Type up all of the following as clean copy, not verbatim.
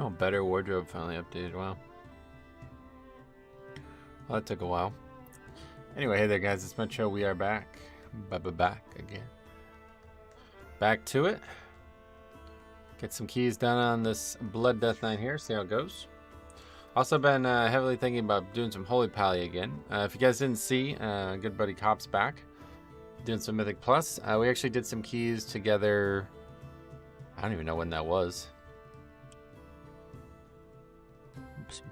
Oh, better wardrobe finally updated. Wow. Well, that took a while. Anyway, hey there, guys. It's Metro. We are back. Back again. Back to it. Get some keys done on this Blood Death Knight here. See how it goes. Also been heavily thinking about doing some Holy Pally again. If you guys didn't see, good buddy Cop's back. Doing some Mythic Plus. We actually did some keys together. I don't even know when that was.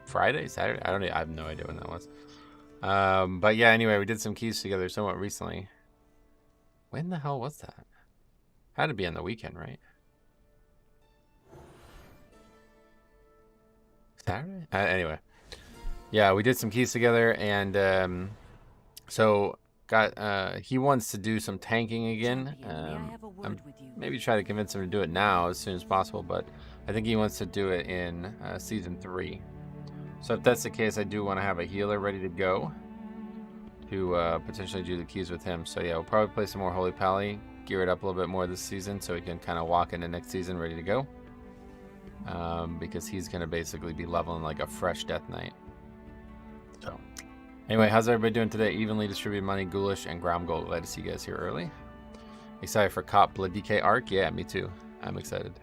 Friday? Saturday? I have no idea when that was. But yeah, anyway, we did some keys together somewhat recently. When the hell was that? Had to be on the weekend, right? Saturday? Anyway. Yeah, we did some keys together, and so he wants to do some tanking again. Maybe try to convince him to do it now as soon as possible, but I think he wants to do it in season 3. So if that's the case, I do want to have a healer ready to go to potentially do the keys with him. So yeah, we'll probably play some more Holy Pally, gear it up a little bit more this season so he can kind of walk into next season ready to go. Because he's going to basically be leveling like a fresh Death Knight. So anyway, how's everybody doing today? Evenly distributed money, Ghoulish, and Grom Gold. Glad to see you guys here early. Excited for Cop Blood DK Arc? Yeah, me too. I'm excited.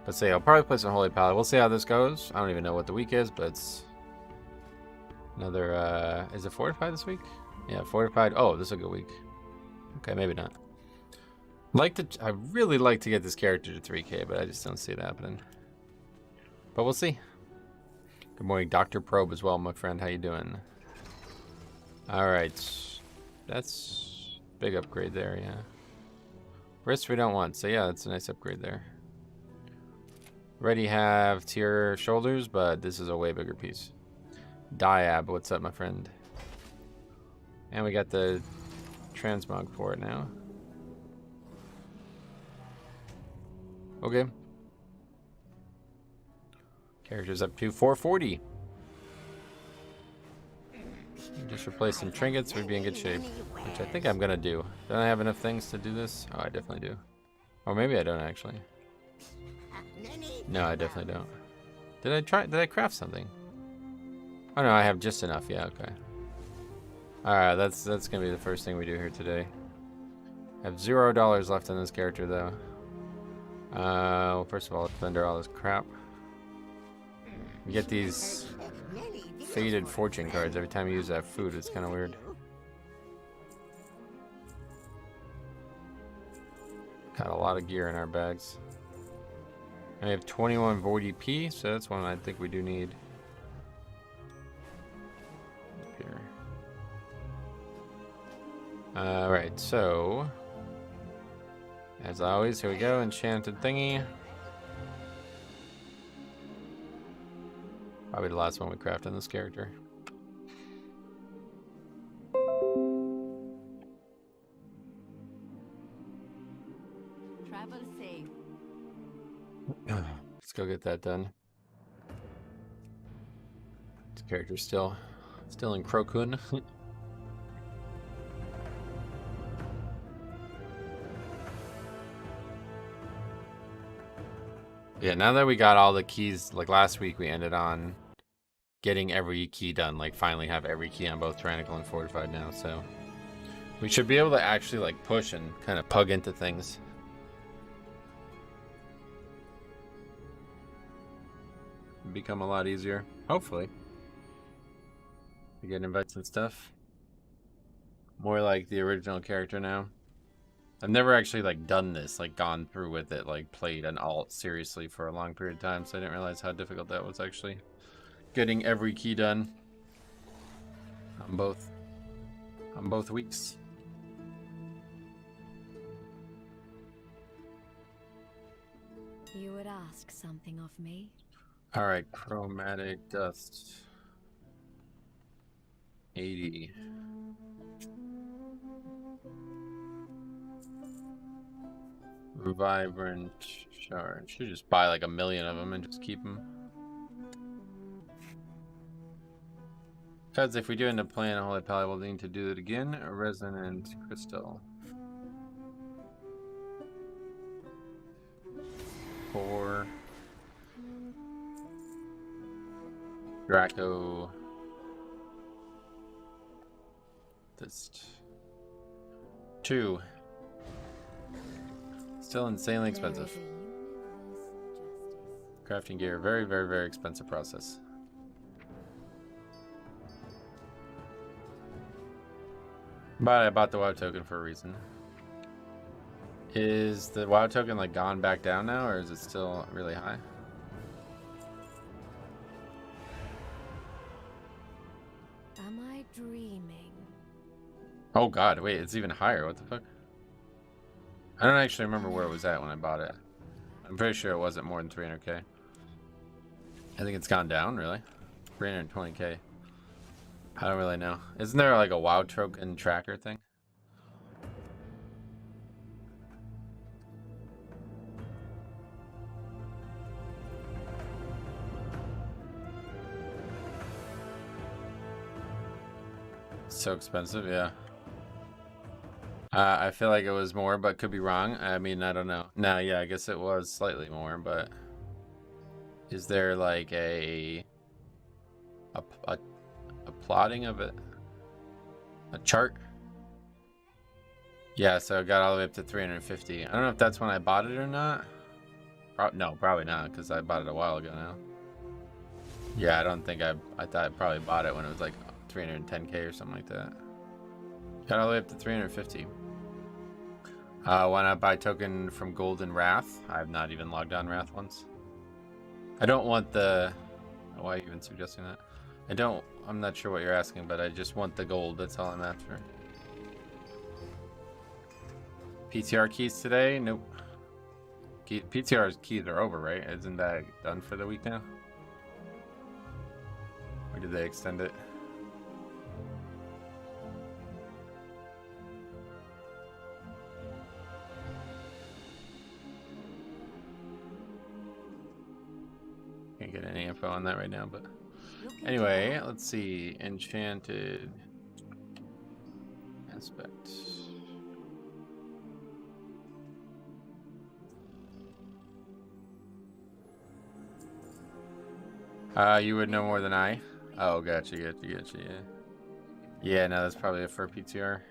But say I'll probably play some Holy Pally. We'll see how this goes. I don't even know what the week is, but it's another, is it Fortified this week? Yeah, Fortified. Oh, this is a good week. Okay, maybe not. I really like to get this character to 3K, but I just don't see it happening. But we'll see. Good morning, Dr. Probe as well, my friend. How you doing? All right. That's big upgrade there, yeah. Wrist we don't want, so yeah, that's a nice upgrade there. Already have tier shoulders, but this is a way bigger piece. Diab, what's up, my friend? And we got the transmog for it now. Okay. Character's up to 440. Just replace some trinkets, we'd be in good shape. Which I think I'm gonna do. Don't I have enough things to do this? Oh, I definitely do. Or maybe I don't actually. No, I definitely don't. Did I craft something? Oh no, I have just enough. Yeah, okay. Alright, that's gonna be the first thing we do here today. I have $0 left on this character though. Well, first of all, let's vendor all this crap. You get these faded fortune cards every time you use that food. It's kind of weird. Got a lot of gear in our bags. I have 21 Void EP, so that's one I think we do need. Here. Alright, so as always, here we go, enchanted thingy. Probably the last one we craft on this character. Travel safe. Let's go get that done. This character's still in Crokun. Yeah, now that we got all the keys, like last week we ended on getting every key done, like finally have every key on both Tyrannical and Fortified now, so we should be able to actually like push and kind of pug into things. Become a lot easier, hopefully. To get invites and stuff. More like the original character now. I've never actually like done this, like gone through with it, like played an alt seriously for a long period of time, so I didn't realize how difficult that was actually. Getting every key done on both weeks. You would ask something of me? All right, chromatic dust. 80. Vibrant shard. Should just buy like 1 million of them and just keep them. Because if we do end up playing a Holy Pally, we'll need to do it again. A resonant crystal. 4. Draco. Just 2. Still insanely expensive. Crafting gear, very, very, very expensive process. But I bought the WoW token for a reason. Is the WoW token like gone back down now, or is it still really high? Am I dreaming? Oh god, wait, it's even higher. What the fuck? I don't actually remember where it was at when I bought it. I'm pretty sure it wasn't more than 300k. I think it's gone down, really. 320k. I don't really know. Isn't there like a WoW token tracker thing? So expensive, yeah. I feel like it was more, but could be wrong. I mean, I don't know. No, yeah, I guess it was slightly more, but is there like a plotting of it? A chart? Yeah, so it got all the way up to 350. I don't know if that's when I bought it or not. No, probably not, because I bought it a while ago now. Yeah, I don't think I thought I probably bought it when it was like 310k or something like that. Got all the way up to 350. Why not buy token from Golden Wrath? I've not even logged on Wrath once. I don't want the... Why are you even suggesting that? I'm not sure what you're asking, but I just want the gold. That's all I'm after. PTR keys today? Nope. PTR's keys are over, right? Isn't that done for the week now? Or did they extend it? Can't get any info on that right now, but anyway, let's see. Enchanted aspect. You would know more than I. Oh, gotcha, yeah. Yeah, no, that's probably a for PTR.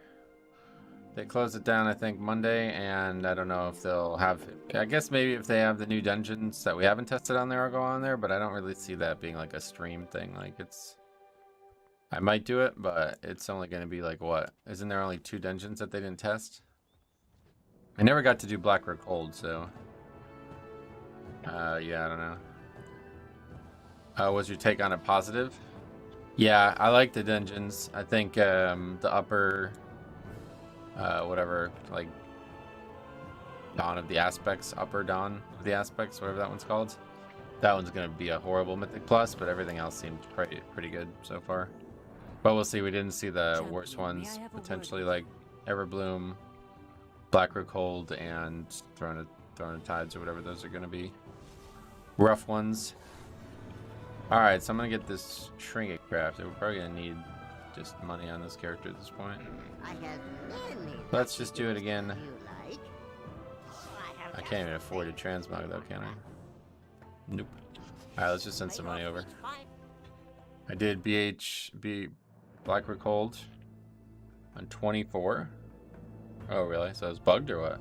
They closed it down, I think, Monday, and I don't know if they'll have... I guess maybe if they have the new dungeons that we haven't tested on there, I'll go on there, but I don't really see that being like a stream thing. Like, it's... I might do it, but it's only going to be like, what? Isn't there only 2 dungeons that they didn't test? I never got to do Blackrock Hold, so... yeah, I don't know. Was your take on it positive? Yeah, I like the dungeons. I think the upper... whatever, like Dawn of the Aspects, Upper Dawn of the Aspects, whatever that one's called. That one's gonna be a horrible Mythic Plus, but everything else seemed pretty good so far. But we'll see. We didn't see the worst ones. Potentially like Everbloom, Blackrock Hold, and Throne of Tides, or whatever those are gonna be. Rough ones. All right, so I'm gonna get this trinket crafted. We're probably gonna need just money on this character at this point. Let's just do it again. I can't even afford a transmog though, can I? Nope. Alright, let's just send some money over. I did Blackrock Hold on 24. Oh really? So it was bugged or what?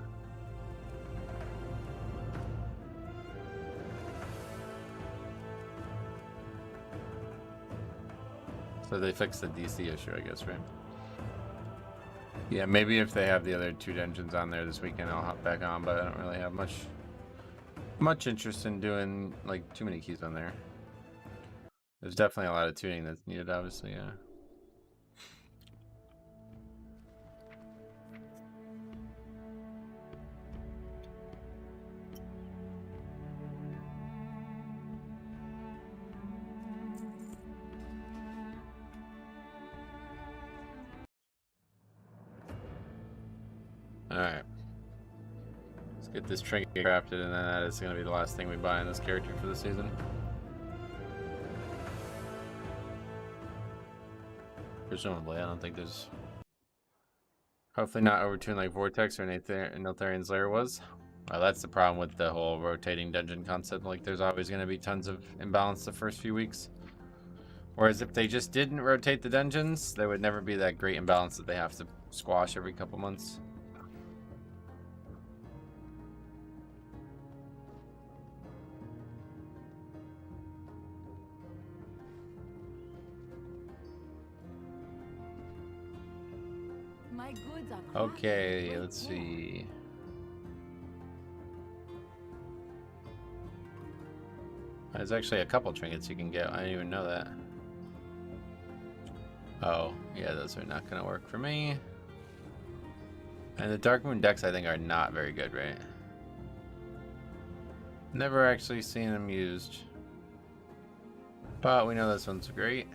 So they fixed the DC issue, I guess, right? Yeah, maybe if they have the other 2 dungeons on there this weekend, I'll hop back on, but I don't really have much interest in doing, like, too many keys on there. There's definitely a lot of tuning that's needed, obviously, yeah. Alright. Let's get this trinket crafted, and then that is going to be the last thing we buy in this character for the season. Presumably, I don't think there's... Hopefully not overtuned like Vortex or Neltharian's Lair was. Well, that's the problem with the whole rotating dungeon concept. Like, there's always going to be tons of imbalance the first few weeks. Whereas if they just didn't rotate the dungeons, there would never be that great imbalance that they have to squash every couple months. My goods are Okay, let's see. There's actually a couple trinkets you can get. I didn't even know that. Oh, yeah, those are not gonna work for me. And the Dark Moon decks, I think, are not very good, right? Never actually seen them used. But we know this one's great.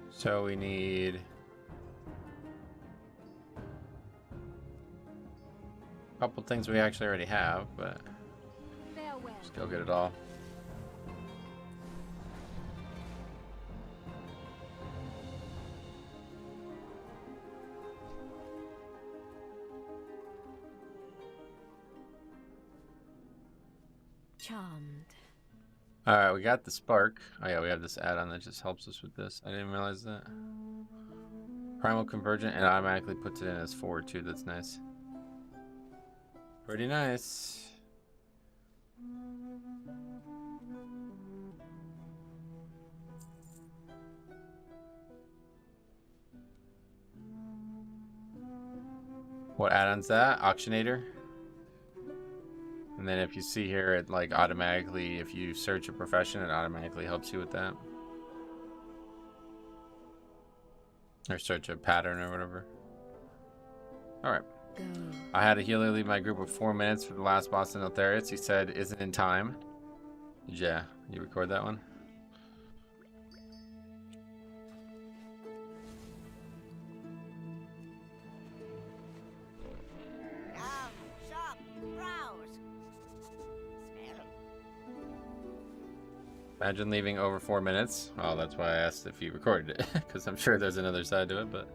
So we need a couple things we actually already have, but let's go get it all. charmed. All right, we got the spark. Oh yeah, we have this add-on that just helps us with this. I didn't realize that. Primal Convergent, and automatically puts it in as 4 too. That's nice. Pretty nice. What add-on's that? Auctionator. And then if you see here, it like automatically, if you search a profession, it automatically helps you with that. Or search a pattern or whatever. Alright. I had a healer leave my group with 4 minutes for the last boss in Eltharius. He said, isn't in time. Yeah, you record that one? Imagine leaving over 4 minutes. Oh, that's why I asked if you recorded it, because I'm sure there's another side to it, but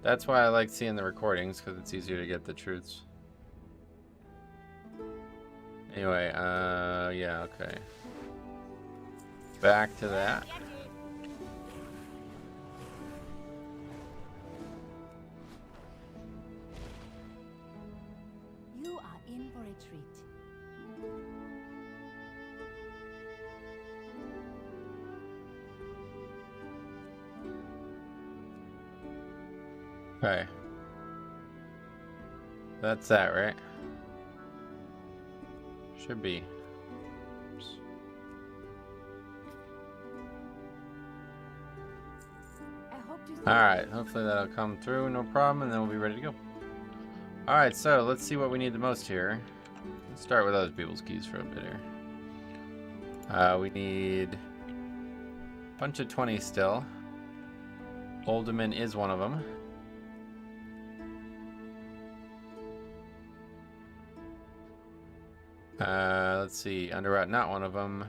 that's why I like seeing the recordings, because it's easier to get the truths. Anyway, yeah, okay. Back to that. You are in for a treat. Okay. That's that, right? Should be. Oops. Alright, hopefully that'll come through, no problem, and then we'll be ready to go. Alright, so let's see what we need the most here. Let's start with other people's keys for a bit here. We need a bunch of 20s still. Alderman is one of them. Let's see, Underrat, not one of them.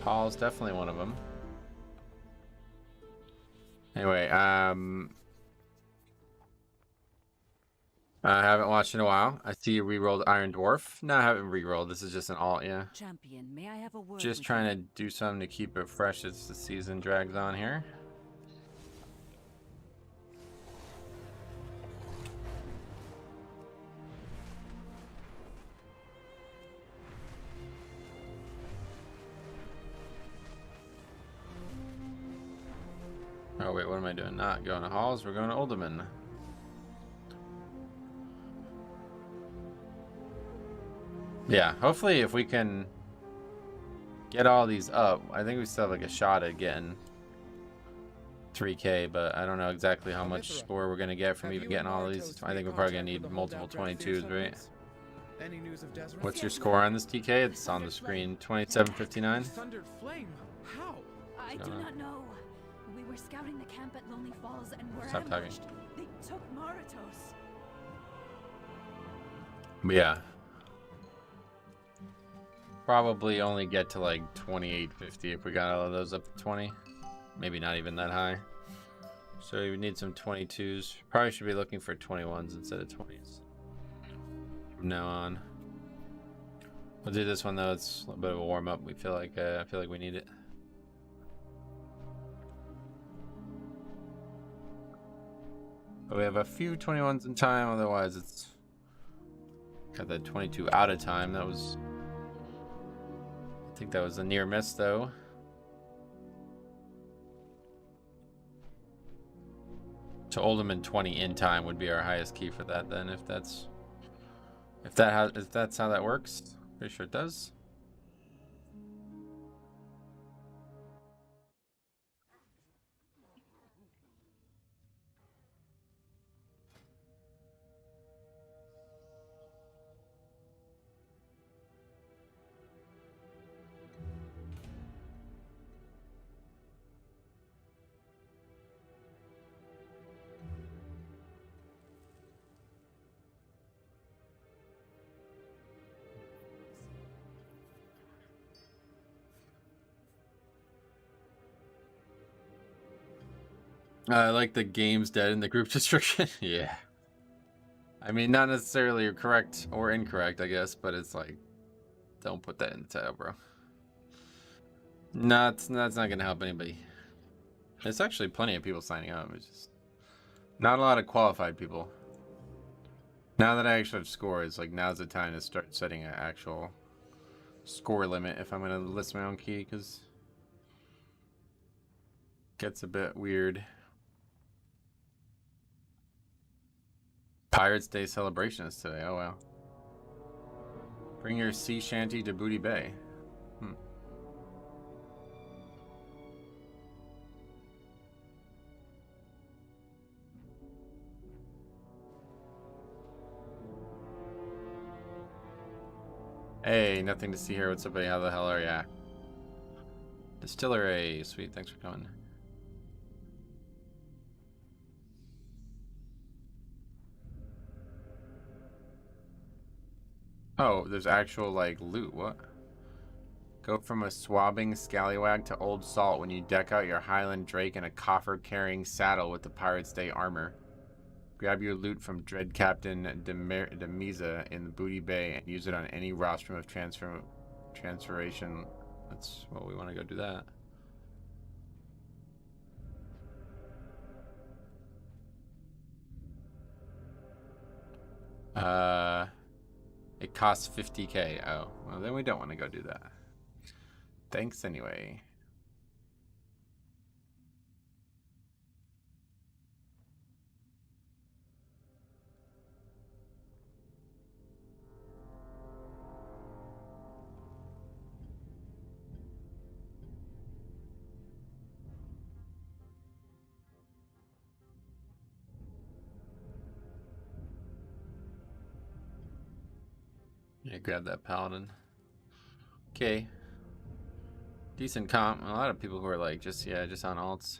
Paul's definitely one of them. Anyway, I haven't watched in a while. I see you re-rolled Iron Dwarf. No, I haven't re-rolled. This is just an alt, yeah. Champion, may I have a word Just trying to do something to keep it fresh as the season drags on here. Oh wait, what am I doing? Not going to Halls, we're going to Alderman. Yeah, hopefully if we can get all these up, I think we still have like a shot at getting 3K, but I don't know exactly how much score we're going to get from even getting all these. I think we're probably going to need multiple 22s, right? What's your score on this TK? It's on the screen, 2759. I do not know. We were scouting the camp at Lonely Falls and were Stop talking. ambushed. They took Maratos. Yeah. Probably only get to like 2850 if we got all of those up to 20. Maybe not even that high. So we need some 22s. Probably should be looking for 21s instead of 20s from now on. We'll do this one though. It's a little bit of a warm up. We feel like I feel like we need it. But we have a few 21s in time. Otherwise, it's got that 22 out of time. That was, I think that was a near miss though. To Oldham 20 in time would be our highest key for that. Then if that's how that works. Pretty sure it does. I like the game's dead in the group description. Yeah. I mean, not necessarily correct or incorrect, I guess, but it's like, don't put that in the title, bro. That's not gonna help anybody. There's actually plenty of people signing up. It's just not a lot of qualified people. Now that I actually have scores, like now's the time to start setting an actual score limit if I'm gonna list my own key, because it gets a bit weird. Pirates Day celebration is today. Oh wow. Bring your sea shanty to Booty Bay. Hey, nothing to see here. What's up, buddy? How the hell are ya? Distillery. Sweet, thanks for coming. Oh, there's actual, like, loot. What? Go from a swabbing scallywag to Old Salt when you deck out your Highland Drake in a coffer-carrying saddle with the Pirate's Day armor. Grab your loot from Dread Captain Demisa in the Booty Bay and use it on any rostrum of transferation. That's, well, we want to go do that. It costs 50k. Oh, well, then we don't want to go do that. Thanks anyway. Yeah, grab that paladin. Okay. Decent comp. A lot of people who are like just on alts.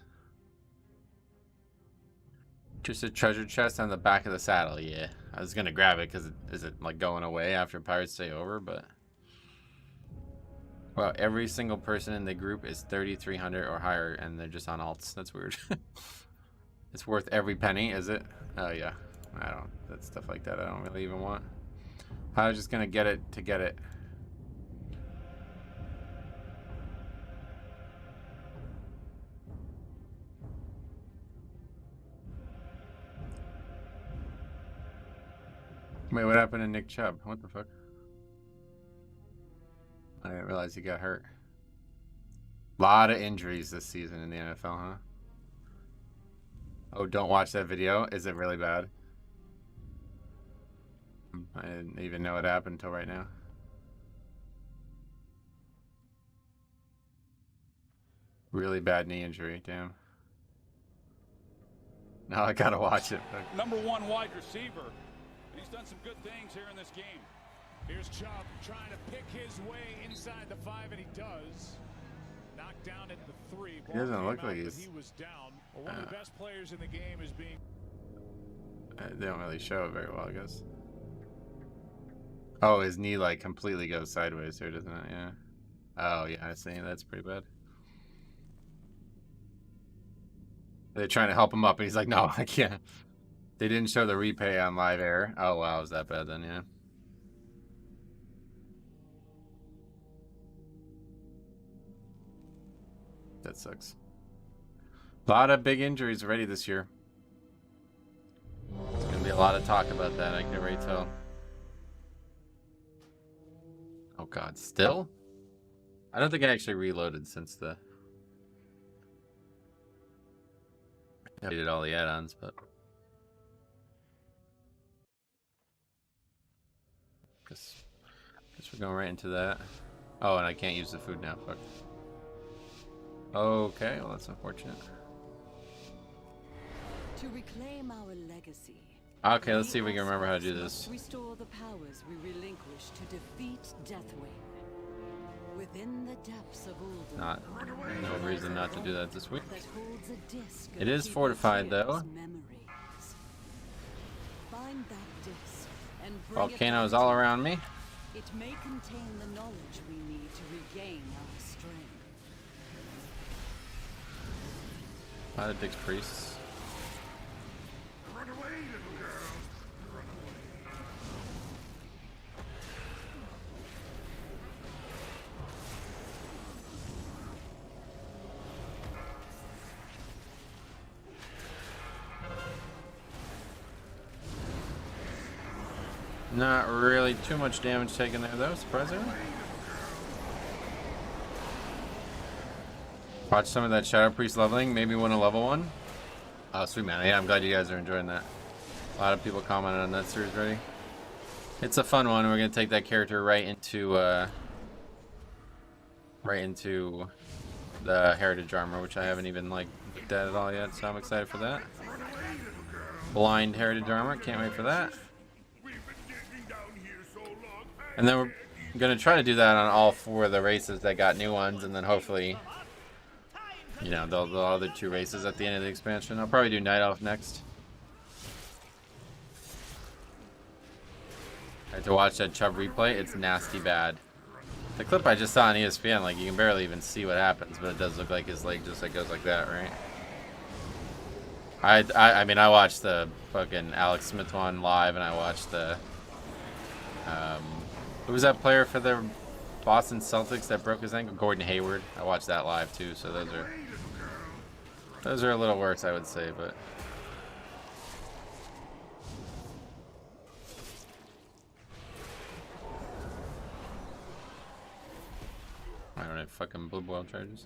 Just a treasure chest on the back of the saddle. Yeah, I was gonna grab it because is it like going away after Pirates Day over? But well, every single person in the group is 3,300 or higher, and they're just on alts. That's weird. It's worth every penny, is it? Oh yeah. I don't. That stuff like that I don't really even want. I was just gonna get it to get it. Wait, what happened to Nick Chubb? What the fuck? I didn't realize he got hurt. A lot of injuries this season in the NFL, huh? Oh, don't watch that video. Is it really bad? I didn't even know it happened until right now. Really bad knee injury, damn. Now I gotta watch it. #1 wide receiver. And he's done some good things here in this game. Here's Chubb trying to pick his way inside the 5, and he does. Knocked down at the 3. He doesn't look like he's... He was down. Well, one of the best players in the game is being... They don't really show it very well, I guess. Oh, his knee like completely goes sideways here, doesn't it? Yeah. Oh, yeah, I see. That's pretty bad. They're trying to help him up, and he's like, no, I can't. They didn't show the replay on live air. Oh, wow, is that bad then? Yeah. That sucks. A lot of big injuries already this year. There's gonna be a lot of talk about that, I can already tell. Oh god, still? I don't think I actually reloaded since the... I did all the add-ons, but... Guess we're going right into that. Oh, and I can't use the food now, fuck. Okay, well that's unfortunate. To reclaim our legacy. Okay, let's see if we can remember how to do this. Restore the powers we relinquished to defeat Deathwing. Within the depths of Uldur, No reason not to do that this week. that holds a disc It is fortified though. memories. Find that disc and bring Volcanoes it back all to around me. It may contain the knowledge we need to regain our strength. Benedict's priests. Run away, little girl. Run away. Not really too much damage taken there though, surprisingly. Watch some of that Shadow Priest leveling, maybe win a level 1. Oh, sweet man. Yeah, I'm glad you guys are enjoying that. A lot of people commented on that series already. It's a fun one. We're gonna take that character right into the Heritage armor, which I haven't even like looked at all yet, so I'm excited for that. Blind Heritage armor, can't wait for that. And then we're gonna try to do that on all 4 of the races that got new ones, and then hopefully, you know, the other 2 races at the end of the expansion. I'll probably do Night Elf next. I had to watch that Chubb replay. It's nasty bad. The clip I just saw on ESPN, like, you can barely even see what happens, but it does look like his leg just like goes like that, right? I mean, I watched the fucking Alex Smith one live, and I watched the who was that player for the Boston Celtics that broke his ankle? Gordon Hayward. I watched that live too, so those are a little worse, I would say, but I don't have fucking blue boil charges.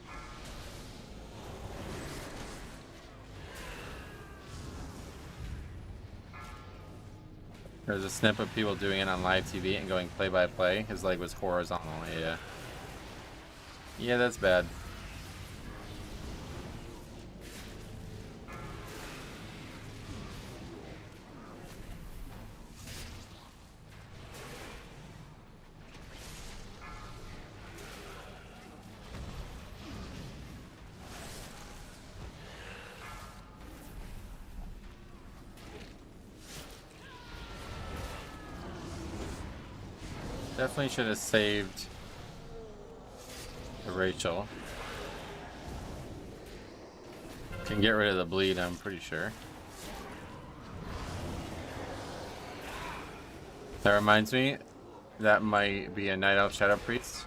There's a snip of people doing it on live TV and going play by play. His leg was horizontal, yeah. Yeah, that's bad. Definitely should have saved Rachel. Can get rid of the bleed, I'm pretty sure. That reminds me, that might be a Night Elf Shadow Priest.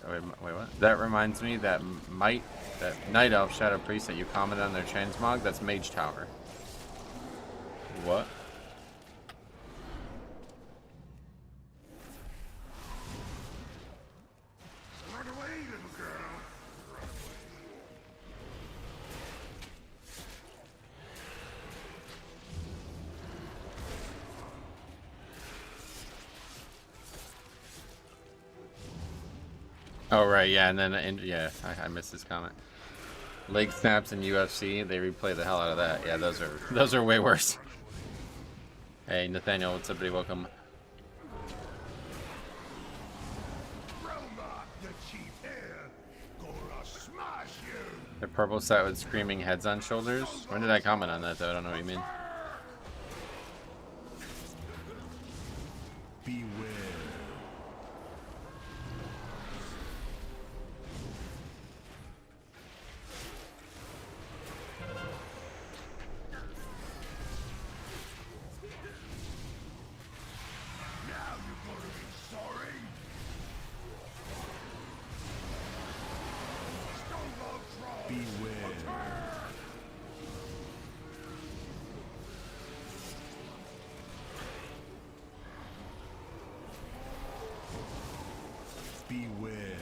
Oh, wait, what? That reminds me that Night Elf Shadow Priest that you commented on their transmog, that's Mage Tower. What? Run away, little girl. Run away. Oh right, yeah, and then yeah, I missed this comment. Leg snaps in UFC, they replay the hell out of that. Yeah, those are way worse. Hey Nathaniel, what's up, buddy? Welcome. The purple set with screaming heads on shoulders. When did I comment on that though? I don't know what you mean. Beware. Now you're gonna be sorry. Stone Love Beware.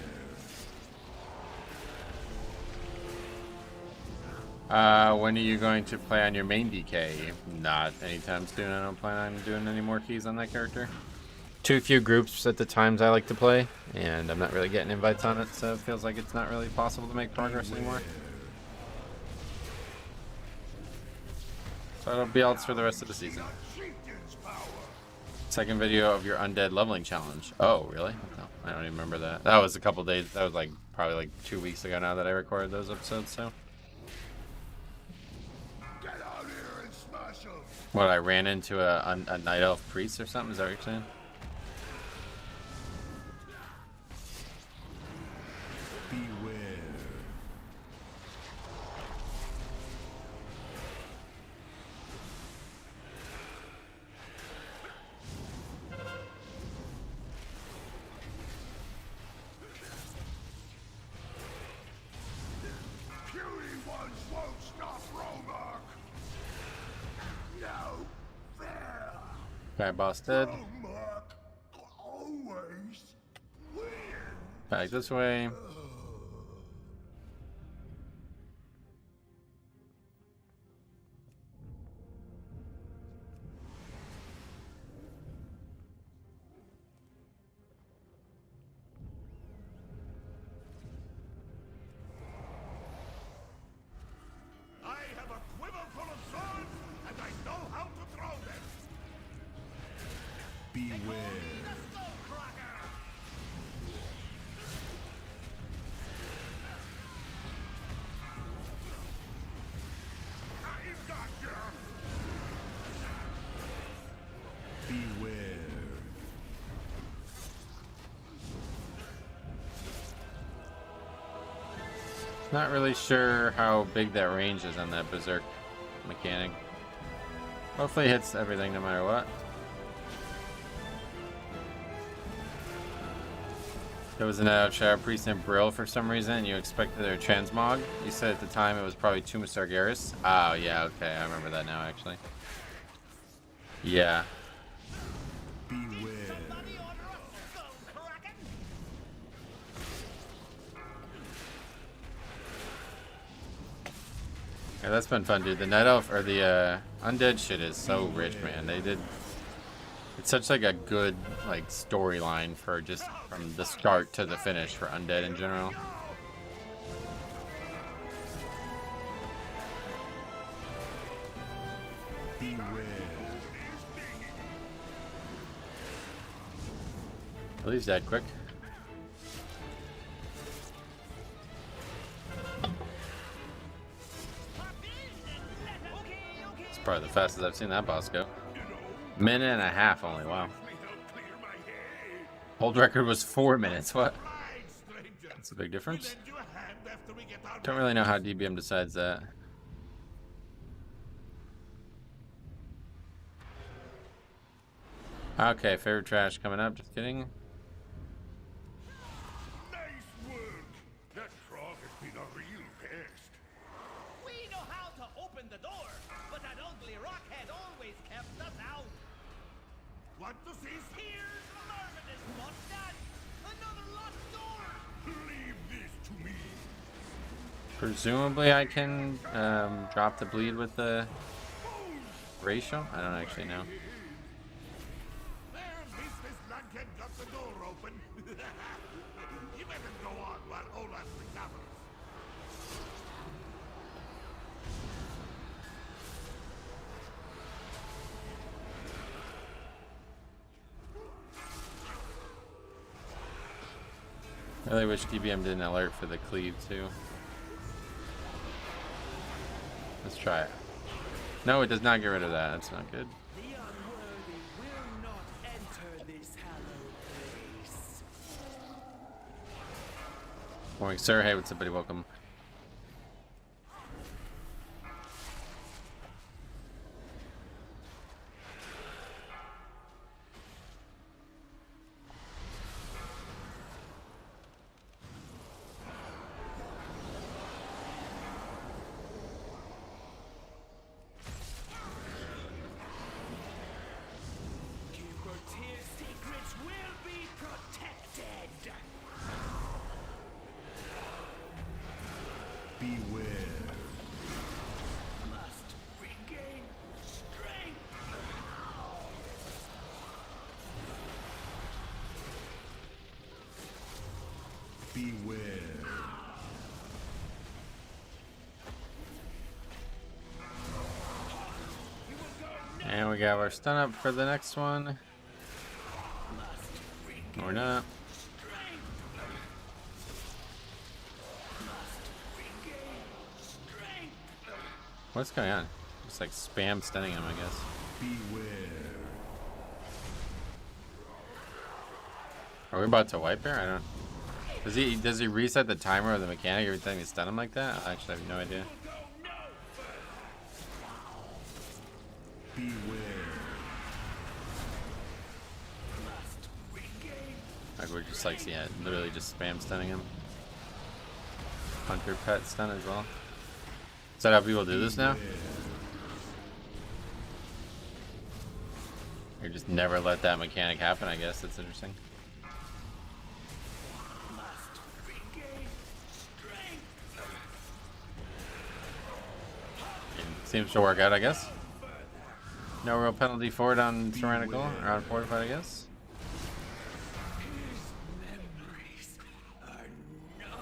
When are you going to play on your main DK? Not anytime soon. I don't plan on doing any more keys on that character. Too few groups at the times I like to play, and I'm not really getting invites on it, so it feels like it's not really possible to make progress anymore. So it'll be else for the rest of the season. Second video of your undead leveling challenge. Oh, really? No, I don't even remember that. That was a couple days. That was like probably like 2 weeks ago now that I recorded those episodes. So. Get out here and smash them. What, I ran into a night elf priest or something? Is that what you're saying? Beware. Puny ones won't stop Romark. No fair. Okay, boss dead. Romark always wins. Back this way. I have a quiver full of swords, and I know how to throw them. Beware. I've got you. Beware. Not really sure how big that range is on that berserk mechanic. Hopefully it hits everything no matter what. There was an Shire Priest named Brill for some reason, and you expected their transmog. You said at the time it was probably Tomb of Sargeras. Oh, yeah, okay, I remember that now, actually. Yeah. Beware. Yeah, that's been fun, dude. The Night Elf, or the Undead shit is so rich, man. They did... It's such like a good like storyline for just from the start to the finish for Undead in general. Beware. At least dead quick. It's probably the fastest I've seen that boss go. Minute and a half only, wow. Hold record was 4 minutes, what? That's a big difference. Don't really know how DBM decides that. Okay, favorite trash coming up, just kidding. Nice work. That frog has been a real pest. We know how to open the door, but that ugly rockhead always kept us out. What does he say? Here's marvelous, what's that? Another locked door! Leave this to me. Presumably I can drop the bleed with the ratio? I don't actually know. There, at least this lunkhead got the door open. You better go on while Olaf recovers. I really wish DBM didn't alert for the cleave too. Let's try it. No, it does not get rid of that. That's not good. The unworthy will not enter this hallowed place. Morning, sir. Hey, what's up, buddy? Welcome. Secrets will be protected. Beware. And we got our stun up for the next one. Or not. What's going on? Just like spam stunning him, I guess. Beware. Are we about to wipe here? I don't. Does he reset the timer of the mechanic every time you stun him like that? I actually have no idea. Beware. Like we're just like, yeah, literally just spam stunning him. Hunter pet stun as well. Is that how people do this now? Or just never let that mechanic happen, I guess. That's interesting. It seems to work out, I guess. No real penalty for it on Tyrannical, or on Fortified, I guess.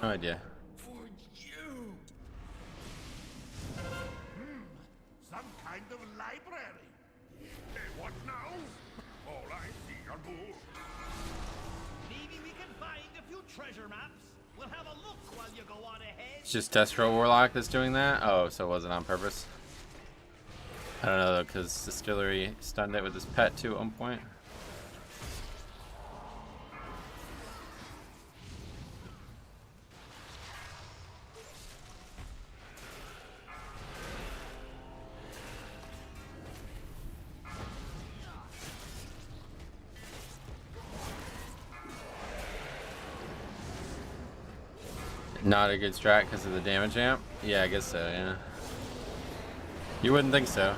No idea. Some kind of library. Hey, what now? All I see are books. Maybe we can find a few treasure maps. We'll have a look while you go on ahead. It's just Destro Warlock that's doing that? Oh, so it wasn't on purpose? I don't know though, because Distillery stunned it with his pet too at one point. Not a good strat because of the damage amp? Yeah, I guess so, yeah. You wouldn't think so.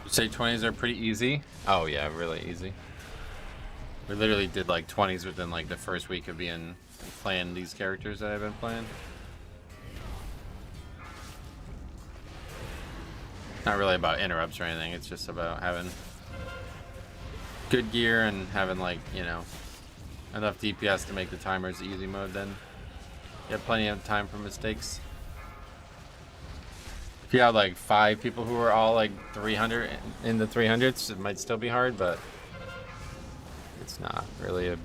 You say 20s are pretty easy? Oh yeah, really easy. We literally did like 20s within like the first week of playing these characters that I've been playing. Not really about interrupts or anything, it's just about having good gear and having like, you know, enough DPS to make the timers easy mode, then you have plenty of time for mistakes. If you have like 5 people who are all like 300 in the 300s, it might still be hard, but it's not really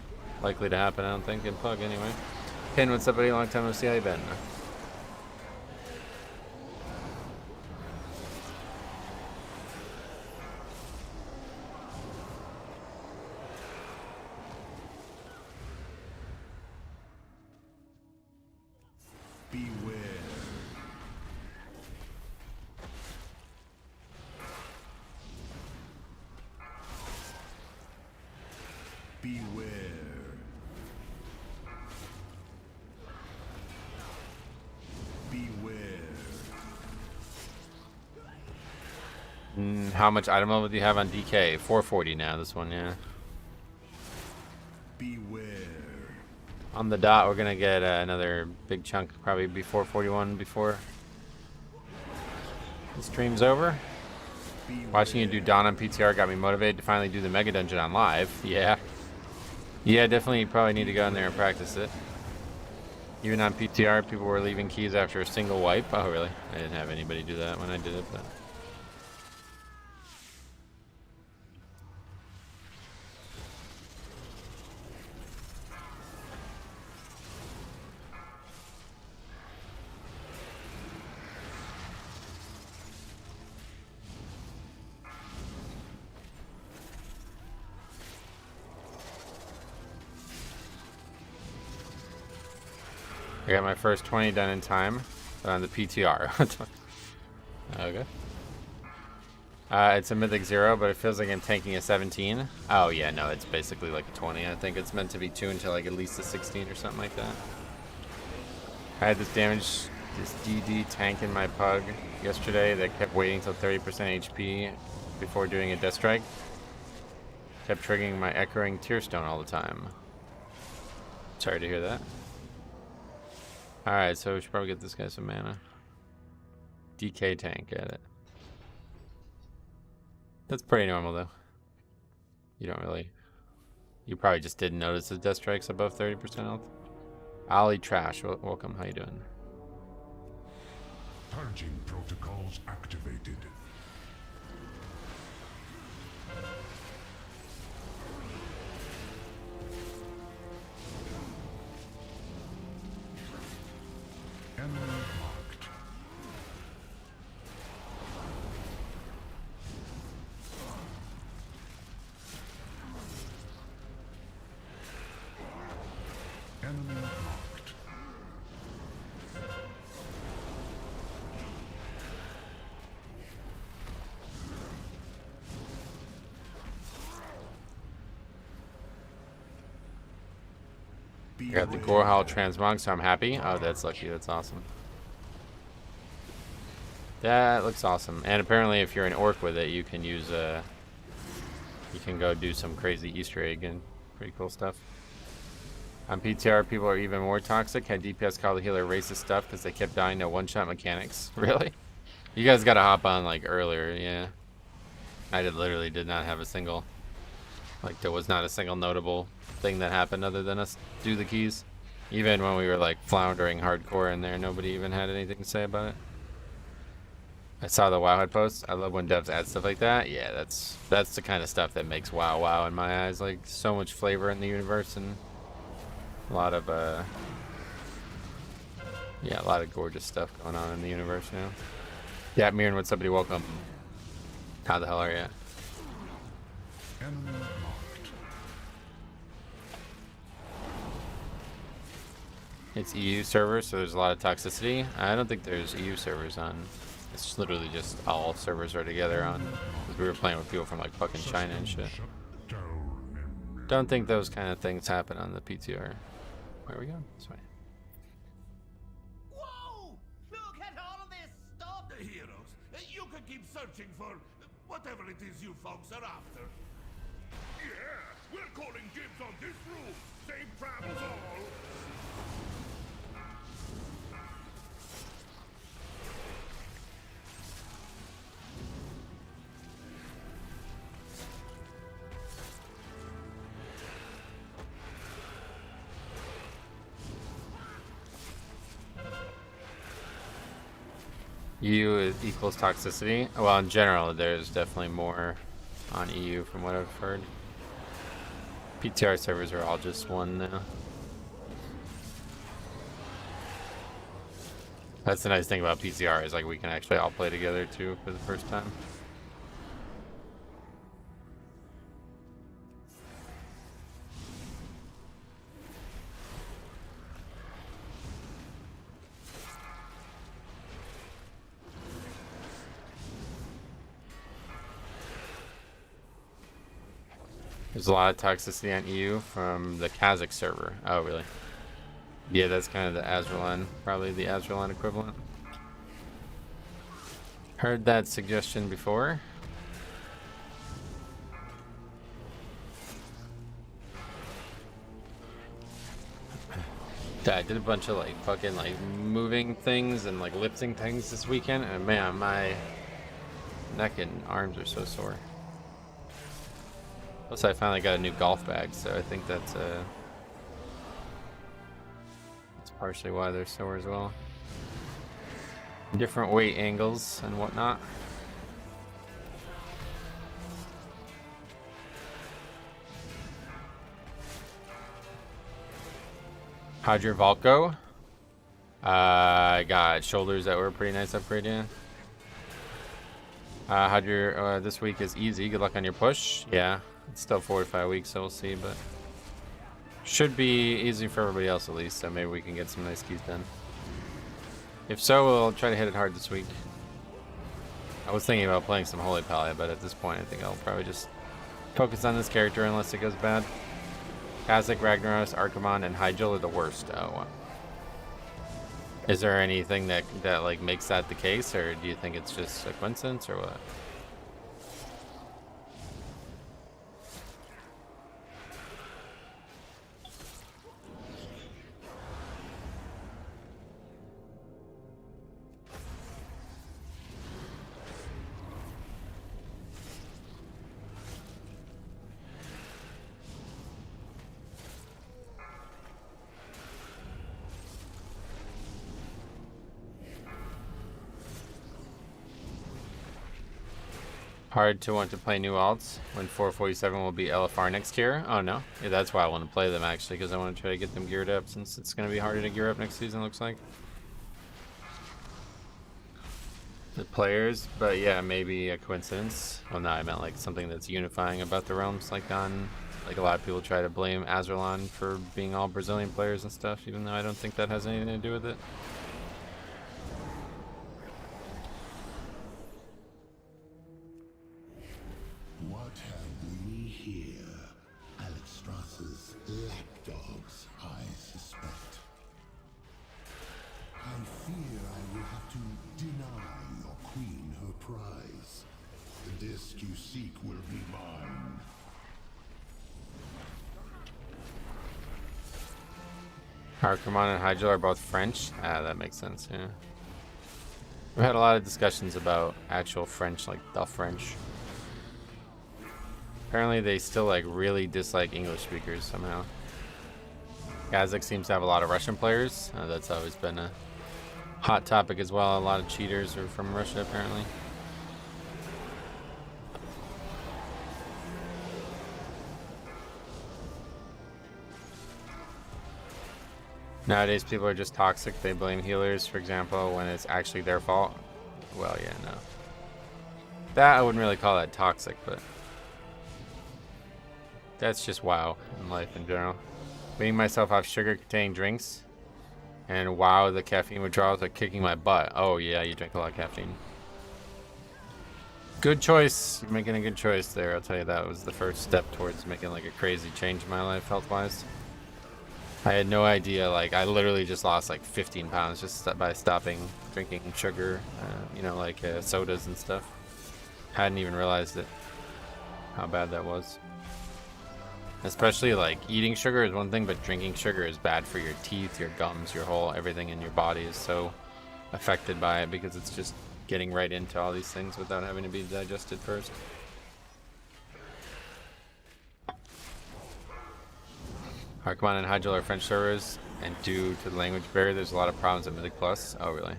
likely to happen, I don't think, in Pug anyway. Pin, what's up buddy? Long time no see, how you been? Beware. Beware. Beware. How much item level do you have on DK? 440 now, this one, yeah. Beware. On the dot, we're gonna get another big chunk, probably before 41, before the stream's over. Watching you do Dawn on PTR got me motivated to finally do the Mega Dungeon on live. Yeah. Yeah, definitely probably need to go in there and practice it. Even on PTR, people were leaving keys after a single wipe. Oh, really? I didn't have anybody do that when I did it, but... I got my first 20 done in time, but on the PTR. Okay. It's a Mythic 0, but it feels like I'm tanking a 17. Oh yeah, no, it's basically like a 20. I think it's meant to be tuned to like at least a 16 or something like that. I had this DD tank in my Pug yesterday that kept waiting till 30% HP before doing a Death Strike. Kept triggering my Echoing Tearstone all the time. Sorry to hear that. Alright, so we should probably get this guy some mana. DK tank, get it. That's pretty normal though. You don't really... You probably just didn't notice the death strikes above 30% health. Ollie Trash, welcome, how you doing? Purging protocols activated. Enemy marked. Enemy marked. I got the Gorehowl Transmog, so I'm happy. Oh, that's lucky. That's awesome. That looks awesome. And apparently, if you're an orc with it, you can use you can go do some crazy Easter egg and pretty cool stuff. On PTR, people are even more toxic. Had DPS call the healer racist stuff because they kept dying to one-shot mechanics. Really? You guys got to hop on like earlier. Yeah. I literally did not have a single. Like there was not a single notable thing that happened other than us do the keys. Even when we were like floundering hardcore in there, nobody even had anything to say about it. I saw the Wowhead post. I love when devs add stuff like that. Yeah, that's the kind of stuff that makes WoW WoW in my eyes. Like so much flavor in the universe and a lot of yeah, a lot of gorgeous stuff going on in the universe, you know. Yeah, Mirren, what's up, buddy? Welcome. How the hell are you? Enemy marked. It's EU servers, so there's a lot of toxicity. I don't think there's EU servers on. It's literally just all servers are together on. Because we were playing with people from like fucking China and shit. Shut down. Don't think those kind of things happen on the PTR. Where are we going? This way. Whoa! Look at all of this stuff! The heroes. You can keep searching for whatever it is you folks are after. Yeah, we're calling dibs on this room. Same travels all. EU equals toxicity. Well, in general, there's definitely more on EU from what I've heard. PTR servers are all just one now. That's the nice thing about PTR is like we can actually all play together too for the first time. There's a lot of toxicity on EU from the Kazakh server. Oh, really? Yeah, that's kind of the Azralan, probably the Azralan equivalent. Heard that suggestion before. Yeah, I did a bunch of like fucking like moving things and like lifting things this weekend, and man, my neck and arms are so sore. Plus, I finally got a new golf bag, so I think that's partially why they're sore as well. Different weight angles and whatnot. How'd your vault go? I got shoulders that were a pretty nice upgrade, yeah. How'd your this week is easy. Good luck on your push. Yeah. It's still 4 to 5 weeks, so we'll see, but should be easy for everybody else at least, so maybe we can get some nice keys done. If so, we'll try to hit it hard this week. I was thinking about playing some Holy Pally, but at this point I think I'll probably just focus on this character unless it goes bad. Kazakh, Ragnaros, Archimon, and Hyjal are the worst. Oh, wow. Is there anything that like makes that the case, or do you think it's just a coincidence, or what? Hard to want to play new alts when 447 will be LFR next year. Oh no, yeah, that's why I want to play them actually, because I want to try to get them geared up since it's going to be harder to gear up next season, looks like. The players, but yeah, maybe a coincidence. Well, no, I meant like something that's unifying about the realms, like a lot of people try to blame Azerlon for being all Brazilian players and stuff, even though I don't think that has anything to do with it. What have we here? Alexstrasza's lapdogs, I suspect. I fear I will have to deny your queen her prize. The disc you seek will be mine. Archimon and Hydro are both French. Ah, that makes sense, yeah. We've had a lot of discussions about actual French, like the French. Apparently they still like really dislike English speakers somehow. Kazakh seems to have a lot of Russian players. That's always been a hot topic as well. A lot of cheaters are from Russia apparently. Nowadays people are just toxic. They blame healers, for example, when it's actually their fault. Well, yeah, no. That I wouldn't really call that toxic, but that's just WoW in life in general. Weaning myself off sugar-containing drinks, and wow, the caffeine withdrawals are kicking my butt. Oh yeah, you drink a lot of caffeine. Good choice. You're making a good choice there. I'll tell you, that was the first step towards making like a crazy change in my life health-wise. I had no idea. Like I literally just lost like 15 pounds just by stopping drinking sugar. You know, like sodas and stuff. Hadn't even realized it. How bad that was. Especially like eating sugar is one thing, but drinking sugar is bad for your teeth, your gums, your whole everything in your body is so affected by it because it's just getting right into all these things without having to be digested first. Archimon and Hydro are French servers, and due to the language barrier, there's a lot of problems at Mythic Plus. Oh, really?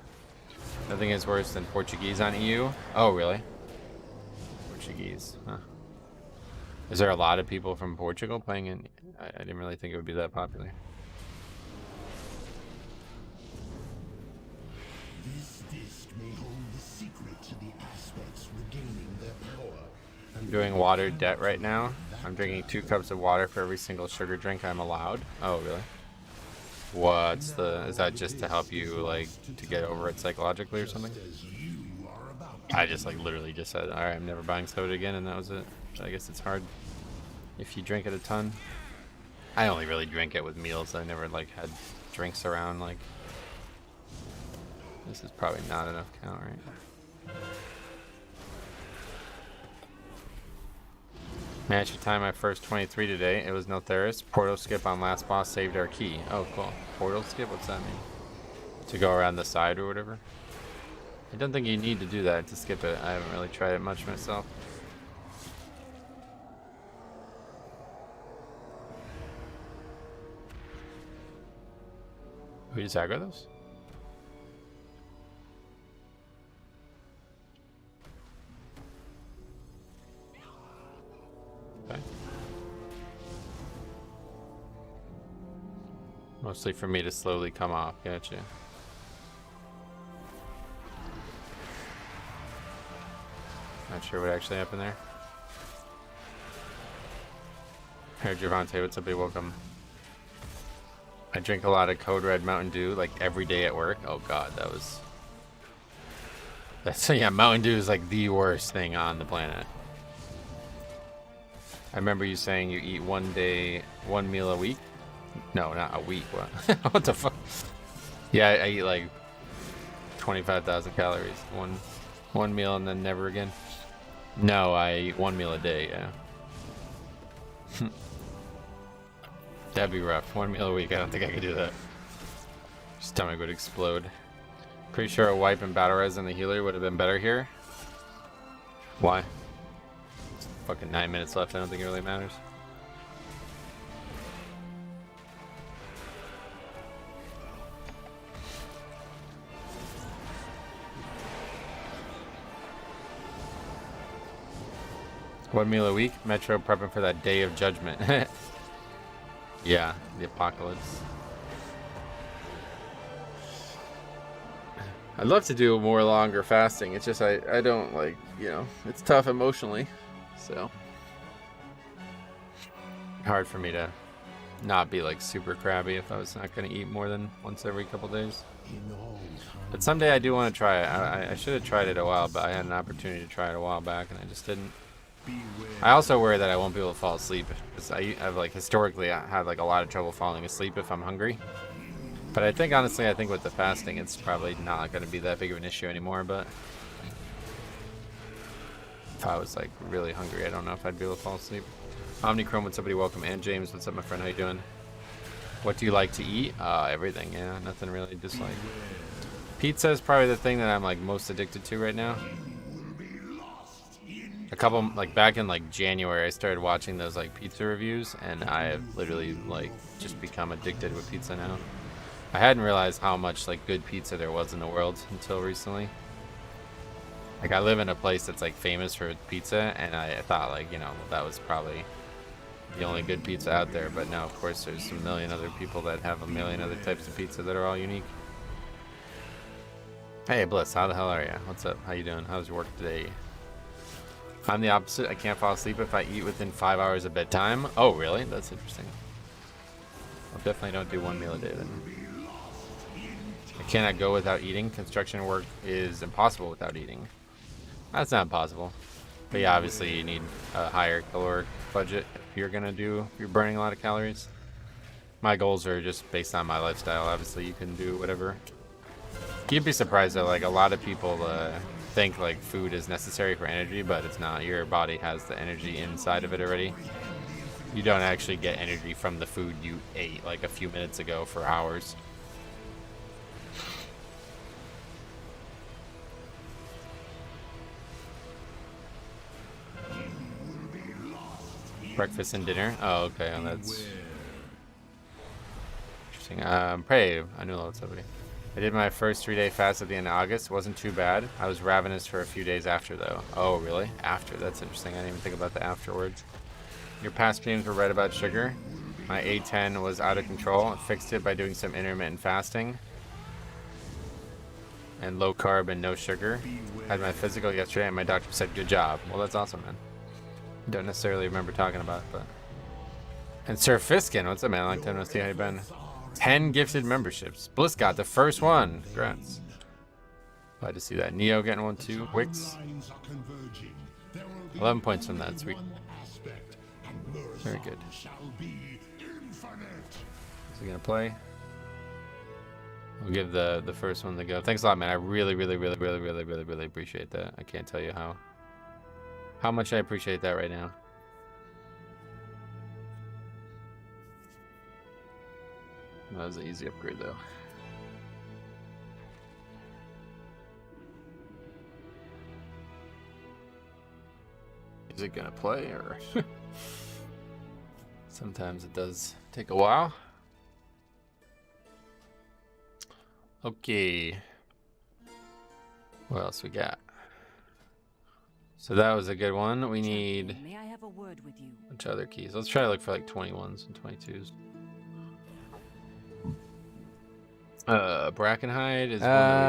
Nothing is worse than Portuguese on EU. Oh, really? Portuguese, huh? Is there a lot of people from Portugal playing in? I didn't really think it would be that popular. This disc may hold the secret to the aspects regaining their power. I'm doing water debt right now. I'm drinking 2 cups of water for every single sugar drink I'm allowed. Oh, really? What's the... Is that just to help you, like, to get over it psychologically or something? I just, like, literally just said, alright, I'm never buying soda again, and that was it. I guess it's hard if you drink it a ton. I only really drink it with meals. I never, like, had drinks around, like... This is probably not enough count, right? Managed to time my first 23 today. It was no Theris. Portal skip on last boss saved our key. Oh, cool. Portal skip? What's that mean? To go around the side or whatever? I don't think you need to do that to skip it. I haven't really tried it much myself. We just aggro those? Okay. Mostly for me to slowly come off. Gotcha. Not sure what actually happened there. Hey Javante, what's up? Hey, welcome. I drink a lot of Code Red Mountain Dew like every day at work. Oh god, that's yeah, Mountain Dew is like the worst thing on the planet. I remember you saying you eat one meal a week. No, not a week. What? What the fuck? Yeah, I eat like 25,000 calories one meal and then never again. No, I eat 1 meal a day. Yeah. That'd be rough. 1 meal a week. I don't think I could do that. Stomach would explode. Pretty sure a wipe and battle res and the healer would have been better here. Why? It's fucking 9 minutes left. I don't think it really matters. 1 meal a week. Metro prepping for that day of judgment. Yeah, the apocalypse. I'd love to do more longer fasting. It's just I don't like, you know, it's tough emotionally. So hard for me to not be like super crabby if I was not going to eat more than once every couple days. But someday I do want to try it. I should have tried it a while, but I had an opportunity to try it a while back and I just didn't. I also worry that I won't be able to fall asleep because I've like historically I had like a lot of trouble falling asleep if I'm hungry. But I think honestly, I think with the fasting, it's probably not going to be that big of an issue anymore. But if I was like really hungry, I don't know if I'd be able to fall asleep. Omnichrome, what's up, buddy? Welcome. And James, what's up, my friend? How you doing? What do you like to eat? Everything. Yeah, nothing really. Just like pizza is probably the thing that I'm like most addicted to right now. A couple like back in like January, I started watching those like pizza reviews, and I have literally like just become addicted with pizza now. I hadn't realized how much like good pizza there was in the world until recently. Like I live in a place that's like famous for pizza, and I thought like, you know, that was probably the only good pizza out there. But now, of course, there's a million other people that have a million other types of pizza that are all unique. Hey, Bliss, how the hell are you? What's up? How you doing? How's your work today? I'm the opposite. I can't fall asleep if I eat within 5 hours of bedtime. Oh, really? That's interesting. I definitely don't do 1 meal a day then. I cannot go without eating. Construction work is impossible without eating. That's not impossible. But yeah, obviously you need a higher caloric budget if you're burning a lot of calories. My goals are just based on my lifestyle. Obviously you can do whatever. You'd be surprised though, like a lot of people think like food is necessary for energy, but it's not. Your body has the energy inside of it already. You don't actually get energy from the food you ate like a few minutes ago for hours. Breakfast and dinner. Oh, okay. Well, that's interesting. Brave. I knew lots of it. I did my first 3-day fast at the end of August. Wasn't too bad. I was ravenous for a few days after, though. Oh, really? After? That's interesting. I didn't even think about the afterwards. Your past streams were right about sugar. My A10 was out of control. I fixed it by doing some intermittent fasting and low carb and no sugar. Had my physical yesterday, and my doctor said, "Good job." Well, that's awesome, man. Don't necessarily remember talking about it, but. And Sir Fiskin, what's up, man? Long time no see. How you been? 10 gifted memberships. Bliss got the first one. Congrats. Glad to see that. Neo getting one too. Wix. 11 points from that. Sweet. Very good. Is he gonna play? We'll give the first one the go. Thanks a lot, man. I really appreciate that. I can't tell you how much I appreciate that right now. That was an easy upgrade, though. Is it gonna play, or sometimes it does take a while? Okay. What else we got? So that was a good one. We need May I have a word with you? a bunch of other keys. Let's try to look for like 21s and 22s. Brackenhide is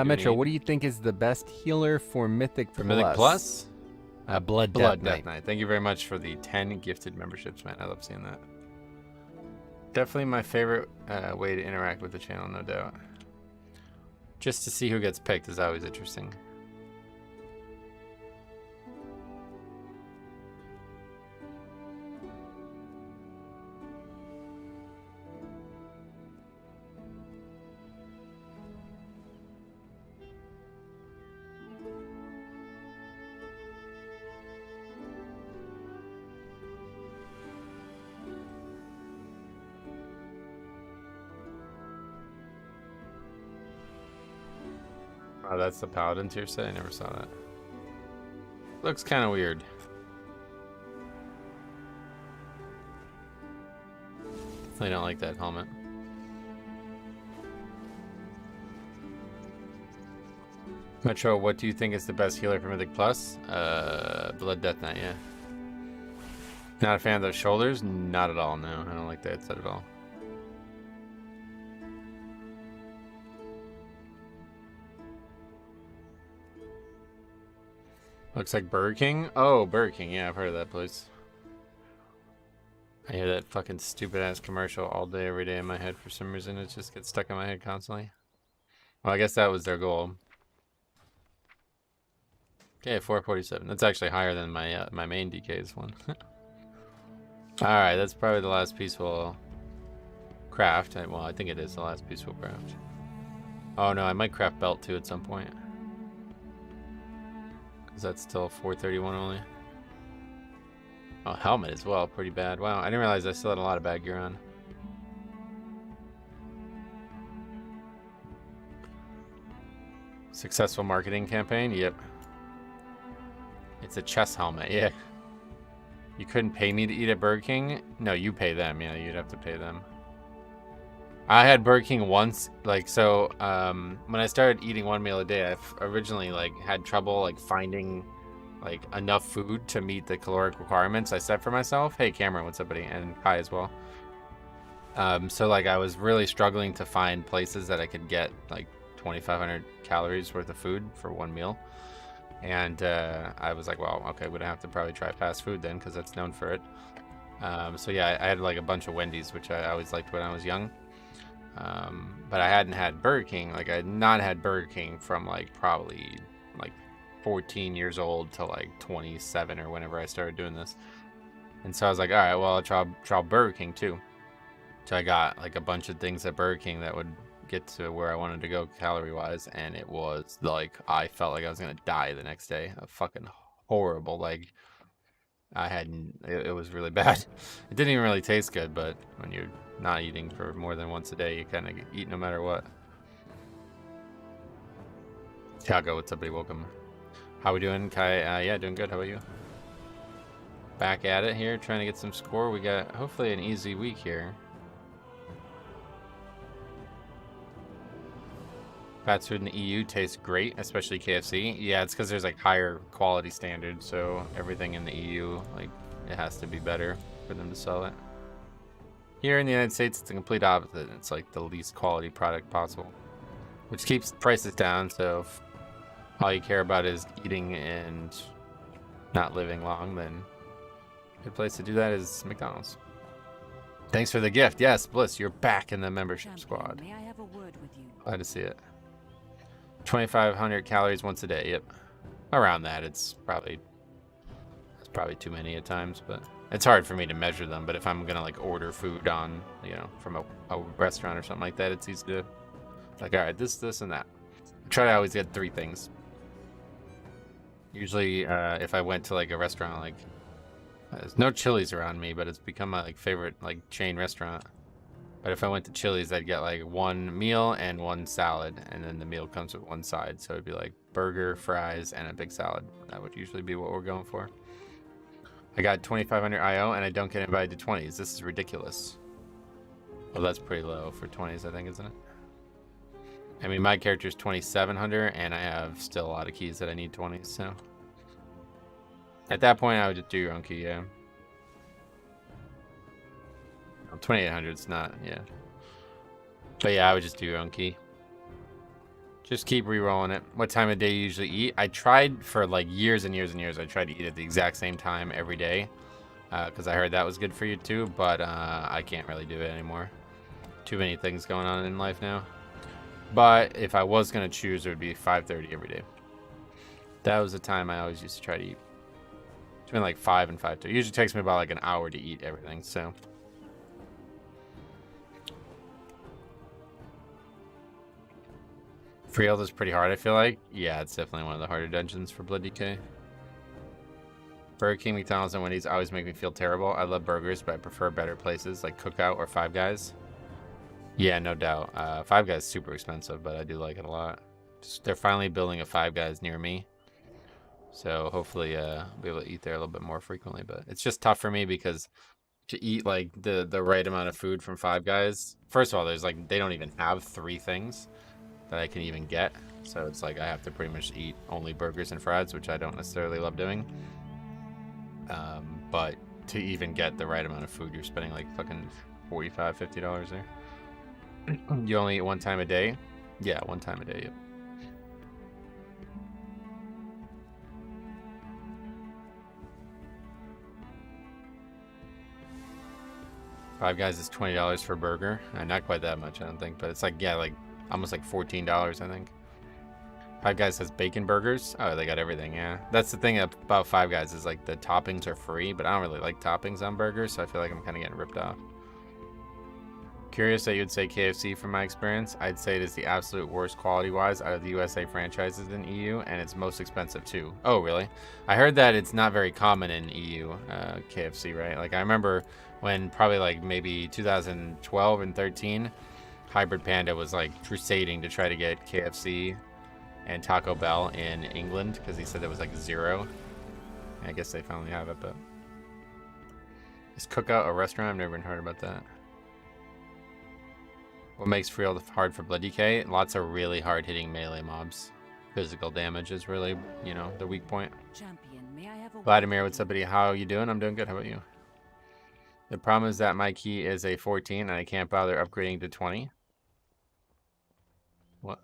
Metro, what do you think is the best healer for Mythic Plus? Mythic Plus? Blood Death Knight. Knight. Thank you very much for the 10 gifted memberships, man. I love seeing that. Definitely my favorite way to interact with the channel, no doubt. Just to see who gets picked is always interesting. Oh, that's the Paladin tier set? I never saw that. Looks kind of weird. Definitely don't like that helmet. Metro, what do you think is the best healer for Mythic Plus? Blood Death Knight, yeah. Not a fan of those shoulders? Not at all, no. I don't like that set at all. Looks like Burger King. Oh, Burger King. Yeah, I've heard of that place. I hear that fucking stupid ass commercial all day, every day in my head for some reason. It just gets stuck in my head constantly. Well, I guess that was their goal. Okay, 447. That's actually higher than my my main DK's one. Alright, that's probably the last piece we'll craft. Well, I think it is the last piece we'll craft. Oh no, I might craft belt too at some point. Because that's still 431 only. Oh, helmet as well. Pretty bad. Wow, I didn't realize I still had a lot of bad gear on. Successful marketing campaign? Yep. It's a chest helmet, yeah. You couldn't pay me to eat at Burger King? No, you pay them. Yeah, you'd have to pay them. I had Burger King once, like, so when I started eating one meal a day, I originally like had trouble like finding like enough food to meet the caloric requirements I set for myself. Hey Cameron, what's up buddy? And hi as well. So like I was really struggling to find places that I could get like 2,500 calories worth of food for one meal. And I was like, well, okay, we'd have to probably try fast food then because that's known for it. So yeah, I had like a bunch of Wendy's, which I always liked when I was young. But I hadn't had Burger King. Like I had not had Burger King from like probably like 14 years old to like 27 or whenever I started doing this. And so I was like, all right, well, I'll try Burger King too. So I got like a bunch of things at Burger King that would get to where I wanted to go calorie wise, and it was like I felt like I was gonna die the next day. A fucking horrible, like I hadn't, it was really bad. It didn't even really taste good, but when you're not eating for more than once a day, you kind of eat no matter what. Tiago, what's up buddy? Welcome. How we doing, Kai? Yeah, doing good. How about you? Back at it here, trying to get some score. We got hopefully an easy week here. Fast food in the EU tastes great, especially KFC. Yeah, it's because there's like higher quality standards, so everything in the EU, like, it has to be better for them to sell it. Here in the United States, it's the complete opposite. It's like the least quality product possible, which keeps prices down. So if all you care about is eating and not living long, then a good place to do that is McDonald's. Thanks for the gift. Yes, Bliss, you're back in the membership squad. May I have a word with you? Glad to see it. 2,500 calories once a day. Yep, around that. It's probably too many at times, but it's hard for me to measure them. But if I'm gonna like order food on, you know, from a restaurant or something like that, it's easy to like, all right, this, and that. I try to always get 3 things. Usually, if I went to like a restaurant, like there's no Chili's around me, but it's become my like favorite like chain restaurant. But if I went to Chili's, I'd get like 1 meal and 1 salad, and then the meal comes with 1 side. So it'd be like burger, fries, and a big salad. That would usually be what we're going for. I got 2,500 IO, and I don't get invited to 20s. This is ridiculous. Well, that's pretty low for 20s, I think, isn't it? I mean, my character's 2,700, and I have still a lot of keys that I need 20s, so. At that point, I would just do your own key, yeah. 2,800's not, yeah. But yeah, I would just do your own key. Just keep re-rolling it. What time of day you usually eat? I tried for like years and years and years. I tried to eat at the exact same time every day. Because I heard that was good for you too. But I can't really do it anymore. Too many things going on in life now. But if I was going to choose, it would be 5:30 every day. That was the time I always used to try to eat. Between like 5 and 5:30. It usually takes me about like an hour to eat everything, so. Free Elder's pretty hard, I feel like. Yeah, it's definitely one of the harder dungeons for Blood DK. Burger King, McDonald's, and Wendy's always make me feel terrible. I love burgers, but I prefer better places like Cookout or Five Guys. Yeah, no doubt. Five Guys is super expensive, but I do like it a lot. They're finally building a Five Guys near me. So hopefully I'll be able to eat there a little bit more frequently. But it's just tough for me because to eat like the right amount of food from Five Guys. First of all, there's like, they don't even have 3 things that I can even get. So it's like I have to pretty much eat only burgers and fries, which I don't necessarily love doing. But to even get the right amount of food. You're spending like fucking $45, $50 there. You only eat one time a day? Yeah, one time a day. Yep. Five Guys is $20 for a burger. Not quite that much, I don't think, but it's like, yeah, like almost like $14, I think. Five Guys has bacon burgers. Oh, they got everything, yeah. That's the thing about Five Guys is like the toppings are free, but I don't really like toppings on burgers, so I feel like I'm kind of getting ripped off. Curious that you'd say KFC from my experience. I'd say it is the absolute worst quality-wise out of the USA franchises in EU, and it's most expensive too. Oh, really? I heard that it's not very common in EU, KFC, right? Like I remember when probably like maybe 2012 and 13, Hybrid Panda was like crusading to try to get KFC and Taco Bell in England because he said there was like zero. I guess they finally have it, but is Cookout a restaurant? I've never even heard about that. What makes Friel hard for Blood DK? Lots of really hard-hitting melee mobs. Physical damage is really, you know, the weak point. Champion, may I have a Vladimir, what's up, buddy? How you doing? I'm doing good. How about you? The problem is that my key is a 14 and I can't bother upgrading to 20. What?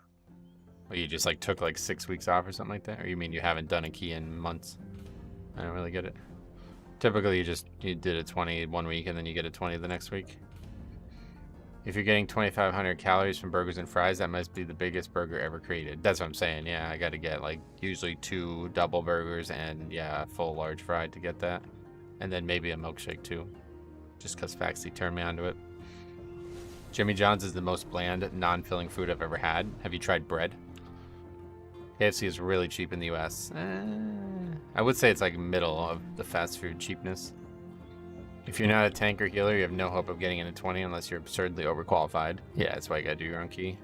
Well, you just like took like 6 weeks off or something like that? Or you mean you haven't done a key in months? I don't really get it. Typically you did a 20 1 week and then you get a 20 the next week. If you're getting 2,500 calories from burgers and fries, that must be the biggest burger ever created. That's what I'm saying. Yeah, I got to get like usually 2 double burgers and yeah, a full large fry to get that. And then maybe a milkshake too. Just because Faxi turned me onto it. Jimmy John's is the most bland, non-filling food I've ever had. Have you tried bread? KFC is really cheap in the US. I would say it's like middle of the fast food cheapness. If you're not a tank or healer, you have no hope of getting into 20 unless you're absurdly overqualified. Yeah, that's why you gotta do your own key.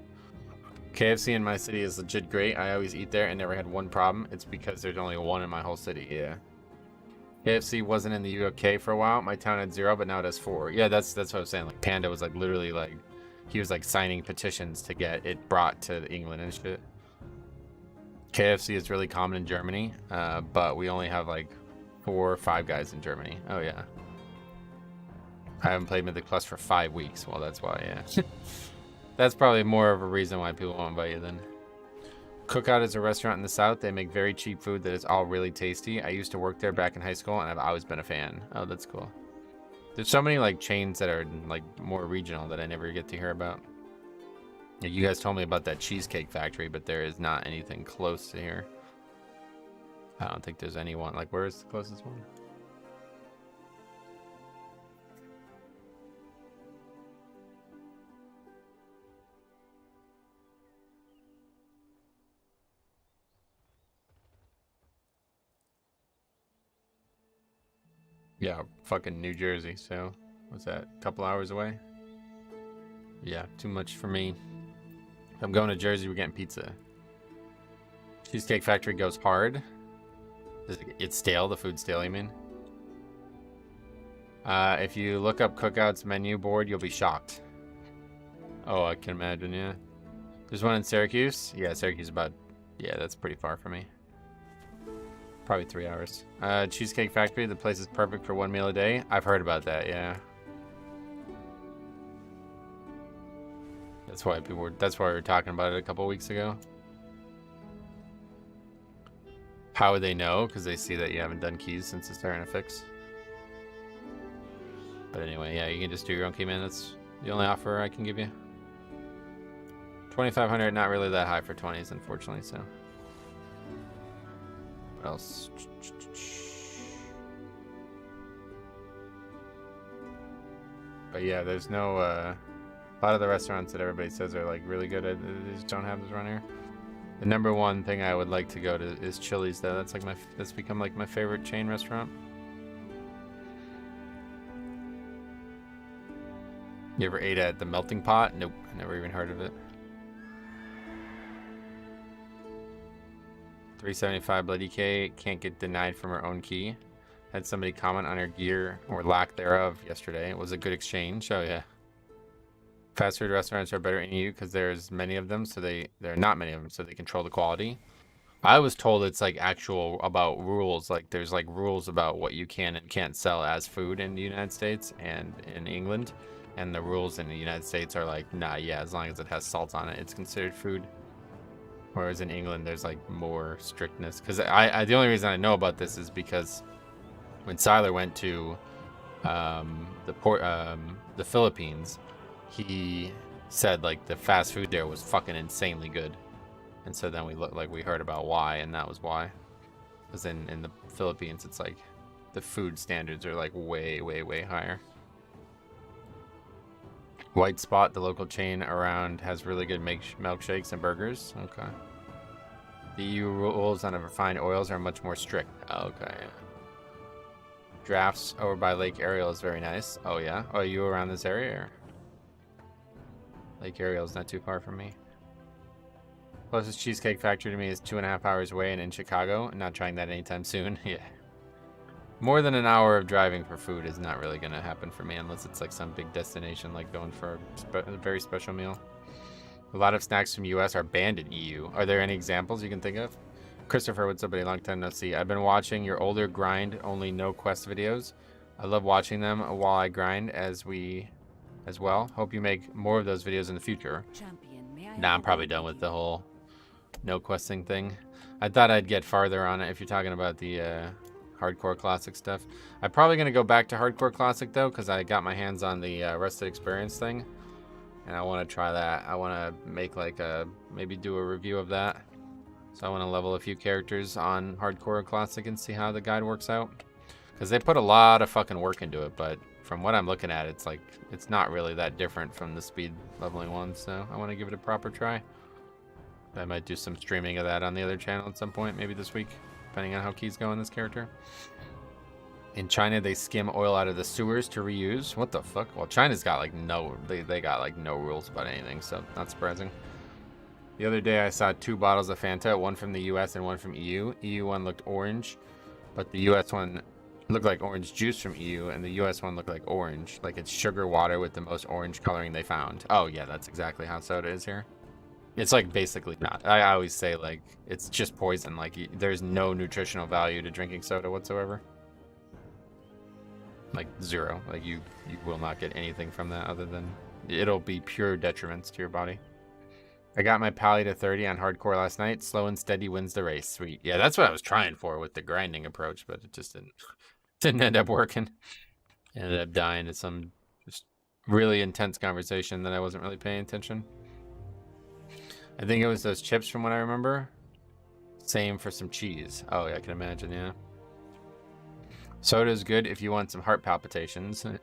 KFC in my city is legit great. I always eat there and never had one problem. It's because there's only one in my whole city. Yeah. KFC wasn't in the UK for a while. My town had 0, but now it has 4. Yeah, that's what I was saying. Like Panda was like literally like he was like signing petitions to get it brought to England and shit. KFC is really common in Germany, but we only have like 4 or 5 Guys in Germany. Oh yeah. I haven't played Mythic Plus for 5 weeks. Well, that's why, yeah. That's probably more of a reason why people won't buy you then. Cookout is a restaurant in the South. They make very cheap food that is all really tasty. I used to work there back in high school, and I've always been a fan. Oh, that's cool. There's so many like chains that are like more regional that I never get to hear about. You guys told me about that Cheesecake Factory, but there is not anything close to here. I don't think there's anyone. Like, where is the closest one? Yeah, fucking New Jersey. So, what's that? A couple hours away? Yeah, too much for me. If I'm going to Jersey, we're getting pizza. Cheesecake Factory goes hard. It's stale. The food's stale, you mean? If you look up Cookout's menu board, you'll be shocked. Oh, I can imagine, yeah. There's one in Syracuse. Yeah, Syracuse about... Yeah, that's pretty far for me. Probably 3 hours. Cheesecake Factory, the place is perfect for 1 meal a day. I've heard about that, yeah. That's why that's why we were talking about it a couple weeks ago. How would they know? Because they see that you haven't done keys since it's starting to fix. But anyway, yeah, you can just do your own key, man. That's the only offer I can give you. 2,500, not really that high for 20s, unfortunately, so. What else? But yeah, there's no, a lot of the restaurants that everybody says are like really good at, they just don't have this around here. The number one thing I would like to go to is Chili's though. That's like that's become like my favorite chain restaurant. You ever ate at the Melting Pot? Nope, I never even heard of it. 375 Bloody K can't get denied from her own key. Had somebody comment on her gear or lack thereof yesterday. It was a good exchange. Oh yeah. Fast food restaurants are better in EU because there's many of them, so there are not many of them, so they control the quality. I was told it's like actual about rules. Like there's like rules about what you can and can't sell as food in the United States and in England. And the rules in the United States are like, nah, yeah, as long as it has salt on it, it's considered food. Whereas in England, there's like more strictness. Because the only reason I know about this is because when Siler went to the Philippines, he said like the fast food there was fucking insanely good. And so then we heard about why, and that was why. Because in the Philippines, it's like the food standards are like way, way, way higher. White Spot, the local chain around, has really good milkshakes and burgers. Okay. The EU rules on refined oils are much more strict. Okay. Drafts over by Lake Ariel is very nice. Oh yeah? Oh, are you around this area? Or? Lake Ariel is not too far from me. Closest cheesecake factory to me is 2.5 hours away and in Chicago. I'm not trying that anytime soon. Yeah. More than an hour of driving for food is not really going to happen for me unless it's like some big destination, like going for a very special meal. A lot of snacks from US are banned in EU. Are there any examples you can think of? Christopher, what's up, buddy? Long time no see. I've been watching your older grind, only no quest videos. I love watching them while I grind as well. Hope you make more of those videos in the future. Nah, I'm probably done with the whole no questing thing. I thought I'd get farther on it if you're talking about the hardcore classic stuff. I'm probably going to go back to hardcore classic though, because I got my hands on the Rusted Experience thing. And I want to try that. I want to make like maybe do a review of that. So I want to level a few characters on hardcore classic and see how the guide works out. Because they put a lot of fucking work into it, but from what I'm looking at, it's like, it's not really that different from the speed leveling one. So I want to give it a proper try. I might do some streaming of that on the other channel at some point, maybe this week, depending on how Key's going this character. In China, they skim oil out of the sewers to reuse. What the fuck? Well, China's got like they got like no rules about anything, so not surprising. The other day, I saw 2 bottles of Fanta, one from the US and one from EU. EU one looked orange, but the US one looked like orange juice from EU, and the US one looked like orange, like it's sugar water with the most orange coloring they found. Oh yeah, that's exactly how soda is here. It's like basically not. I always say like it's just poison. Like there's no nutritional value to drinking soda whatsoever. Like 0. Like you will not get anything from that other than it'll be pure detriments to your body. I got my pally to 30 on hardcore last night. Slow and steady wins the race. Sweet. Yeah, that's what I was trying for with the grinding approach, but it just didn't end up working. Ended up dying to some just really intense conversation that I wasn't really paying attention. I think it was those chips from what I remember. Same for some cheese. Oh yeah, I can imagine, yeah. Soda is good if you want some heart palpitations. Yeah,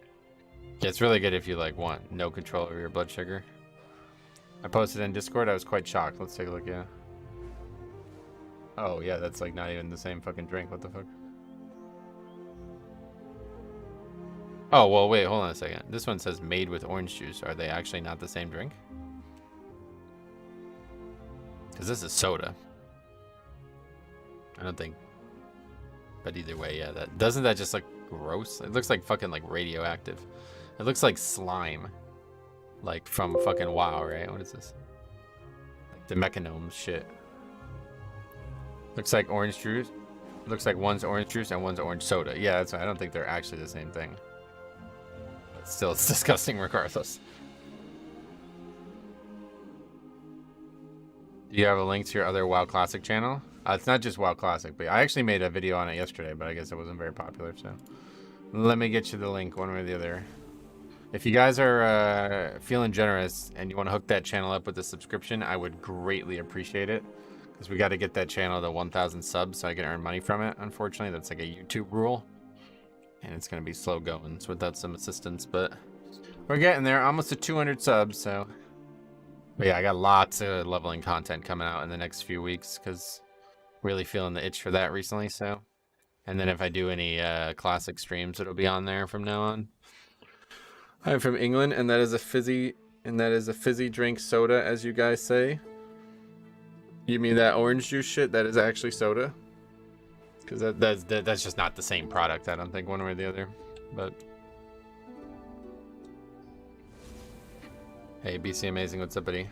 it's really good if you like want no control over your blood sugar. I posted in Discord. I was quite shocked. Let's take a look. Yeah. Oh yeah, that's like not even the same fucking drink. What the fuck? Oh well, wait. Hold on a second. This one says made with orange juice. Are they actually not the same drink? Because this is soda. I don't think. But either way, yeah. That doesn't that just look gross? It looks like fucking like radioactive. It looks like slime. Like from fucking WoW, right? What is this? Like the Mechanome shit. Looks like orange juice. Looks like one's orange juice and one's orange soda. Yeah, that's. I don't think they're actually the same thing. But still, it's disgusting regardless. Do you have a link to your other WoW Classic channel? It's not just WoW Classic, but I actually made a video on it yesterday, but I guess it wasn't very popular, so let me get you the link one way or the other. If you guys are feeling generous and you want to hook that channel up with a subscription, I would greatly appreciate it, because we got to get that channel to 1,000 subs so I can earn money from it. Unfortunately, that's like a YouTube rule, and it's going to be slow going so without some assistance, but we're getting there. Almost to 200 subs, so... But yeah, I got lots of leveling content coming out in the next few weeks, because really feeling the itch for that recently, so... And then if I do any classic streams, it'll be on there from now on. I'm from England, and that is a fizzy drink soda, as you guys say. You mean that orange juice shit? That is actually soda? Because that's just not the same product, I don't think, one way or the other. But... Hey, BC Amazing, what's up, buddy?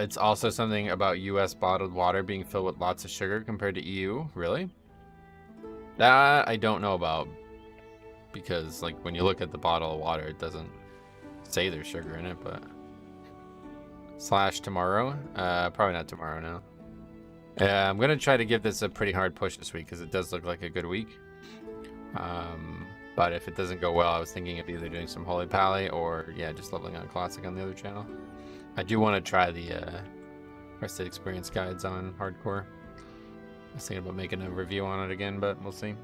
It's also something about U.S. bottled water being filled with lots of sugar compared to EU. Really? That I don't know about, because like when you look at the bottle of water, it doesn't say there's sugar in it. But slash tomorrow, probably not tomorrow now. I'm gonna try to give this a pretty hard push this week because it does look like a good week. But if it doesn't go well, I was thinking of either doing some Holy Pally or yeah, just leveling on Classic on the other channel. I do want to try the Rested Experience guides on hardcore. I was thinking about making a review on it again, but we'll see.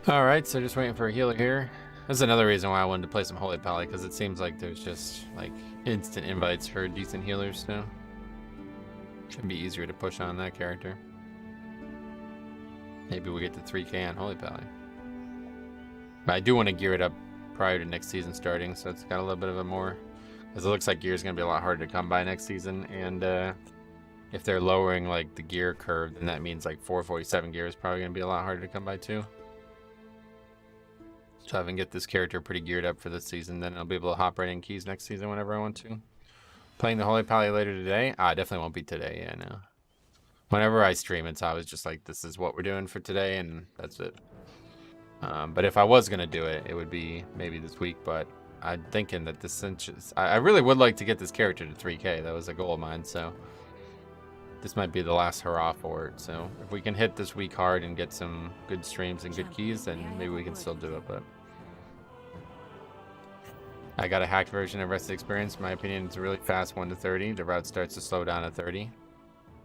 Alright, so just waiting for a healer here. This is another reason why I wanted to play some Holy Pally, because it seems like there's just like instant invites for decent healers now. Should be easier to push on that character. Maybe we get to 3K on Holy Pally. But I do want to gear it up prior to next season starting, so it's got a little bit of a more, because it looks like gear is going to be a lot harder to come by next season, and if they're lowering like the gear curve, then that means like 447 gear is probably going to be a lot harder to come by too. So I can get this character pretty geared up for this season, then I'll be able to hop right in keys next season whenever I want to. Playing the Holy Pally later today? I definitely won't be today, yeah, no. Whenever I stream, it's always just like, this is what we're doing for today, and that's it. But if I was going to do it, it would be maybe this week, but I'm thinking that this cinches. I really would like to get this character to 3K. That was a goal of mine, so this might be the last hurrah for it. So if we can hit this week hard and get some good streams and good keys, then maybe we can still do it, but I got a hacked version of Rested Experience. In my opinion, it's a really fast 1 to 30. The route starts to slow down at 30.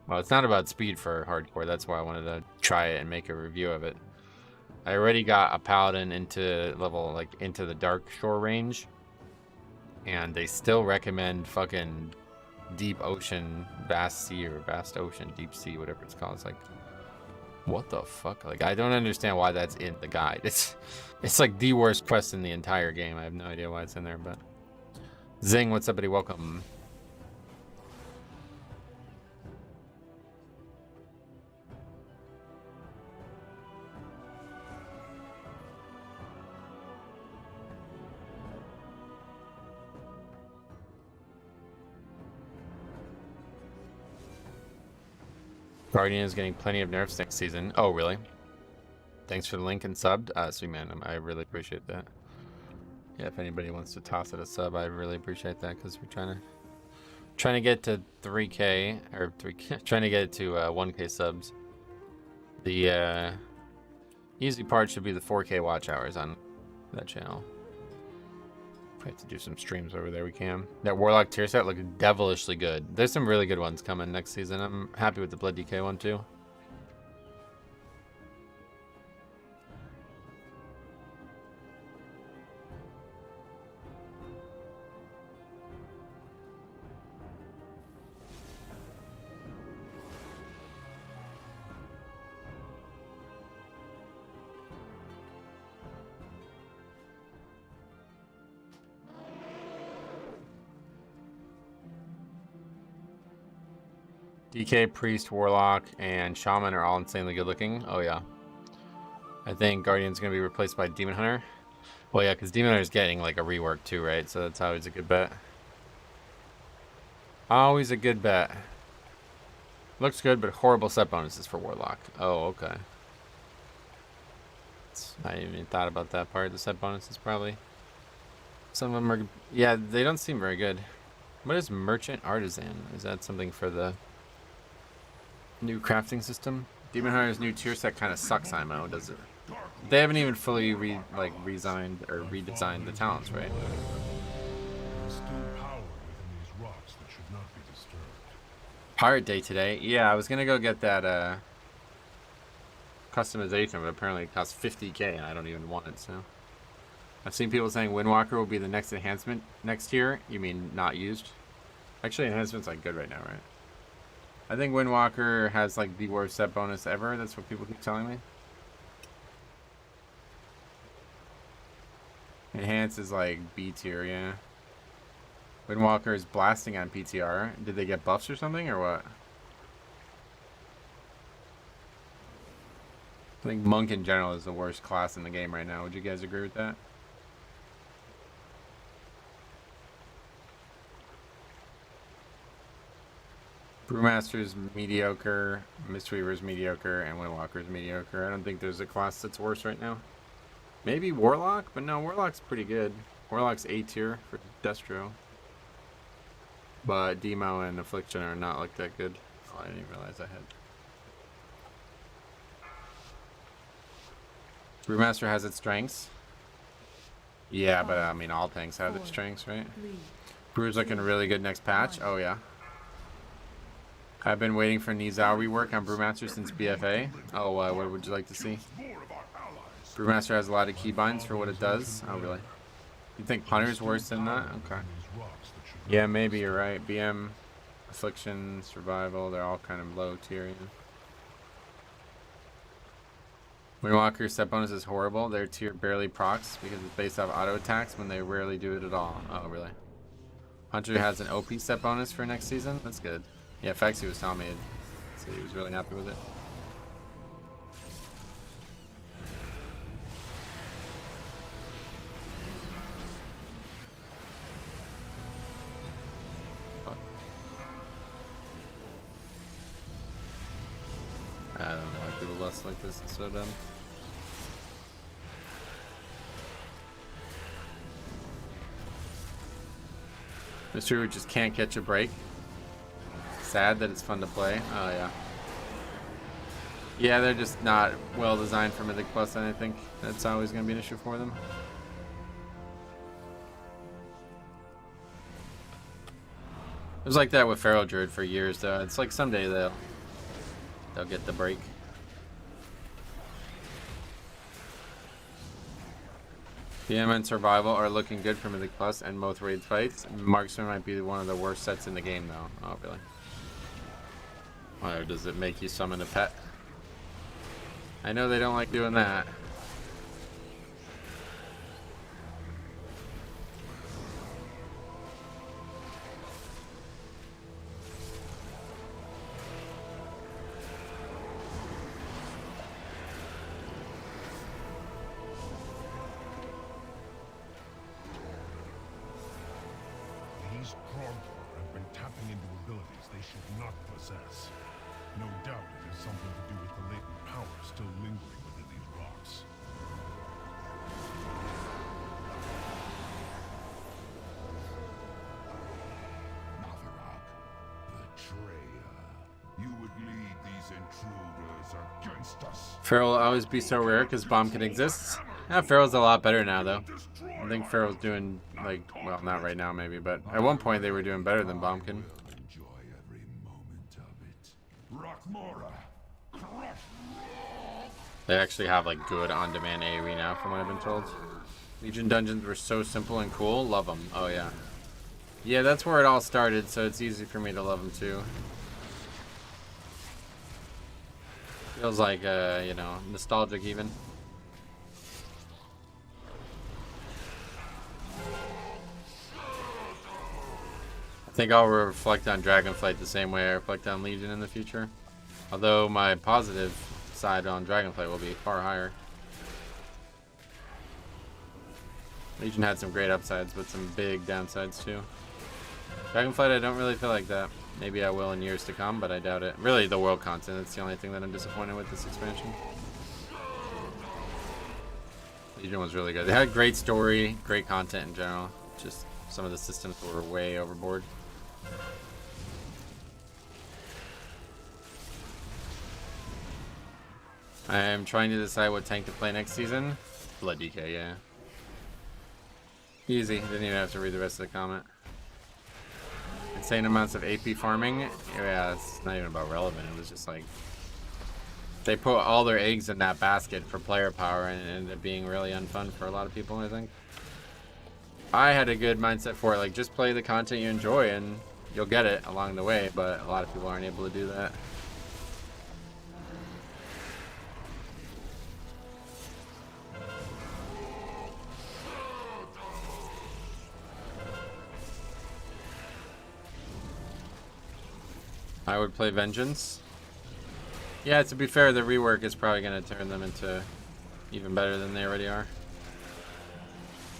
Well, it's not about speed for hardcore. That's why I wanted to try it and make a review of it. I already got a paladin into level, like, into the dark shore range. And they still recommend fucking deep ocean, vast sea, or vast ocean, deep sea, whatever it's called. It's like, what the fuck? Like, I don't understand why that's in the guide. It's like the worst quest in the entire game. I have no idea why it's in there, but Zing, what's up, buddy? Welcome. Guardian is getting plenty of nerfs next season. Oh, really? Thanks for the link and subbed. Sweet man, I really appreciate that. Yeah, if anybody wants to toss it a sub, I really appreciate that, because we're trying to get to 3K or 3K, trying to get it to 1K subs. The easy part should be the 4K watch hours on that channel. If we have to do some streams over there, we can. That Warlock tier set looks devilishly good. There's some really good ones coming next season. I'm happy with the Blood DK one too. DK, Priest, Warlock, and Shaman are all insanely good looking. Oh yeah. I think Guardian's gonna be replaced by Demon Hunter. Well yeah, because Demon Hunter's getting like a rework too, right? So that's always a good bet. Always a good bet. Looks good, but horrible set bonuses for Warlock. Oh, okay. I didn't even thought about that part. The set bonuses probably. Some of them are, yeah, they don't seem very good. What is Merchant Artisan? Is that something for the new crafting system? Demon Hunter's new tier set kind of sucks, IMO, does it? They haven't even fully redesigned the talents, right? There is still power within these rocks that should not be disturbed. Pirate Day today. Yeah, I was gonna go get that customization, but apparently it costs 50K and I don't even want it, so. I've seen people saying Windwalker will be the next enhancement next year. You mean not used? Actually, enhancement's like good right now, right? I think Windwalker has like the worst set bonus ever. That's what people keep telling me. Enhance is like B tier, yeah. Windwalker is blasting on PTR. Did they get buffs or something, or what? I think Monk in general is the worst class in the game right now. Would you guys agree with that? Brewmaster's mediocre, Mistweaver's mediocre, and Windwalker's mediocre. I don't think there's a class that's worse right now. Maybe Warlock, but no, Warlock's pretty good. Warlock's A tier for Destro. But Demo and Affliction are not like that good. Oh, I didn't even realize I had. Brewmaster has its strengths. Yeah, but I mean, all tanks have their strengths, right? Brew's looking really good next patch. Oh, yeah. I've been waiting for Nizao rework on Brewmaster since BFA. Oh, what would you like to see? Brewmaster has a lot of keybinds for what it does. Oh, really? You think Punter's worse than that? Okay. Yeah, maybe you're right. BM, Affliction, Survival, they're all kind of low tier. Windwalker's set bonus is horrible. Their tier barely procs because it's based off auto attacks when they rarely do it at all. Oh, really? Hunter has an OP set bonus for next season. That's good. Yeah, Fexy was telling me, so he was really happy with it. I don't know why people less like this. It's so dumb. Mr. Who just can't catch a break. Sad that it's fun to play. Oh, yeah. Yeah, they're just not well designed for Mythic Plus, and I think that's always going to be an issue for them. It was like that with Feral Druid for years, though. It's like someday they'll get the break. BM and Survival are looking good for Mythic Plus and both raid fights. Marksman might be one of the worst sets in the game, though. Oh, really? Or does it make you summon a pet? I know they don't like doing that. These Krogdor have been tapping into abilities they should not possess. No doubt it has something to do with the latent power still lingering within these rocks. Navarok, betrayer. You would lead these intruders against us. Feral will always be so rare because Bombkin exists. Yeah, Feral's a lot better now, though. I think Feral's doing, like, well, not right now, maybe, but at one point they were doing better than Bombkin. Enjoy every moment of it. Rockmora. They actually have, like, good on-demand AoE now, from what I've been told. Legion dungeons were so simple and cool. Love them. Oh, yeah. Yeah, that's where it all started, so it's easy for me to love them, too. Feels like, you know, nostalgic, even. I think I'll reflect on Dragonflight the same way I reflect on Legion in the future. Although my positive side on Dragonflight will be far higher. Legion had some great upsides, but some big downsides too. Dragonflight, I don't really feel like that. Maybe I will in years to come, but I doubt it. Really, the world content, that's the only thing that I'm disappointed with this expansion. Legion was really good. They had great story, great content in general. Just some of the systems were way overboard. I am trying to decide what tank to play next season. Blood DK, yeah. Easy. Didn't even have to read the rest of the comment. Insane amounts of AP farming. Yeah, it's not even about relevant. It was just like they put all their eggs in that basket for player power, and it ended up being really unfun for a lot of people, I think. I had a good mindset for it. Like, just play the content you enjoy, and you'll get it along the way. But a lot of people aren't able to do that. I would play Vengeance. Yeah, to be fair, the rework is probably going to turn them into even better than they already are.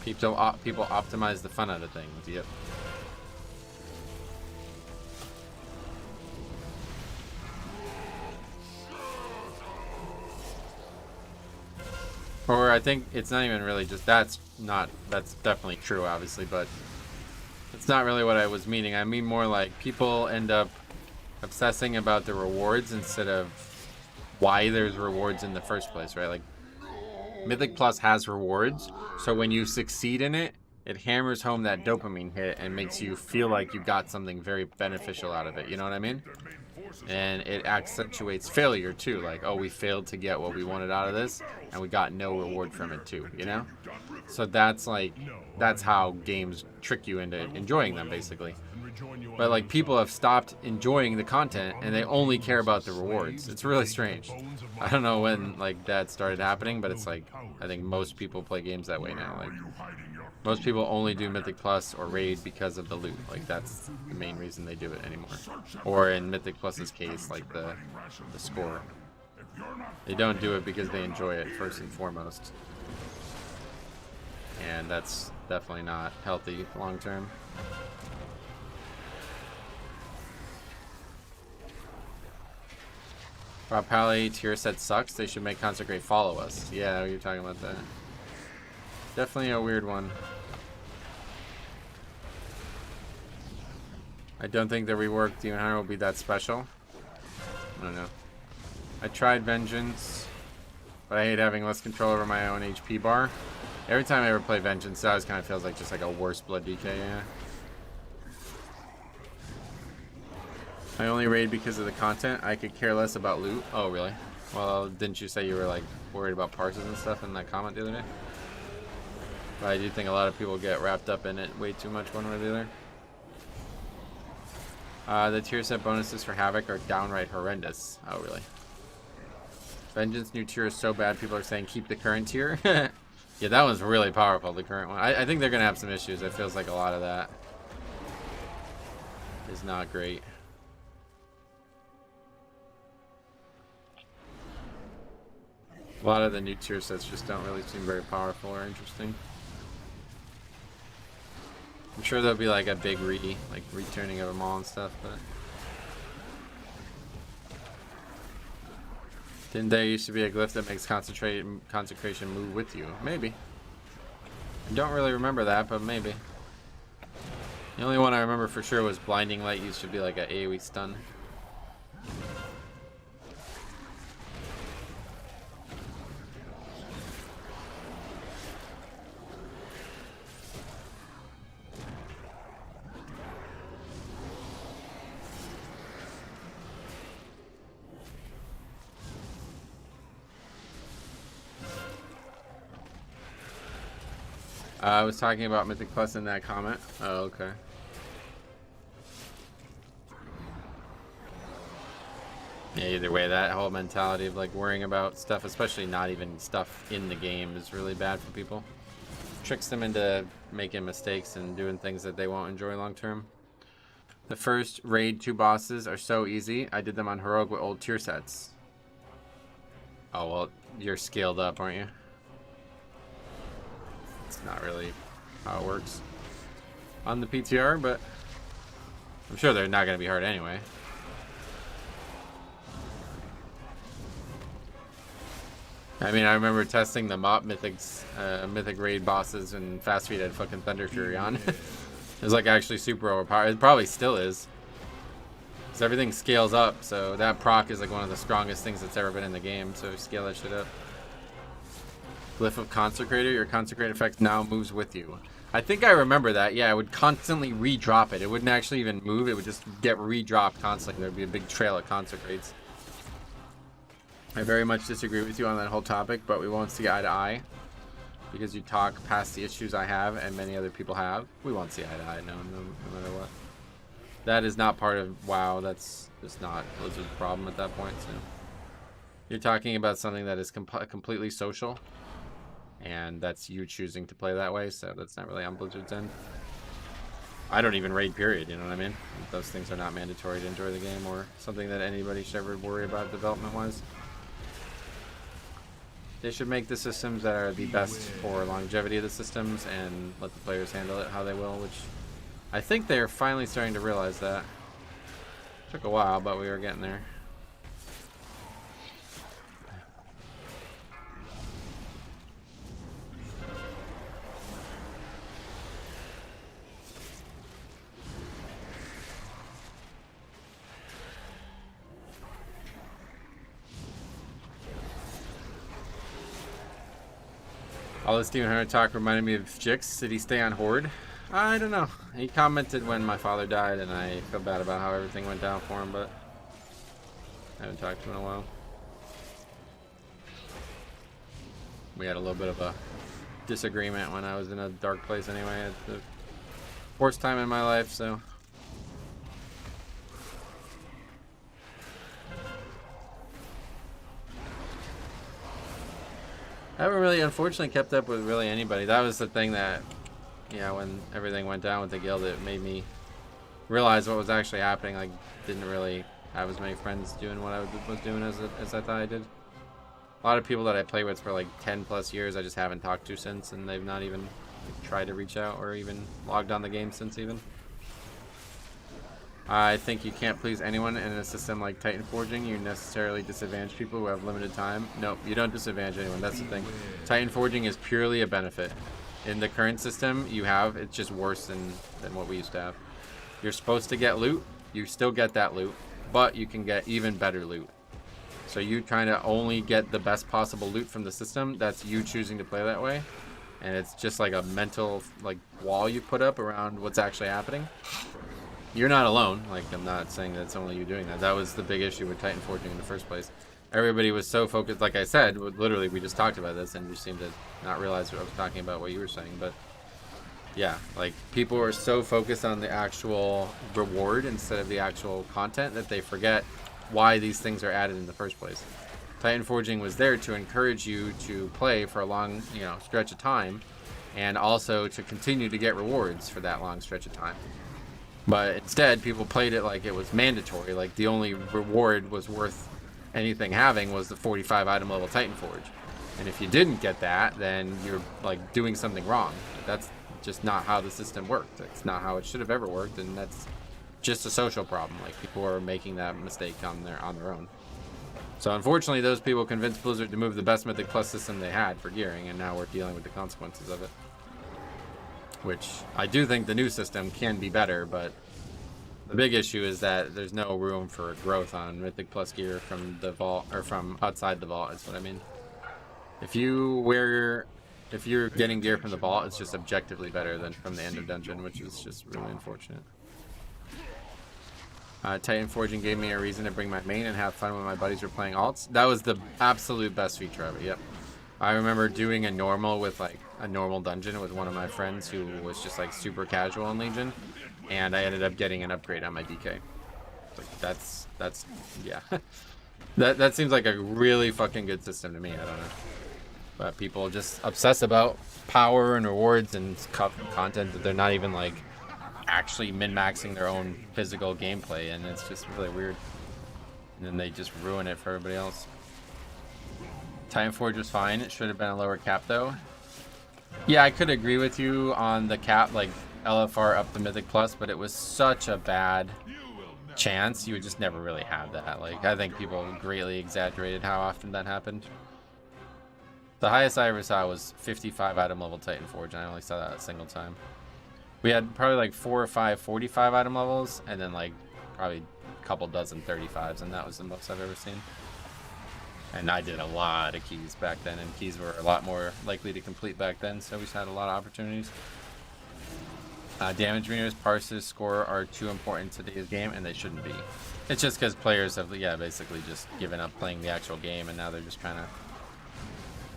People optimize the fun out of things, yep. Or I think it's not even really just that's definitely true, obviously, but it's not really what I was meaning. I mean more like people end up obsessing about the rewards instead of why there's rewards in the first place, right? Like Mythic Plus has rewards, so when you succeed in it, it hammers home that dopamine hit and makes you feel like you got something very beneficial out of it. You know what I mean? And it accentuates failure too. Like, oh, we failed to get what we wanted out of this, and we got no reward from it too. You know? So that's like, that's how games trick you into enjoying them, basically. But like, people have stopped enjoying the content, and they only care about the rewards. It's really strange. I don't know when like that started happening, but it's like, I think most people play games that way now. Like, most people only do Mythic Plus or Raid because of the loot. Like, that's the main reason they do it anymore. Or in Mythic Plus's case, like the score. They don't do it because they enjoy it first and foremost. And that's definitely not healthy long term. Rob Pally tier set sucks. They should make Consecrate follow us. Yeah, you're talking about that. Definitely a weird one. I don't think the reworked Demon Hunter will be that special. I don't know. I tried Vengeance, but I hate having less control over my own HP bar. Every time I ever play Vengeance, it always kind of feels like just like a worse blood DK, yeah. I only raid because of the content. I could care less about loot. Oh, really? Well, didn't you say you were like worried about parses and stuff in that comment the other day? But I do think a lot of people get wrapped up in it way too much one way or the other. The tier set bonuses for Havoc are downright horrendous. Oh, really? Vengeance new tier is so bad, people are saying keep the current tier. Yeah, that one's really powerful, the current one. I think they're going to have some issues. It feels like a lot of that is not great. A lot of the new tier sets just don't really seem very powerful or interesting. I'm sure there'll be like a big returning of them all and stuff, but didn't there used to be a glyph that makes consecration move with you? Maybe. I don't really remember that, but maybe. The only one I remember for sure was Blinding Light used to be like an AoE stun. I was talking about Mythic Plus in that comment. Oh, okay. Yeah, either way, that whole mentality of like worrying about stuff, especially not even stuff in the game, is really bad for people. Tricks them into making mistakes and doing things that they won't enjoy long term. The first raid 2 bosses are so easy. I did them on Heroic with old tier sets. Oh, well, you're scaled up, aren't you? It's not really how it works on the PTR, but I'm sure they're not going to be hard anyway. I mean, I remember testing the Mop Mythics, Mythic Raid bosses and Fast Feed at fucking Thunder Fury on. It was like actually super overpowered. It probably still is. Because everything scales up, so that proc is like one of the strongest things that's ever been in the game, so scale that shit up. Glyph of Consecrator, your Consecrate effect now moves with you. I think I remember that. Yeah, it would constantly re-drop it. It wouldn't actually even move. It would just get re-dropped constantly. There'd be a big trail of Consecrates. I very much disagree with you on that whole topic, but we won't see eye to eye. Because you talk past the issues I have and many other people have. We won't see eye to eye, no matter what. That is not part of WoW. That's just not Blizzard's problem at that point. So you're talking about something that is completely social. And that's you choosing to play that way, so that's not really on Blizzard's end. I don't even raid, period, you know what I mean? Those things are not mandatory to enjoy the game or something that anybody should ever worry about development-wise. They should make the systems that are the best for longevity of the systems and let the players handle it how they will, which I think they're finally starting to realize that. Took a while, but we were getting there. All this Demon Hunter talk reminded me of Jix. Did he stay on Horde? I don't know. He commented when my father died, and I feel bad about how everything went down for him, but I haven't talked to him in a while. We had a little bit of a disagreement when I was in a dark place anyway. It's the worst time in my life, so. I haven't really, unfortunately, kept up with really anybody. That was the thing that, yeah, when everything went down with the guild, it made me realize what was actually happening. Like, didn't really have as many friends doing what I was doing as I thought I did. A lot of people that I play with for like 10 plus years, I just haven't talked to since, and they've not even tried to reach out or even logged on the game since even. I think you can't please anyone in a system like Titan Forging. You necessarily disadvantage people who have limited time. No, you don't disadvantage anyone. That's the thing. Titan Forging is purely a benefit. In the current system you have, it's just worse than what we used to have. You're supposed to get loot. You still get that loot, but you can get even better loot. So you kind of only get the best possible loot from the system. That's you choosing to play that way. And it's just like a mental like wall you put up around what's actually happening. You're not alone. Like, I'm not saying that it's only you doing that. That was the big issue with Titan Forging in the first place. Everybody was so focused, like I said, literally we just talked about this and you seemed to not realize what I was talking about, what you were saying. But yeah, like people are so focused on the actual reward instead of the actual content that they forget why these things are added in the first place. Titan Forging was there to encourage you to play for a long, stretch of time, and also to continue to get rewards for that long stretch of time. But instead, people played it like it was mandatory, like the only reward was worth anything having was the 45 item level Titan Forge. And if you didn't get that, then you're like doing something wrong. That's just not how the system worked. It's not how it should have ever worked, and that's just a social problem. Like, people are making that mistake on their own. So unfortunately, those people convinced Blizzard to move the best Mythic Plus system they had for gearing, and now we're dealing with the consequences of it. Which I do think the new system can be better, but the big issue is that there's no room for growth on Mythic Plus gear from the vault, or from outside the vault, is what I mean. If you're getting gear from the vault, it's just objectively better than from the end of dungeon, which is just really unfortunate. Titan Forging gave me a reason to bring my main and have fun when my buddies were playing alts. That was the absolute best feature of it, yep. I remember doing a normal with like a normal dungeon with one of my friends who was just like super casual in Legion, and I ended up getting an upgrade on my DK. Like, that's yeah. that seems like a really fucking good system to me. I don't know, but people just obsess about power and rewards and content that they're not even like actually min-maxing their own physical gameplay, and it's just really weird. And then they just ruin it for everybody else. Titan Forge was fine. It should have been a lower cap though. Yeah, I could agree with you on the cap, like LFR up the Mythic Plus, but it was such a bad chance. You would just never really have that. Like, I think people greatly exaggerated how often that happened. The highest I ever saw was 55 item level Titan Forge, and I only saw that a single time. We had probably like 4 or 5 45 item levels, and then like probably a couple dozen 35s, and that was the most I've ever seen. And I did a lot of keys back then, and keys were a lot more likely to complete back then, so we just had a lot of opportunities. Damage meters, parses, score are too important to today's game, and they shouldn't be. It's just because players have, basically just given up playing the actual game, and now they're just trying to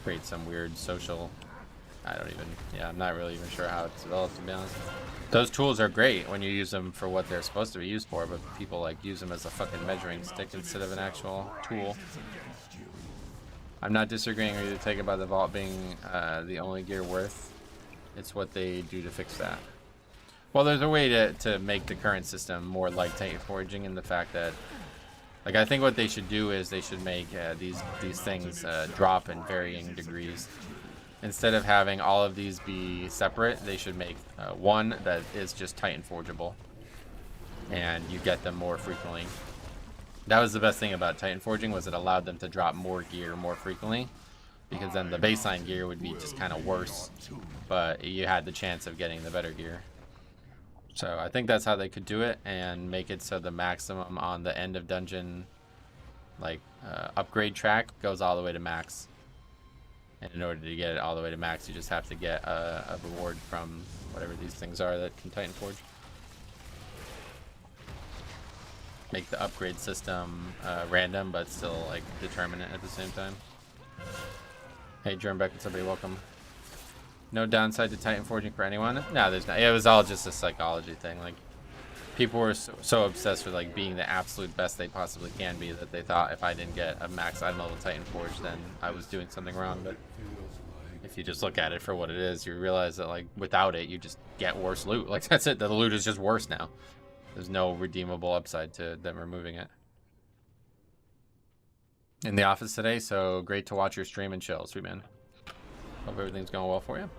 create some weird social... I'm not really even sure how it's developed, to be honest. Those tools are great when you use them for what they're supposed to be used for, but people like use them as a fucking measuring stick instead of an actual tool. I'm not disagreeing with you to take it by the vault being the only gear worth. It's what they do to fix that. Well, there's a way to make the current system more like Titan Forging, in the fact that, like, I think what they should do is they should make these things drop in varying degrees. Instead of having all of these be separate, they should make one that is just Titan Forgeable, and you get them more frequently. That was the best thing about Titan Forging, was it allowed them to drop more gear more frequently, because then the baseline gear would be just kind of worse, but you had the chance of getting the better gear. So I think that's how they could do it, and make it so the maximum on the end of dungeon, like upgrade track, goes all the way to max. And in order to get it all the way to max, you just have to get a reward from whatever these things are that can Titan Forge. Make the upgrade system random, but still like determinate at the same time. Hey, Germbeck and somebody, welcome. No downside to Titan Forging for anyone? No, there's not. It was all just a psychology thing. Like, people were so obsessed with like being the absolute best they possibly can be that they thought if I didn't get a max item level Titan Forge, then I was doing something wrong. But if you just look at it for what it is, you realize that like without it, you just get worse loot. Like, that's it. The loot is just worse now. There's no redeemable upside to them removing it. In the office today, so great to watch your stream and chill, sweet man. Hope everything's going well for you.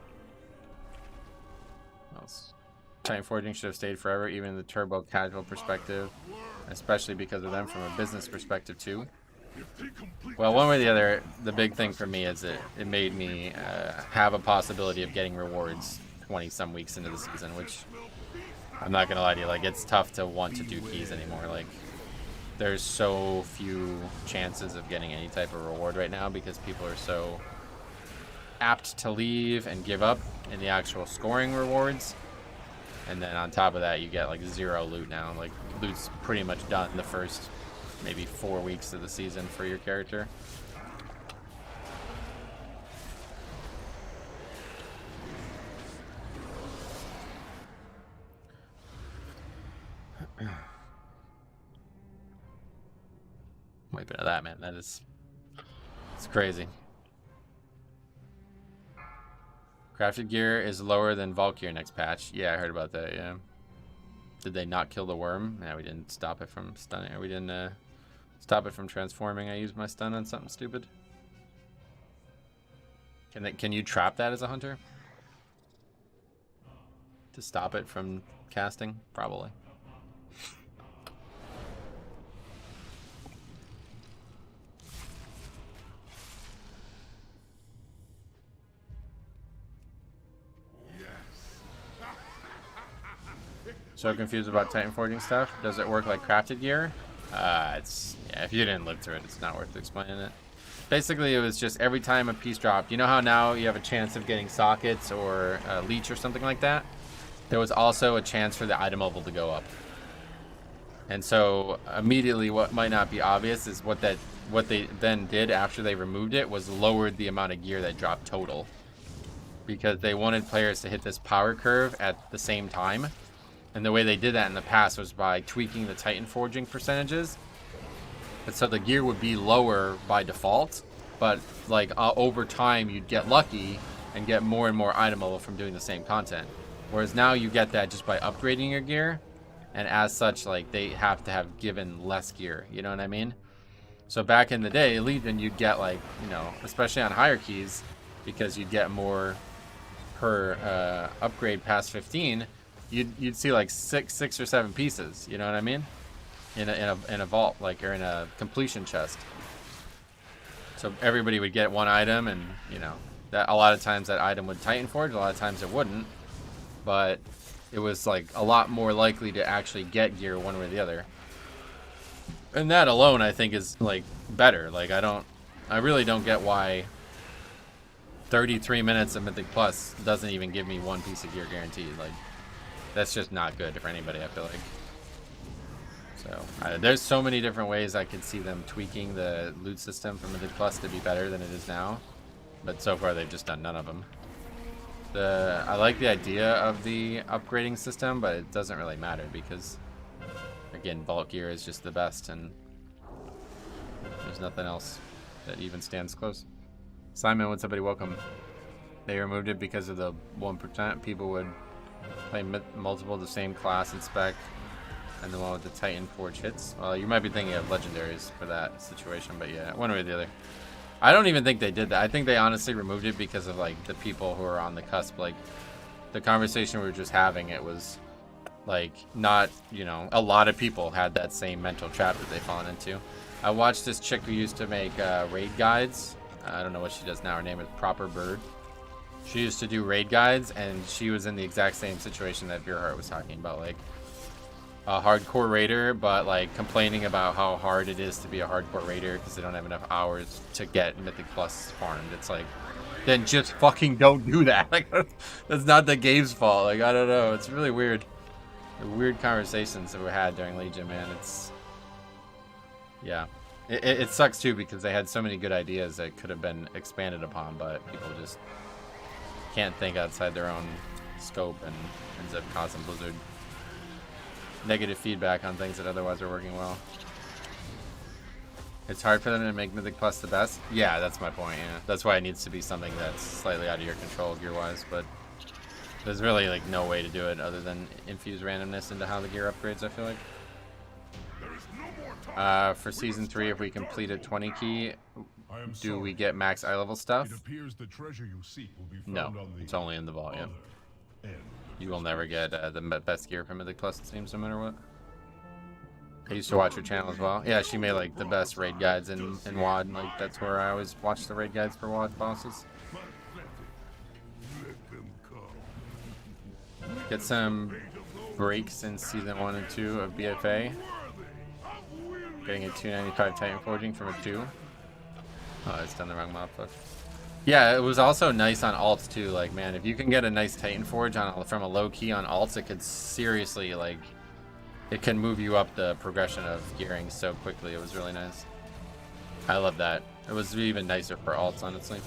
What else? Titan Forging should have stayed forever, even in the turbo casual perspective, especially because of them from a business perspective too. Well, one way or the other, the big thing for me is it made me have a possibility of getting rewards 20-some weeks into the season, which I'm not gonna lie to you, like, it's tough to want to do keys anymore. Like, there's so few chances of getting any type of reward right now because people are so apt to leave and give up in the actual scoring rewards. And then on top of that, you get like 0 loot now. Like, loot's pretty much done the first maybe 4 weeks of the season for your character. Wiping at that, man. That is, it's crazy. Crafted gear is lower than Vault gear next patch. Yeah, I heard about that. Yeah. Did they not kill the worm? Yeah, we didn't stop it from stunning. We didn't stop it from transforming. I used my stun on something stupid. Can you trap that as a hunter? To stop it from casting? Probably. So confused about Titan Forging stuff. Does it work like crafted gear? It's, yeah, if you didn't live through it, it's not worth explaining it. Basically, it was just every time a piece dropped. You know how now you have a chance of getting sockets or leech or something like that? There was also a chance for the item level to go up. And so immediately, what might not be obvious is what they then did after they removed it was lowered the amount of gear that dropped total, because they wanted players to hit this power curve at the same time. And the way they did that in the past was by tweaking the Titan Forging percentages. And so the gear would be lower by default, but like over time you'd get lucky and get more and more item level from doing the same content. Whereas now you get that just by upgrading your gear, and as such, like, they have to have given less gear, you know what I mean? So back in the day, Legion, you'd get, like, you know, especially on higher keys, because you'd get more per upgrade past 15, you'd see like six or seven pieces, you know what I mean? In a vault, like, or in a completion chest. So everybody would get one item, and, you know, that a lot of times that item would Titan Forge, a lot of times it wouldn't. But it was like a lot more likely to actually get gear one way or the other. And that alone, I think, is like better. Like, I really don't get why 33 minutes of Mythic Plus doesn't even give me one piece of gear guaranteed. Like, that's just not good for anybody, I feel like. So there's so many different ways I could see them tweaking the loot system for Mythic Plus to be better than it is now. But so far, they've just done none of them. I like the idea of the upgrading system, but it doesn't really matter because, again, Vault gear is just the best, and there's nothing else that even stands close. Simon, what's up, buddy? Welcome. They removed it because of the 1%. People would play multiple of the same class and spec, and the one with the Titan Forge hits. Well, you might be thinking of legendaries for that situation, but yeah, one way or the other. I don't even think they did that. I think they honestly removed it because of, like, the people who are on the cusp. Like, the conversation we were just having, it was, like, not, you know, a lot of people had that same mental trap that they've fallen into. I watched this chick who used to make raid guides. I don't know what she does now. Her name is Proper Bird. She used to do raid guides, and she was in the exact same situation that Beerheart was talking about. Like, a hardcore raider, but like complaining about how hard it is to be a hardcore raider because they don't have enough hours to get Mythic Plus farmed. It's like, then just fucking don't do that. Like, that's not the game's fault. Like, I don't know. It's really weird. The weird conversations that we had during Legion, man. It's, yeah. It sucks too because they had so many good ideas that could have been expanded upon, but people just can't think outside their own scope and ends up causing Blizzard negative feedback on things that otherwise are working well. It's hard for them to make Mythic Plus the best. Yeah, that's my point. Yeah, that's why it needs to be something that's slightly out of your control gear-wise. But there's really like no way to do it other than infuse randomness into how the gear upgrades. I feel like. For season 3, if we complete a 20 key, do we get max eye level stuff? It appears the treasure you seek will be found No, on the it's only in the vault. Yeah. end. You will never get the best gear from Mythic Plus, it seems, no matter what. I used to watch her channel as well. Yeah, she made like the best raid guides in WoD. Like that's where I always watch the raid guides for WoD bosses. Get some breaks in season 1 and 2 of BFA. Getting a 295 Titan Forging from a 2. Oh, it's done the wrong mod push. Yeah, it was also nice on alts too. Like, man, if you can get a nice Titan Forge from a low key on alts, it could seriously, like, it can move you up the progression of gearing so quickly. It was really nice. I love that. It was even nicer for alts, honestly.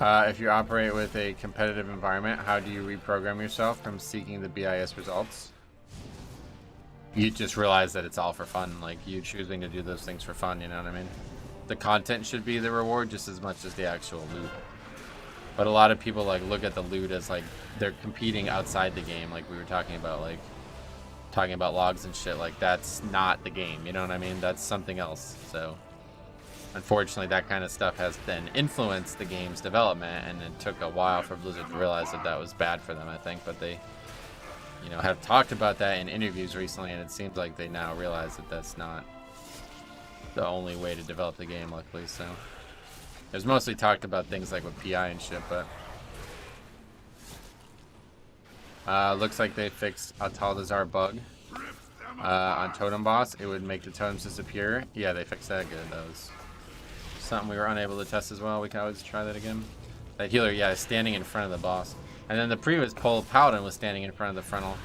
If you operate with a competitive environment, how do you reprogram yourself from seeking the BIS results? You just realize that it's all for fun. Like, you choosing to do those things for fun, you know what I mean? The content should be the reward just as much as the actual loot. But a lot of people like look at the loot as like they're competing outside the game, like we were talking about, like talking about logs and shit. Like that's not the game, you know what I mean? That's something else. So unfortunately that kind of stuff has then influenced the game's development, and it took a while for Blizzard to realize that that was bad for them, I think. But they, you know, have talked about that in interviews recently, and it seems like they now realize that that's not the only way to develop the game, luckily. So there's mostly talked about things like with PI and shit, but looks like they fixed a Taldazar bug on Totem Boss. It would make the totems disappear. Yeah, they fixed that. Good. That was something we were unable to test as well. We can always try that again. That healer, yeah, is standing in front of the boss. And then the previous pull Paladin was standing in front of the frontal.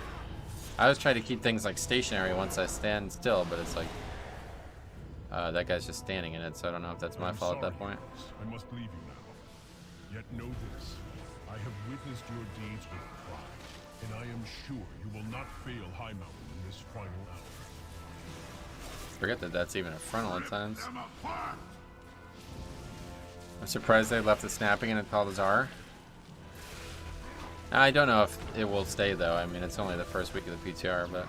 I always try to keep things like stationary once I stand still, but it's like that guy's just standing in it, so I don't know if that's my fault at that point. I must leave you now. Yet know this, I have witnessed your deeds with pride, and I am sure you will not fail High Mountain in this final hour. Forget that that's even a frontal at times. I'm surprised they left the snapping in a Taldazar. I don't know if it will stay though. I mean, it's only the first week of the PTR, but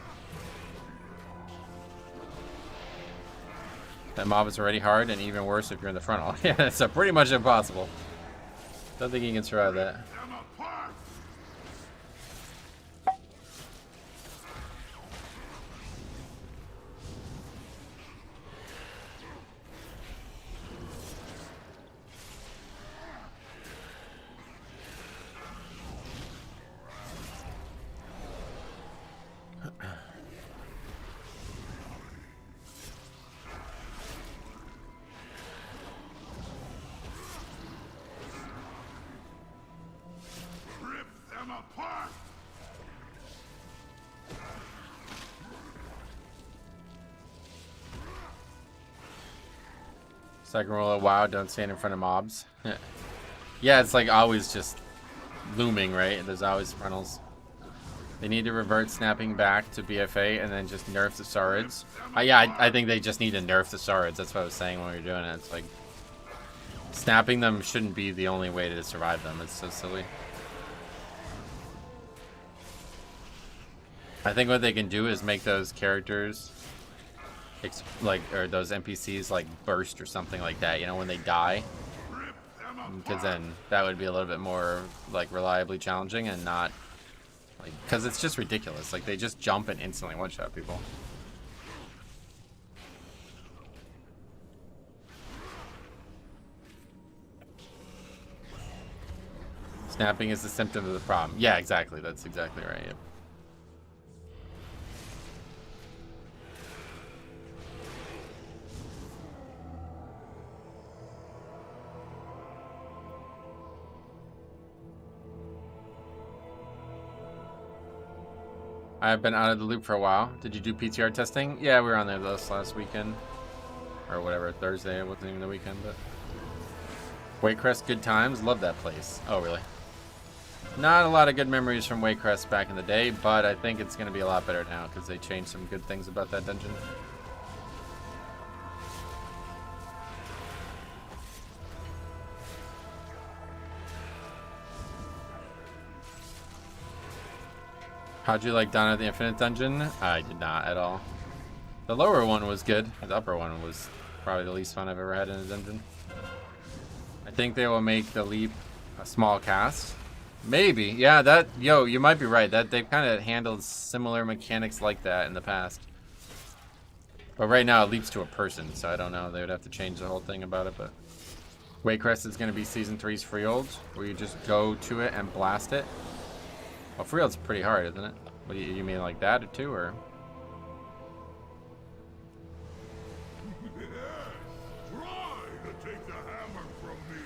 that mob is already hard, and even worse if you're in the frontal. Yeah, so pretty much impossible. Don't think you can survive that. Second rule of WoW, don't stand in front of mobs. Yeah, it's like always just looming, right? There's always frontals. They need to revert snapping back to BFA and then just nerf the Saurids. Yeah, I think they just need to nerf the Saurids. That's what I was saying when we were doing it. It's like snapping them shouldn't be the only way to survive them. It's so silly. I think what they can do is make those characters or those NPCs like burst or something like that, you know, when they die, because then that would be a little bit more like reliably challenging and not like, because it's just ridiculous. Like they just jump and instantly one-shot people. Snapping is the symptom of the problem. Yeah, exactly. That's exactly right. Yep. I've been out of the loop for a while. Did you do PTR testing? Yeah, we were on there this last weekend. Or whatever, Thursday. It wasn't even the weekend, but... Waycrest, good times. Love that place. Oh, really? Not a lot of good memories from Waycrest back in the day, but I think it's going to be a lot better now because they changed some good things about that dungeon. How'd you like Dawn of the Infinite Dungeon? I did not at all. The lower one was good. The upper one was probably the least fun I've ever had in a dungeon. I think they will make the leap a small cast. Maybe. Yeah, that... Yo, you might be right. That they've kind of handled similar mechanics like that in the past. But right now it leaps to a person, so I don't know. They would have to change the whole thing about it, but... Waycrest is going to be Season 3's Freehold, where you just go to it and blast it. Well, Freehold's pretty hard, isn't it? What do you mean like that too, or? Try to take the hammer from me.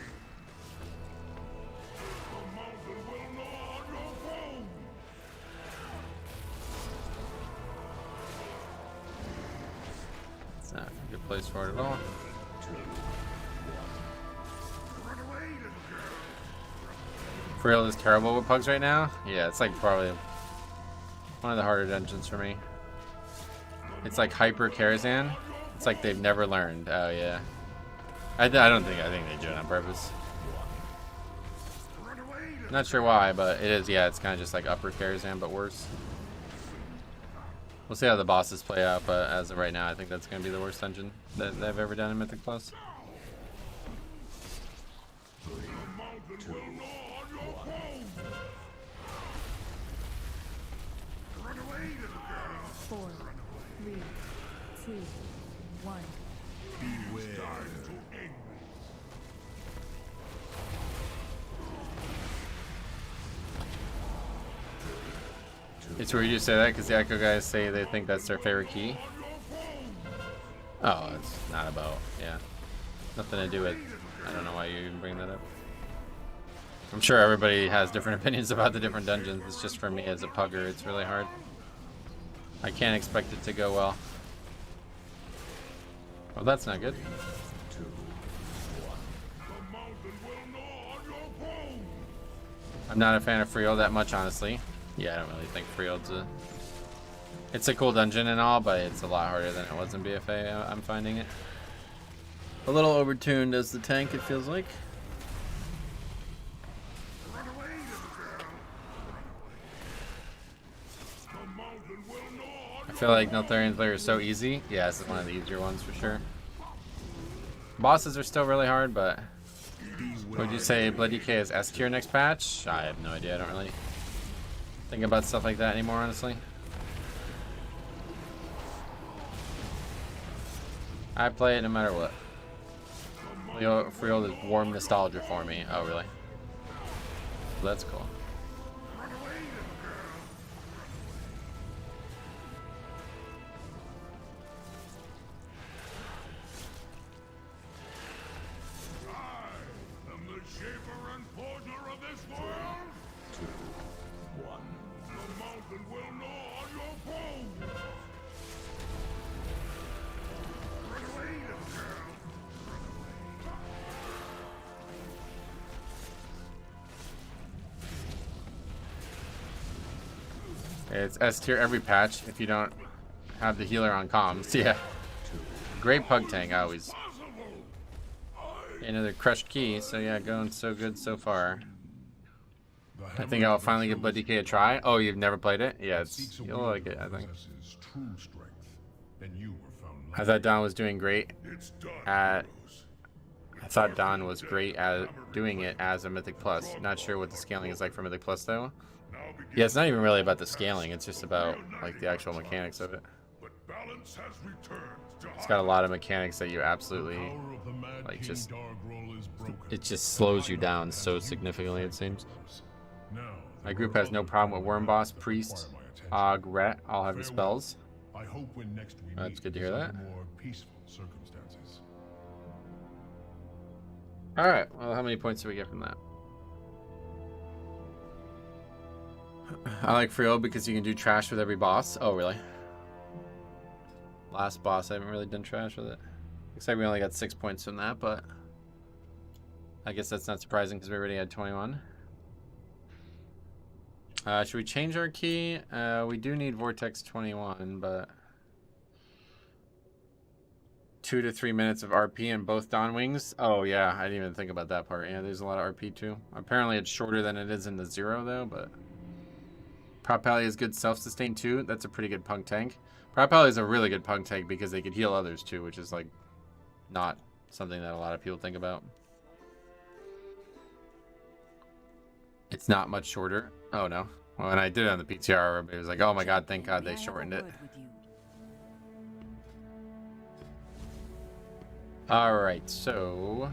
The mountain will gnaw on your bone. It's not a good place for it at all. Run away, little girl. Freehold is terrible with pugs right now? Yeah, it's like probably one of the harder dungeons for me. It's like Hyper Karazhan. It's like they've never learned. Oh, yeah. I think they do it on purpose. Not sure why, but it is, yeah, it's kind of just like Upper Karazhan, but worse. We'll see how the bosses play out, but as of right now, I think that's going to be the worst dungeon that they've ever done in Mythic Plus. Four, three, two, one. It's weird you say that because the Echo guys say they think that's their favorite key. Oh, it's not about, yeah. Nothing to do with, I don't know why you even bring that up. I'm sure everybody has different opinions about the different dungeons. It's just for me as a pugger, it's really hard. I can't expect it to go well. Well, that's not good. I'm not a fan of Freehold that much, honestly. Yeah, I don't really think Freehold's a... It's a cool dungeon and all, but it's a lot harder than it was in BFA, I'm finding it. A little overtuned as the tank, it feels like. I feel like Neltharion Lair is so easy. Yeah, this is one of the easier ones for sure. Bosses are still really hard, but... Would you say Bloody K is S tier next patch? I have no idea, I don't really think about stuff like that anymore, honestly. I play it no matter what. Freehold is warm nostalgia for me. Oh, really? That's cool. It's S tier every patch if you don't have the healer on comms. Yeah. Great pug tank, always. Another crushed key, so yeah, going so good so far. I think I'll finally give Blood DK a try. Oh, you've never played it? Yeah, you'll like it, I think. I thought Don was doing great at... I thought Don was great at doing it as a Mythic Plus. Not sure what the scaling is like for Mythic Plus, though. Yeah, it's not even really about the scaling. It's just about, like, the actual mechanics of it. It's got a lot of mechanics that you absolutely, like, just... It just slows you down so significantly, it seems. My group has no problem with Worm Boss, Priest, Og, Ret. All have the spells. That's good to hear that. Alright, well, how many points do we get from that? I like Frio because you can do trash with every boss. Oh, really? Last boss, I haven't really done trash with it. Looks like we only got 6 points from that, but I guess that's not surprising because we already had 21. Should we change our key? We do need Vortex 21, but 2 to 3 minutes of RP in both Dawn Wings. Oh yeah, I didn't even think about that part. Yeah, there's a lot of RP too. Apparently it's shorter than it is in the Zero though, but Prop Alley is good self-sustain too. That's a pretty good punk tank. Prop Alley is a really good punk tank because they could heal others too, which is like not something that a lot of people think about. It's not much shorter. Oh no. When I did it on the PTR, it was like, oh my god, thank god they shortened it. Alright, so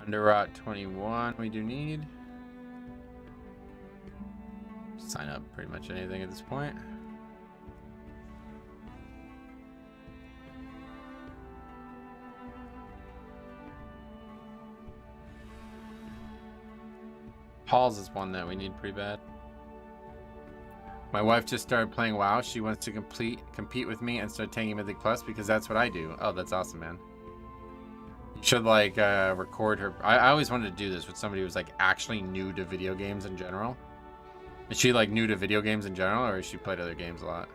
Underrot 21 we do need. Sign up pretty much anything at this point. Paul's is one that we need pretty bad. My wife just started playing WoW. She wants to compete with me and start tanking Mythic Plus because that's what I do. Oh, that's awesome, man. You should like record her. I always wanted to do this with somebody who's like actually new to video games in general. Is she like new to video games in general, or has she played other games a lot?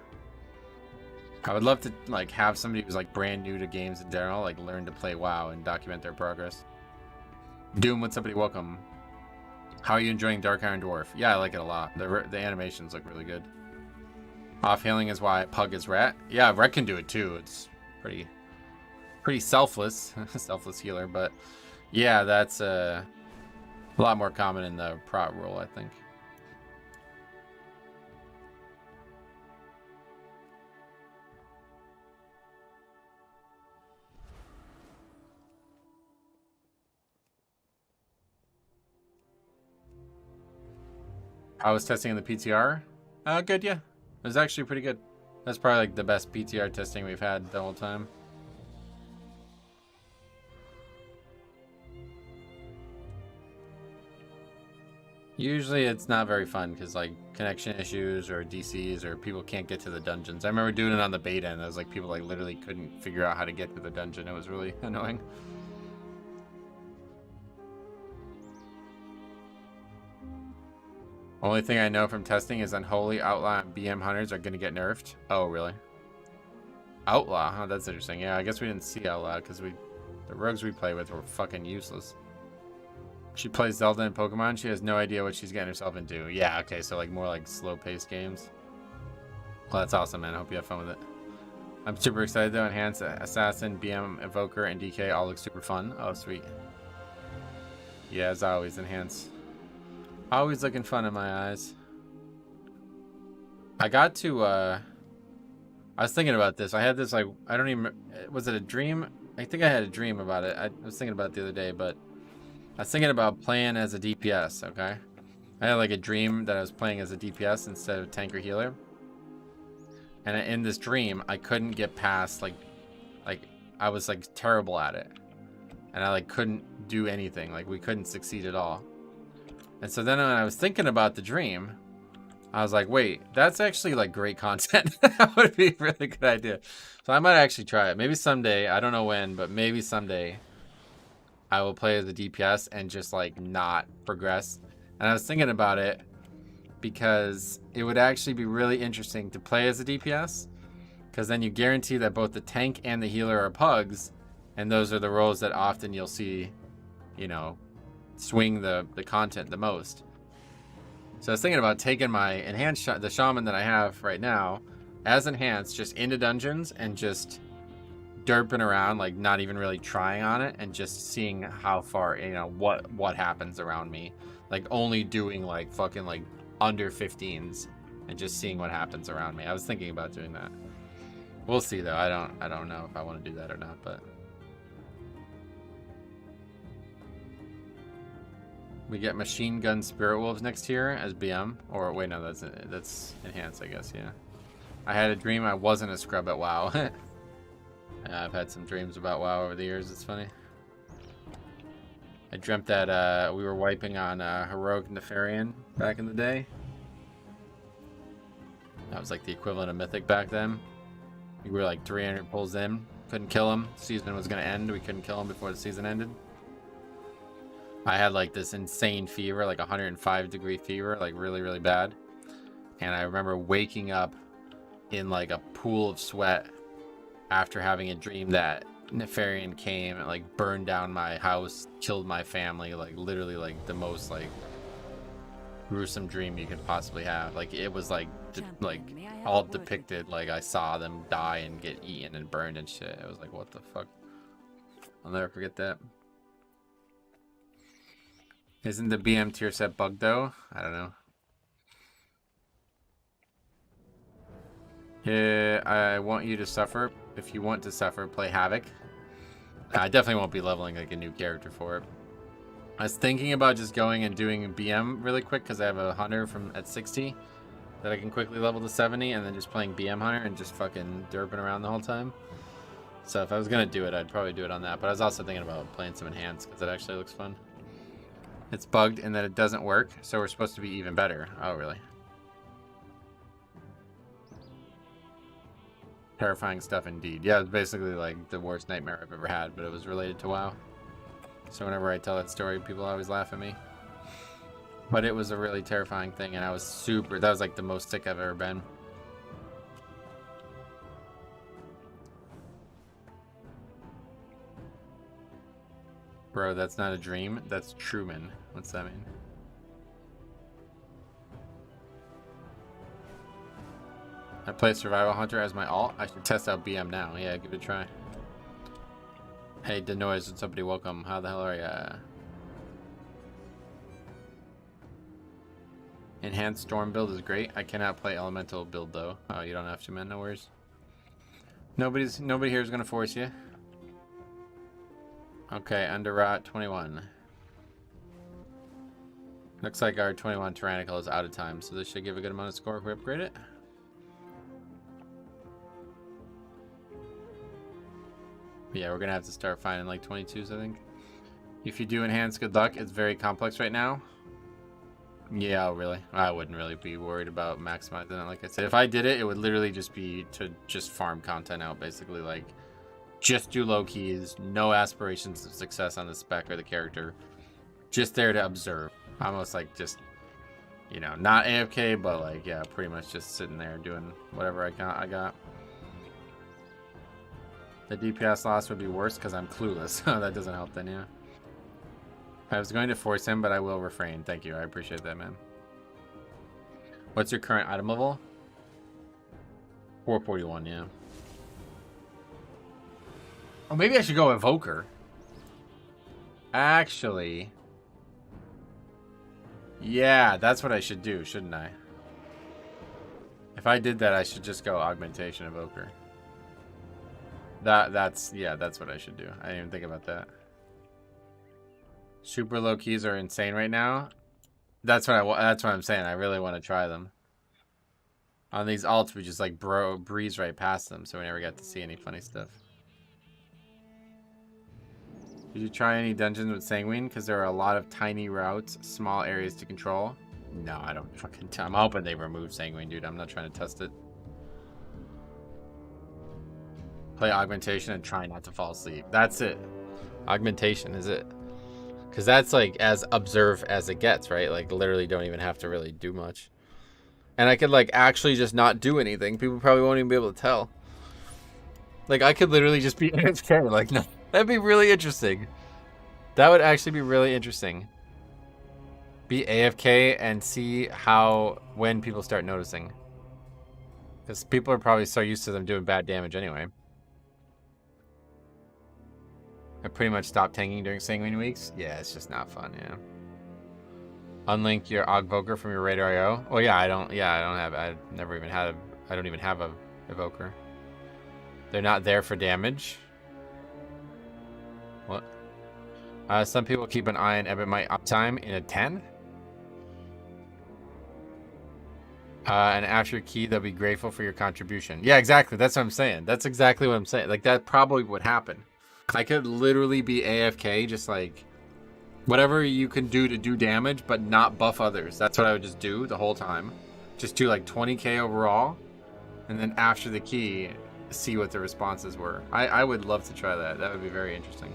I would love to like have somebody who's like brand new to games in general, like learn to play WoW and document their progress. Doom with somebody, welcome. How are you enjoying Dark Iron Dwarf? Yeah, I like it a lot. The animations look really good. Off healing is why Pug is Ret. Yeah, Ret can do it too. It's pretty selfless, selfless healer. But yeah, that's a lot more common in the prot role, I think. I was testing in the PTR. Good, yeah. It was actually pretty good. That's probably like the best PTR testing we've had the whole time. Usually it's not very fun because like connection issues or DCs or people can't get to the dungeons. I remember doing it on the beta and it was like people like literally couldn't figure out how to get to the dungeon. It was really annoying. Only thing I know from testing is Unholy, Outlaw, and BM Hunters are going to get nerfed. Oh, really? Outlaw? Huh, that's interesting. Yeah, I guess we didn't see Outlaw because the rogues we play with were fucking useless. She plays Zelda and Pokemon. She has no idea what she's getting herself into. Yeah, okay, so like more like slow-paced games. Well, that's awesome, man. I hope you have fun with it. I'm super excited though. Enhanced Assassin, BM, Evoker, and DK all look super fun. Oh, sweet. Yeah, as always, Enhanced. Always looking fun in my eyes. I got to, I was thinking about this. I had this, like, I don't even, was it a dream? I think I had a dream about it. I was thinking about it the other day, but I was thinking about playing as a DPS, okay? I had, like, a dream that I was playing as a DPS instead of tank or healer. And in this dream, I couldn't get past, like, I was, like, terrible at it. And I, like, couldn't do anything. Like, we couldn't succeed at all. And so then when I was thinking about the dream, I was like, wait, that's actually like great content. That would be a really good idea. So I might actually try it. Maybe someday, I don't know when, but maybe someday I will play as a DPS and just like not progress. And I was thinking about it because it would actually be really interesting to play as a DPS because then you guarantee that both the tank and the healer are pugs. And those are the roles that often you'll see, you know, swing the content the most. So I was thinking about taking my enhanced the shaman that I have right now as enhanced just into dungeons and just derping around, like not even really trying on it and just seeing how far, you know, what happens around me, like only doing like fucking like under 15s and just seeing what happens around me. I was thinking about doing that. We'll see though. I don't know if I want to do that or not, but we get Machine Gun Spirit Wolves next year as BM. Or wait, no, that's enhanced, I guess, yeah. I had a dream I wasn't a scrub at WoW. Yeah, I've had some dreams about WoW over the years. It's funny. I dreamt that we were wiping on Heroic Nefarian back in the day. That was like the equivalent of Mythic back then. We were like 300 pulls in. Couldn't kill him. Season was going to end. We couldn't kill him before the season ended. I had like this insane fever, like 105-degree fever, like really, really bad. And I remember waking up in like a pool of sweat after having a dream that Nefarian came and like burned down my house, killed my family, like literally like the most like gruesome dream you could possibly have. Like it was like all depicted, like I saw them die and get eaten and burned and shit. It was like, what the fuck? I'll never forget that. Isn't the BM tier set bugged though? I don't know. Yeah, I want you to suffer. If you want to suffer, play Havoc. I definitely won't be leveling like a new character for it. I was thinking about just going and doing BM really quick because I have a hunter from at 60 that I can quickly level to 70, and then just playing BM hunter and just fucking derping around the whole time. So if I was gonna do it, I'd probably do it on that. But I was also thinking about playing some enhanced because it actually looks fun. It's bugged in that it doesn't work, so we're supposed to be even better. Oh, really? Terrifying stuff indeed. Yeah, it's basically like the worst nightmare I've ever had, but it was related to WoW. So whenever I tell that story, people always laugh at me. But it was a really terrifying thing, and I was super... That was like the most sick I've ever been. Bro, that's not a dream. That's Truman. What's that mean? I play Survival Hunter as my alt. I should test out BM now. Yeah, give it a try. Hey, Denoise, what's up, buddy? Welcome. How the hell are ya? Enhanced Storm build is great. I cannot play Elemental build though. Oh, you don't have to, man. No worries. Nobody here is gonna force you. Okay, under rot 21. Looks like our 21 Tyrannical is out of time, so this should give a good amount of score if we upgrade it. Yeah, we're gonna have to start finding like 22s, I think. If you do enhance, good luck. It's very complex right now. Yeah, really. I wouldn't really be worried about maximizing it. Like I said, if I did it, it would literally just be to just farm content out, basically. Like, just do low keys, no aspirations of success on the spec or the character. Just there to observe. Almost like just, you know, not AFK, but like, yeah, pretty much just sitting there doing whatever I got. The DPS loss would be worse because I'm clueless. That doesn't help then, yeah. I was going to force him, but I will refrain. Thank you. I appreciate that, man. What's your current item level? 441, yeah. Oh, maybe I should go Evoker. Actually. Yeah, that's what I should do, shouldn't I? If I did that, I should just go Augmentation Evoker. That's what I should do. I didn't even think about that. Super low keys are insane right now. That's what I'm saying. I really want to try them. On these alts, we just like breeze right past them, so we never got to see any funny stuff. Did you try any dungeons with Sanguine? Because there are a lot of tiny routes, small areas to control. No, I don't fucking. I'm hoping they remove Sanguine, dude. I'm not trying to test it. Play Augmentation and try not to fall asleep. That's it. Augmentation is it. Because that's like as observe as it gets, right? Like literally don't even have to really do much. And I could like actually just not do anything. People probably won't even be able to tell. Like I could literally just be AFK. Like no, that'd be really interesting. That would actually be really interesting. Be AFK and see when people start noticing. Because people are probably so used to them doing bad damage anyway. I pretty much stopped tanking during Sanguine weeks. Yeah, it's just not fun, yeah. Unlink your Ogvoker from your Radar IO. Oh yeah, I don't have a Evoker. They're not there for damage. What? Some people keep an eye on Ebonite uptime in a 10. And after key, they'll be grateful for your contribution. Yeah, exactly. That's what I'm saying. That's exactly what I'm saying. Like, that probably would happen. I could literally be AFK, just like, whatever you can do to do damage, but not buff others. That's what I would just do the whole time. Just do like 20k overall, and then after the key, see what the responses were. I would love to try that. That would be very interesting.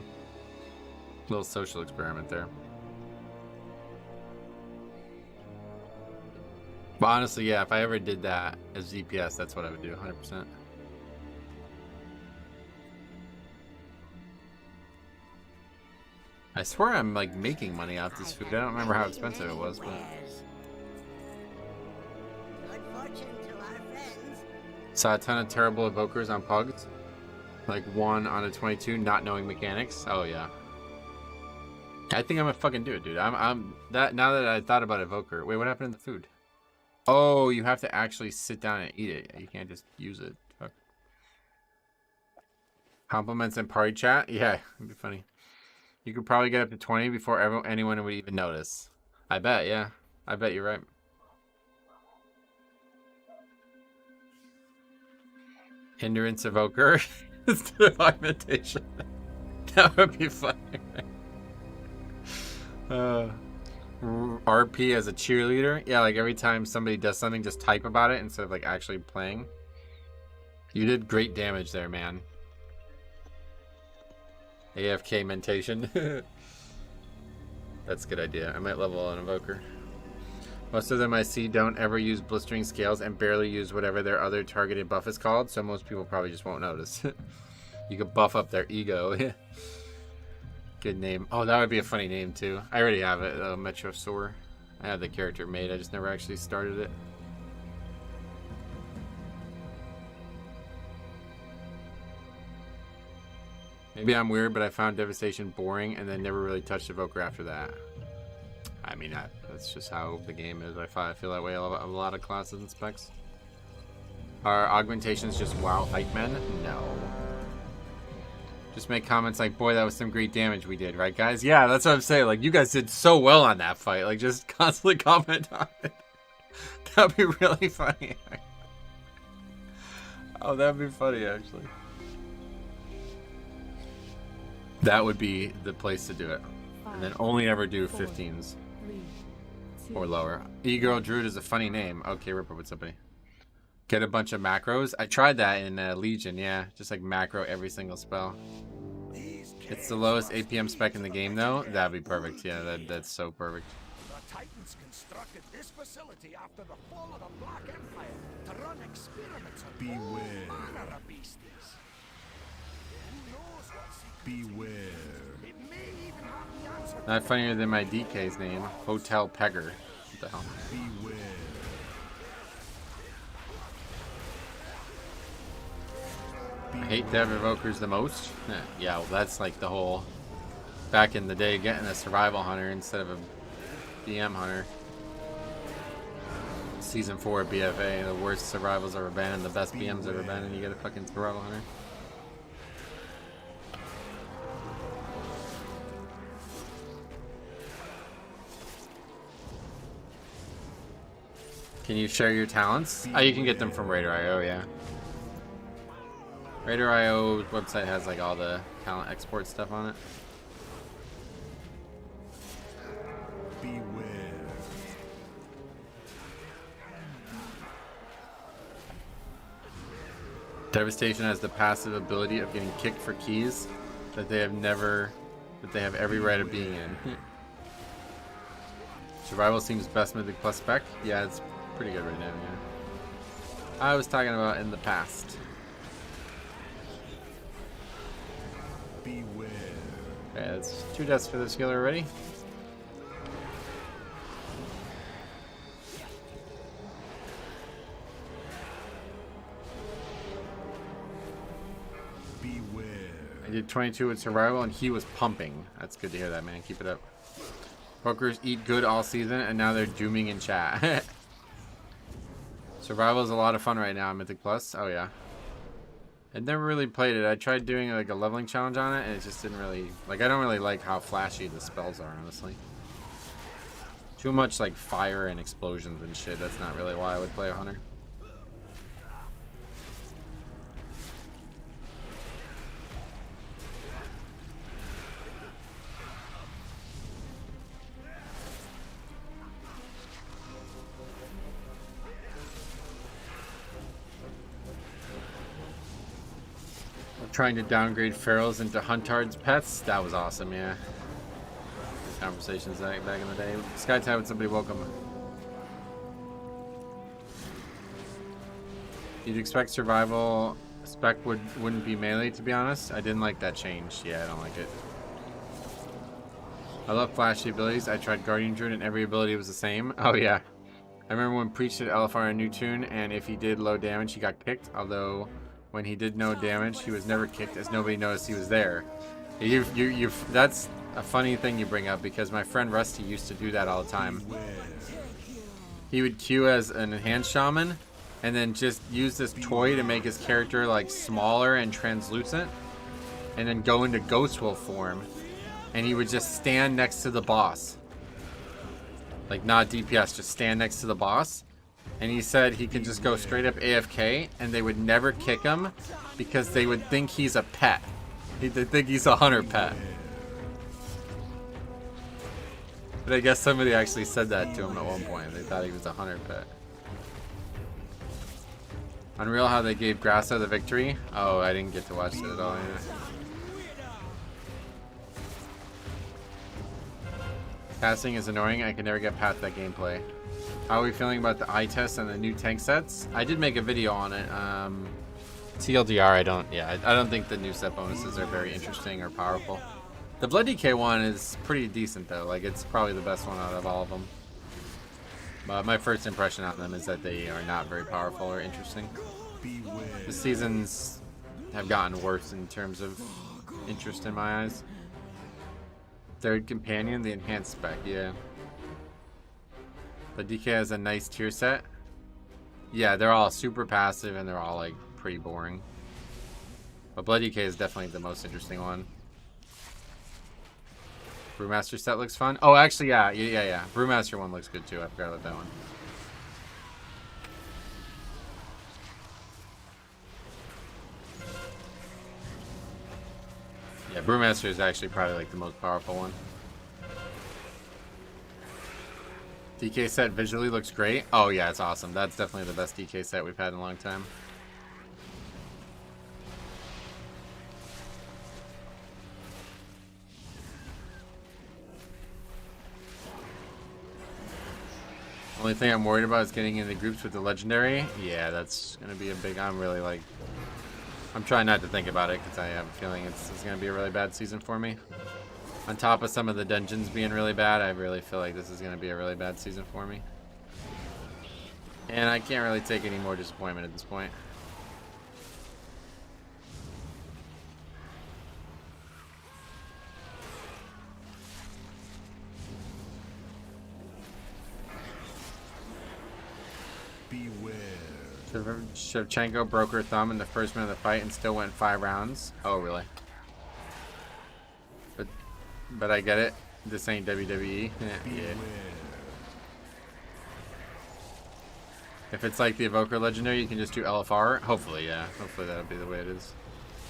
Little social experiment there. But honestly, yeah, if I ever did that as DPS, that's what I would do, 100%. I swear I'm like making money off this food. I don't remember how expensive it was, but saw a ton of terrible evokers on Pugs. Like 1 on a 22, not knowing mechanics. Oh yeah. I think I'm gonna fucking do it, dude. I'm that now that I thought about evoker. Wait, what happened in the food? Oh, you have to actually sit down and eat it. You can't just use it. Fuck. Compliments and party chat? Yeah, it'd be funny. You could probably get up to 20 before anyone would even notice. I bet, yeah. I bet you're right. Hindrance evoker instead of augmentation. That would be funny. RP as a cheerleader. Yeah, like every time somebody does something, just type about it instead of like actually playing. You did great damage there, man. AFK mentation. That's a good idea. I might level an evoker. Most of them I see don't ever use blistering scales and barely use whatever their other targeted buff is called, so most people probably just won't notice. You could buff up their ego. Good name. Oh, that would be a funny name too. I already have it, Metrosaur. I have the character made, I just never actually started it. Maybe I'm weird, but I found Devastation boring and then never really touched Evoker after that. I mean, that's just how the game is. I feel that way about a lot of classes and specs. Are augmentations just WoW hype men? No. Just make comments like, boy, that was some great damage we did, right, guys? Yeah, that's what I'm saying. Like, you guys did so well on that fight. Like, just constantly comment on it. That'd be really funny. Oh, that'd be funny, actually. That would be the place to do it. And then only ever do 15s or lower. E-Girl Druid is a funny name. Okay, Ripper, what's up, buddy? Get a bunch of macros. I tried that in Legion, yeah. Just like macro every single spell. It's the lowest APM spec in the game, though. That'd be perfect. Yeah, that's so perfect. The Titans constructed this facility after the fall of the Black Empire to run experiments on all manner of beasties. Who knows what secrets Beware. it may even have the answer. Not funnier than my DK's name, Hotel Pegger. What the hell? Beware. I hate Dev Evokers the most. Yeah, well, that's like the whole back in the day getting a survival hunter instead of a BM hunter. Season 4 BFA, the worst survivals ever been and the best BMs ever been, and you get a fucking survival hunter. Can you share your talents? Oh, you can get them from Raider.io, yeah. Raider.io website has like all the talent export stuff on it. Beware. Devastation has the passive ability of getting kicked for keys that they have every right of being in. Survival seems best Mythic Plus spec. Yeah, it's pretty good right now, yeah. I was talking about in the past. Beware. Okay, that's 2 deaths for this healer already. Beware. I did 22 with survival and he was pumping. That's good to hear that, man. Keep it up. Pokers eat good all season and now they're dooming in chat. Survival is a lot of fun right now on Mythic Plus. Oh yeah. I'd never really played it. I tried doing like a leveling challenge on it and it just didn't really, like, I don't really like how flashy the spells are, honestly. Too much like fire and explosions and shit. That's not really why I would play a hunter. Trying to downgrade ferals into Huntard's pets. That was awesome, yeah. Conversations back in the day. Skytide with somebody, welcome. You'd expect survival spec wouldn't be melee, to be honest. I didn't like that change. Yeah, I don't like it. I love flashy abilities. I tried Guardian Druid and every ability was the same. Oh yeah. I remember when Preach did LFR in New Tune, and if he did low damage, he got kicked. Although when he did no damage, he was never kicked as nobody noticed he was there. That's a funny thing you bring up, because my friend Rusty used to do that all the time. He would queue as an enhanced shaman and then just use this toy to make his character like smaller and translucent, and then go into Ghost Wolf form, and he would just stand next to the boss. Like, not DPS, just stand next to the boss. And he said he could just go straight up AFK and they would never kick him because they would think he's a pet. They think he's a hunter pet. But I guess somebody actually said that to him at one point. They thought he was a hunter pet. Unreal how they gave Grassa the victory. Oh, I didn't get to watch it at all. Yeah. Passing is annoying. I can never get past that gameplay. How are we feeling about the eye test and the new tank sets? I did make a video on it. TLDR, I don't think the new set bonuses are very interesting or powerful. The Blood DK one is pretty decent though. Like, it's probably the best one out of all of them. But my first impression on them is that they are not very powerful or interesting. The seasons have gotten worse in terms of interest in my eyes. Third companion, the enhanced spec, yeah. But DK has a nice tier set. Yeah, they're all super passive and they're all like pretty boring. But Blood DK is definitely the most interesting one. Brewmaster set looks fun. Oh, actually, yeah. Brewmaster one looks good too. I forgot about that one. Yeah, Brewmaster is actually probably like the most powerful one. DK set visually looks great. Oh yeah, it's awesome. That's definitely the best DK set we've had in a long time. Only thing I'm worried about is getting into groups with the legendary. Yeah, that's gonna be a big. I'm trying not to think about it because I have a feeling it's gonna be a really bad season for me. On top of some of the dungeons being really bad, I really feel like this is gonna be a really bad season for me. And I can't really take any more disappointment at this point. Shevchenko broke her thumb in the first minute of the fight and still went 5 rounds. Oh, really? But I get it. This ain't WWE. Yeah. If it's like the Evoker Legendary, you can just do LFR. Hopefully, yeah. Hopefully that'll be the way it is.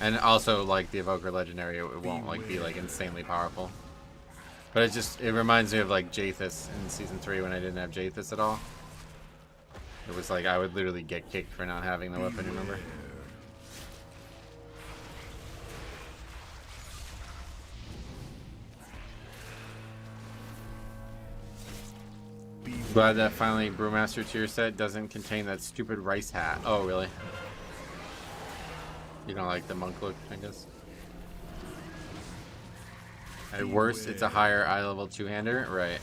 And also, like the Evoker Legendary, it won't like be like insanely powerful. But it reminds me of like Jathus in Season 3 when I didn't have Jathus at all. It was like I would literally get kicked for not having the weapon, remember? Glad that finally Brewmaster tier set doesn't contain that stupid rice hat. Oh, really? You don't like the monk look, I guess? At worst, it's a higher eye level two-hander? Right.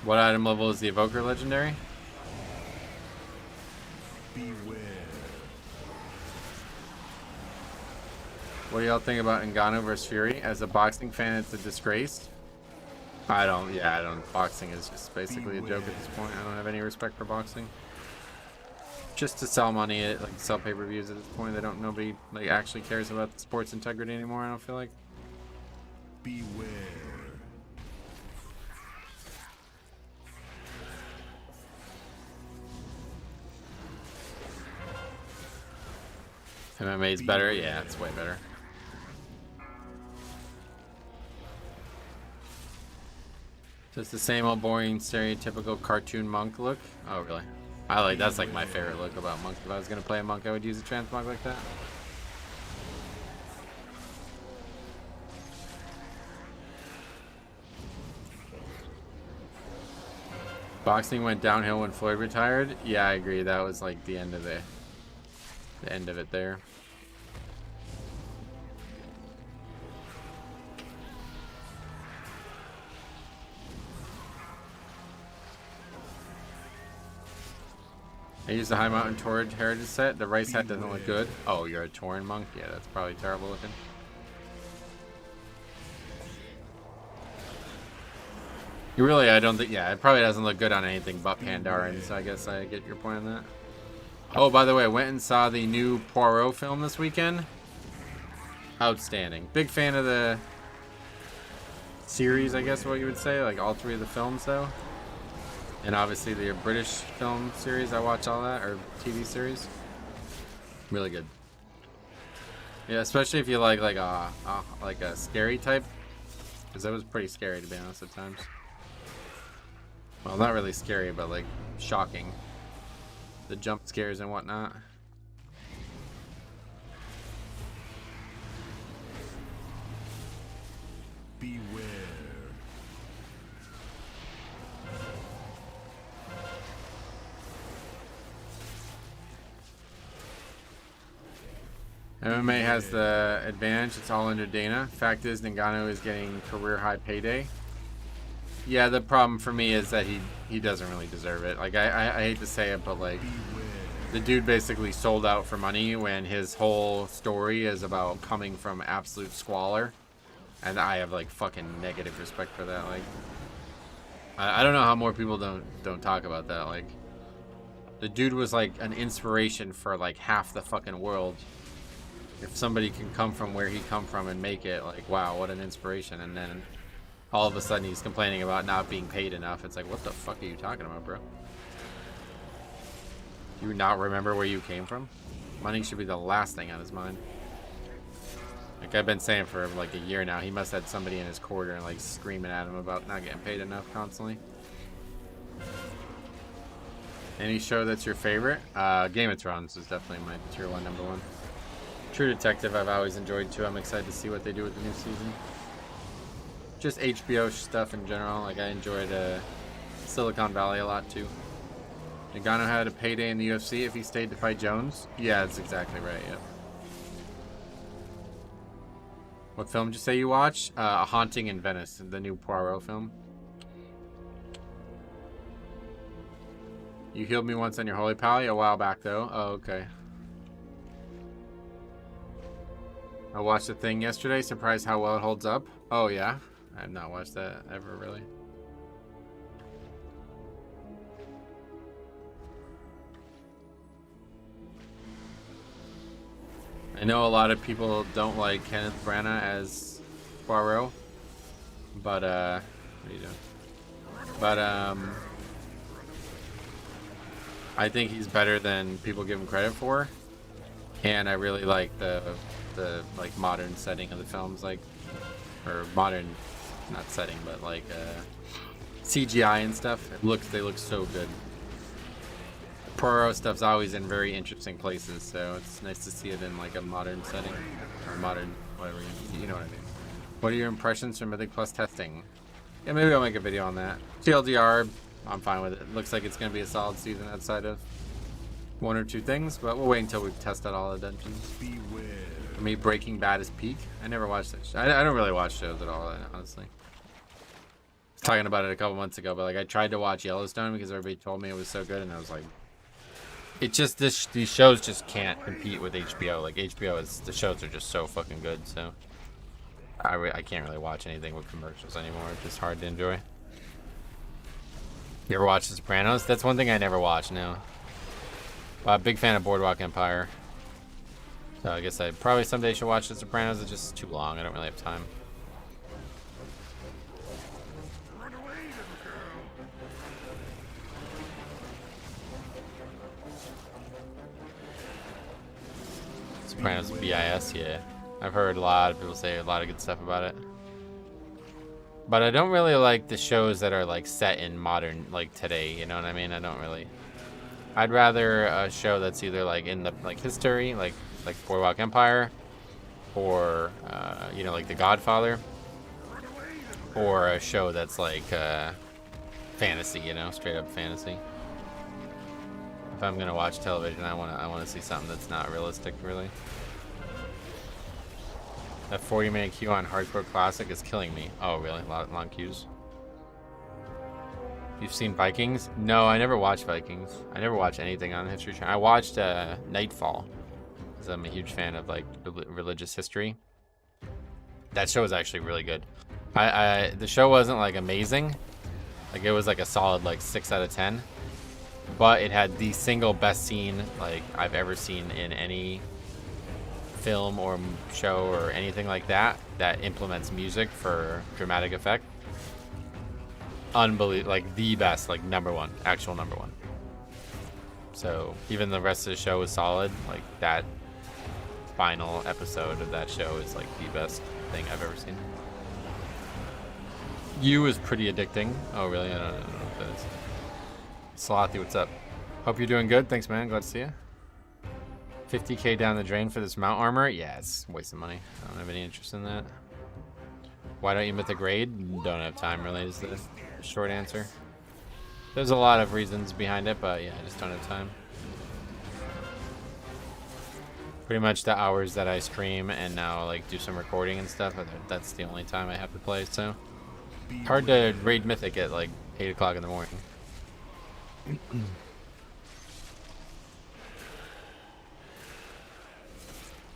What item level is the Evoker Legendary? What do y'all think about Ngannou versus Fury? As a boxing fan, it's a disgrace. Boxing is just basically a joke at this point. I don't have any respect for boxing. Just to sell money, like sell pay-per-views at this point. Nobody like actually cares about the sport's integrity anymore, I don't feel like. Beware. MMA's better? Yeah, it's way better. Just the same old boring, stereotypical cartoon monk look? Oh, really? That's like my favorite look about monk. If I was gonna play a monk, I would use a trans monk like that. Boxing went downhill when Floyd retired. Yeah, I agree. That was like the end of it there. I used the High Mountain Torrid Heritage set. The rice hat doesn't look good. Oh, you're a Tauren monk? Yeah, that's probably terrible looking. You really, I don't think, yeah, it probably doesn't look good on anything but Pandaren, so I guess I get your point on that. Oh, by the way, I went and saw the new Poirot film this weekend. Outstanding. Big fan of the series, I guess what you would say, like all three of the films though. And obviously the British film series, I watch all that, or TV series. Really good. Yeah, especially if you like a scary type, because it was pretty scary to be honest at times. Well, not really scary, but like shocking. The jump scares and whatnot. Beware. MMA has the advantage. It's all under Dana. Fact is, Ngannou is getting career high payday. Yeah, the problem for me is that he doesn't really deserve it. Like I hate to say it, but like the dude basically sold out for money when his whole story is about coming from absolute squalor, and I have like fucking negative respect for that. Like I don't know how more people don't talk about that. Like the dude was like an inspiration for like half the fucking world. If somebody can come from where he come from and make it, like, wow, what an inspiration. And then all of a sudden he's complaining about not being paid enough. It's like, what the fuck are you talking about, bro? Do you not remember where you came from? Money should be the last thing on his mind. Like I've been saying for like a year now, he must have had somebody in his corner and like screaming at him about not getting paid enough constantly. Any show that's your favorite? Game of Thrones is definitely my tier 1 number 1. True Detective I've always enjoyed too. I'm excited to see what they do with the new season. Just HBO stuff in general. Like I enjoyed Silicon Valley a lot too. Ngannou had a payday in the UFC if he stayed to fight Jones. Yeah, that's exactly right. Yep. What film did you say you watched? A Haunting in Venice, the new Poirot film. You healed me once on your Holy Pally a while back though. Oh, okay. I watched The Thing yesterday. Surprised how well it holds up. Oh yeah, I have not watched that ever really. I know a lot of people don't like Kenneth Branagh as Poirot, but what are you doing? But I think he's better than people give him credit for, and I really like the like modern setting of the films, like, or modern, not setting, but like CGI and stuff. They look so good. Poirot stuff's always in very interesting places, so it's nice to see it in like a modern setting, or modern whatever, you know what I mean. What are your impressions from Mythic Plus testing? Yeah, maybe I'll make a video on that. TLDR, I'm fine with it. Looks like it's gonna be a solid season outside of one or two things, but we'll wait until we've tested all the dungeons. Beware. For me, Breaking Bad is peak. I never watched that. I don't really watch shows at all, honestly. I was talking about it a couple months ago, but like I tried to watch Yellowstone because everybody told me it was so good, and I was like, it just these shows just can't compete with HBO. Like HBO is, the shows are just so fucking good. So I can't really watch anything with commercials anymore. It's just hard to enjoy. You ever watch The Sopranos? That's one thing I never watch now. Big fan of Boardwalk Empire. So I guess I probably someday should watch The Sopranos. It's just too long. I don't really have time. Run away, little girl. Sopranos BIS, yeah. I've heard a lot of people say a lot of good stuff about it. But I don't really like the shows that are like set in modern, like today, you know what I mean? I don't really. I'd rather a show that's either like in the like history, like Boardwalk Empire, or you know, like The Godfather, or a show that's like fantasy, you know, straight up fantasy. If I'm gonna watch television, I wanna see something that's not realistic, really. That 40-minute queue on Hardcore Classic is killing me. Oh, really? Long queues. You've seen Vikings? No, I never watched Vikings. I never watched anything on History Channel. I watched Nightfall, because I'm a huge fan of like religious history. That show was actually really good. The show wasn't like amazing. Like it was like a solid like 6 out of 10. But it had the single best scene like I've ever seen in any film or show or anything like that implements music for dramatic effect. Unbelievable, like the best, like #1, actual #1. So even the rest of the show was solid. Like that final episode of that show is like the best thing I've ever seen. You is pretty addicting. Oh really? I don't know what that is. Slothy, what's up? Hope you're doing good. Thanks, man. Glad to see you. 50k down the drain for this mount armor? Yeah, it's a waste of money. I don't have any interest in that. Why don't you Mythic Raid? Don't have time, really, is the short answer. There's a lot of reasons behind it, but yeah, I just don't have time. Pretty much the hours that I stream and now like do some recording and stuff, that's the only time I have to play, so. Hard to raid Mythic at like 8 o'clock in the morning.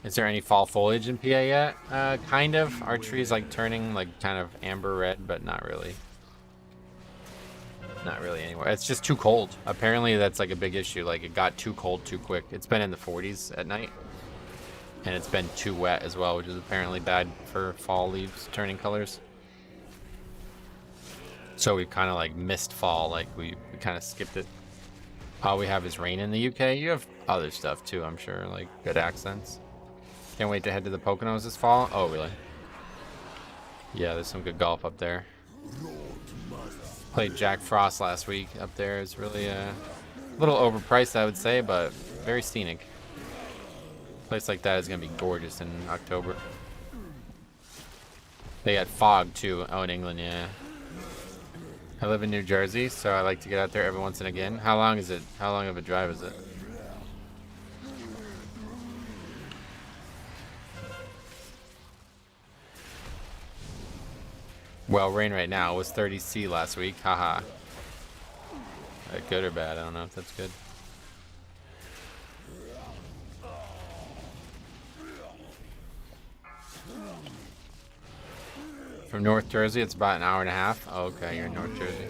Is there any fall foliage in PA yet? Kind of. Our tree's like turning like kind of amber red, but not really. Not really anywhere. It's just too cold. Apparently that's like a big issue. Like it got too cold too quick. It's been in the 40s at night. And it's been too wet as well, which is apparently bad for fall leaves turning colors. So we've kind of like missed fall. Like we kind of skipped it. All we have is rain in the UK. You have other stuff too, I'm sure. Like good accents. Can't wait to head to the Poconos this fall. Oh, really? Yeah, there's some good golf up there. Played Jack Frost last week up there. It's really a little overpriced, I would say, but very scenic. A place like that is going to be gorgeous in October. They got fog, too. Oh, in England, yeah. I live in New Jersey, so I like to get out there every once and again. How long is it? How long of a drive is it? Well, rain right now. It was 30 C last week. Haha. Good or bad? I don't know if that's good. From North Jersey, it's about an hour and a half. Oh, okay, you're in North Jersey.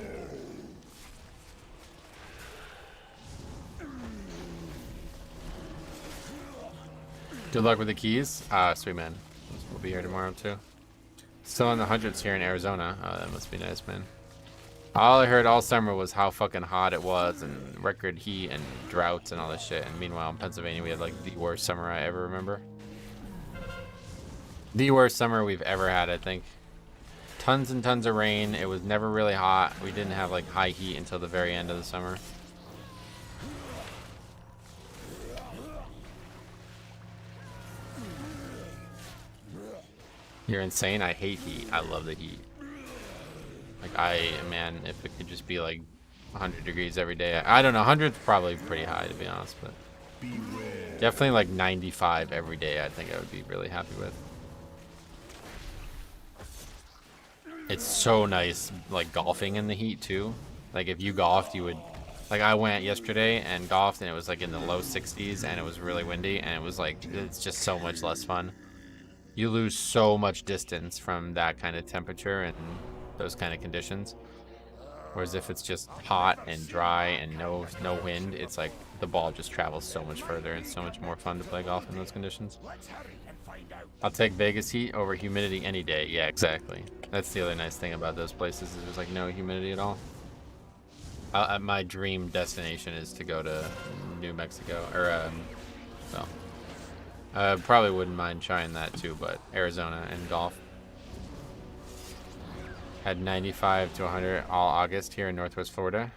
Good luck with the keys. Sweet man. We'll be here tomorrow too. Still in the hundreds here in Arizona. Oh, that must be nice, man. All I heard all summer was how fucking hot it was and record heat and droughts and all this shit. And meanwhile, in Pennsylvania, we had like the worst summer I ever remember. The worst summer we've ever had, I think. Tons and tons of rain. It was never really hot. We didn't have like high heat until the very end of the summer. You're insane. I hate heat. I love the heat. Like man, if it could just be like 100 degrees every day. I don't know. 100's probably pretty high to be honest, but definitely like 95 every day. I think I would be really happy with. It's so nice, like golfing in the heat too. Like if you golfed, you would. Like I went yesterday and golfed, and it was like in the low 60s, and it was really windy, and it was like it's just so much less fun. You lose so much distance from that kind of temperature and those kind of conditions. Whereas if it's just hot and dry and no wind, it's like the ball just travels so much further. It's so much more fun to play golf in those conditions. I'll take Vegas heat over humidity any day. Yeah, exactly. That's the other nice thing about those places is there's like no humidity at all. My dream destination is to go to New Mexico, or well, Probably wouldn't mind trying that too, but Arizona and golf. Had 95 to 100 all August here in Northwest Florida.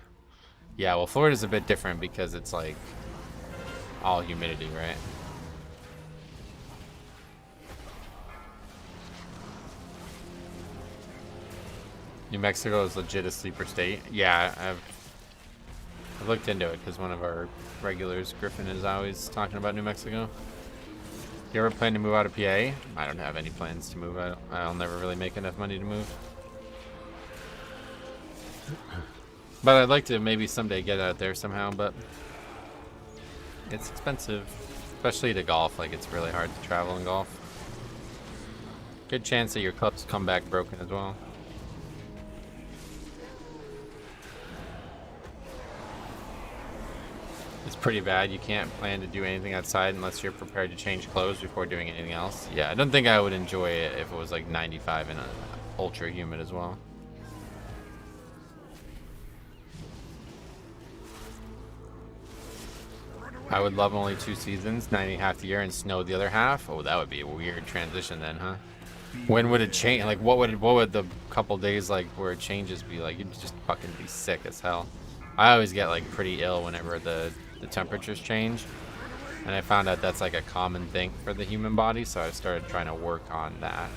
Yeah, well, Florida's a bit different because it's like all humidity, right? New Mexico is legit a sleeper state. Yeah, I've looked into it because one of our regulars, Griffin, is always talking about New Mexico. You ever plan to move out of PA? I don't have any plans to move out. I'll never really make enough money to move. But I'd like to maybe someday get out there somehow, but it's expensive, especially to golf. Like, it's really hard to travel in golf. Good chance that your clubs come back broken as well. It's pretty bad. You can't plan to do anything outside unless you're prepared to change clothes before doing anything else. Yeah, I don't think I would enjoy it if it was like 95 and ultra humid as well. I would love only 2 seasons, 90 half the year and snow the other half. Oh, that would be a weird transition then, huh? When would it change? Like, what would the couple days like where it changes be like? You'd just fucking be sick as hell. I always get like pretty ill whenever the temperatures change, and I found out that's like a common thing for the human body, so I started trying to work on that.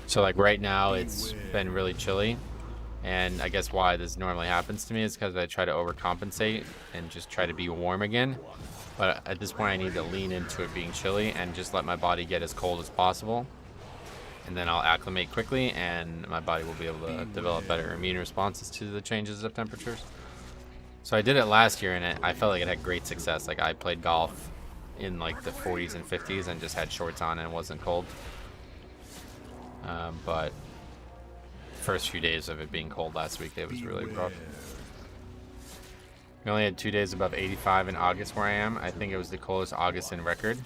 So like right now it's been really chilly, and I guess why this normally happens to me is because I try to overcompensate and just try to be warm again, but at this point I need to lean into it being chilly and just let my body get as cold as possible, and then I'll acclimate quickly and my body will be able to develop better immune responses to the changes of temperatures. So I did it last year and I felt like it had great success. Like, I played golf in like the 40s and 50s and just had shorts on and it wasn't cold. But first few days of it being cold last week, it was really rough. We only had 2 days above 85 in August where I am. I think it was the coldest August in record.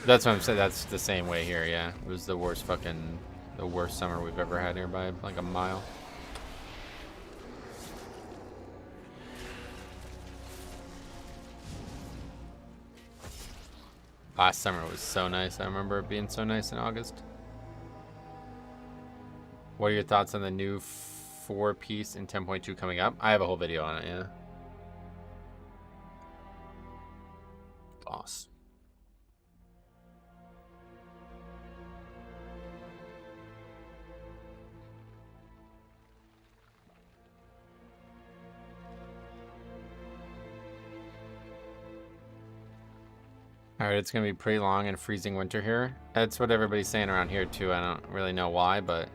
That's what I'm saying. That's the same way here. Yeah, it was the worst summer we've ever had here by like a mile. Last summer was so nice. I remember it being so nice in August. What are your thoughts on the new 4-piece in 10.2 coming up? I have a whole video on it, yeah. Boss. Alright, it's going to be pretty long and freezing winter here. That's what everybody's saying around here too. I don't really know why, but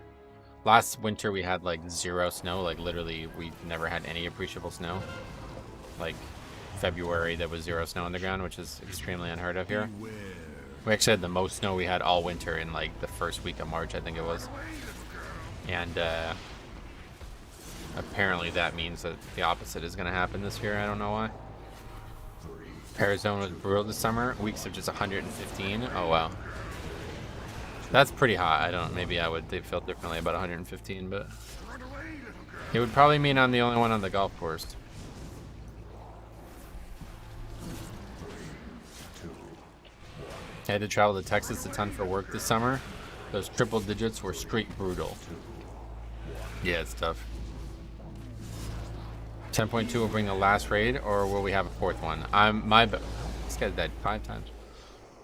last winter we had like 0 snow. Like, literally we never had any appreciable snow. Like February there was 0 snow on the ground, which is extremely unheard of here. We actually had the most snow we had all winter in like the first week of March, I think it was. And apparently that means that the opposite is going to happen this year. I don't know why. Arizona was brutal this summer. Weeks of just 115. Oh wow, that's pretty hot. Maybe they feel differently about 115, but it would probably mean I'm the only one on the golf course. I had to travel to Texas a ton for work this summer. Those triple digits were straight brutal. Yeah, it's tough. 10.2 will bring the last raid, or will we have a 4th one? This guy's died 5 times.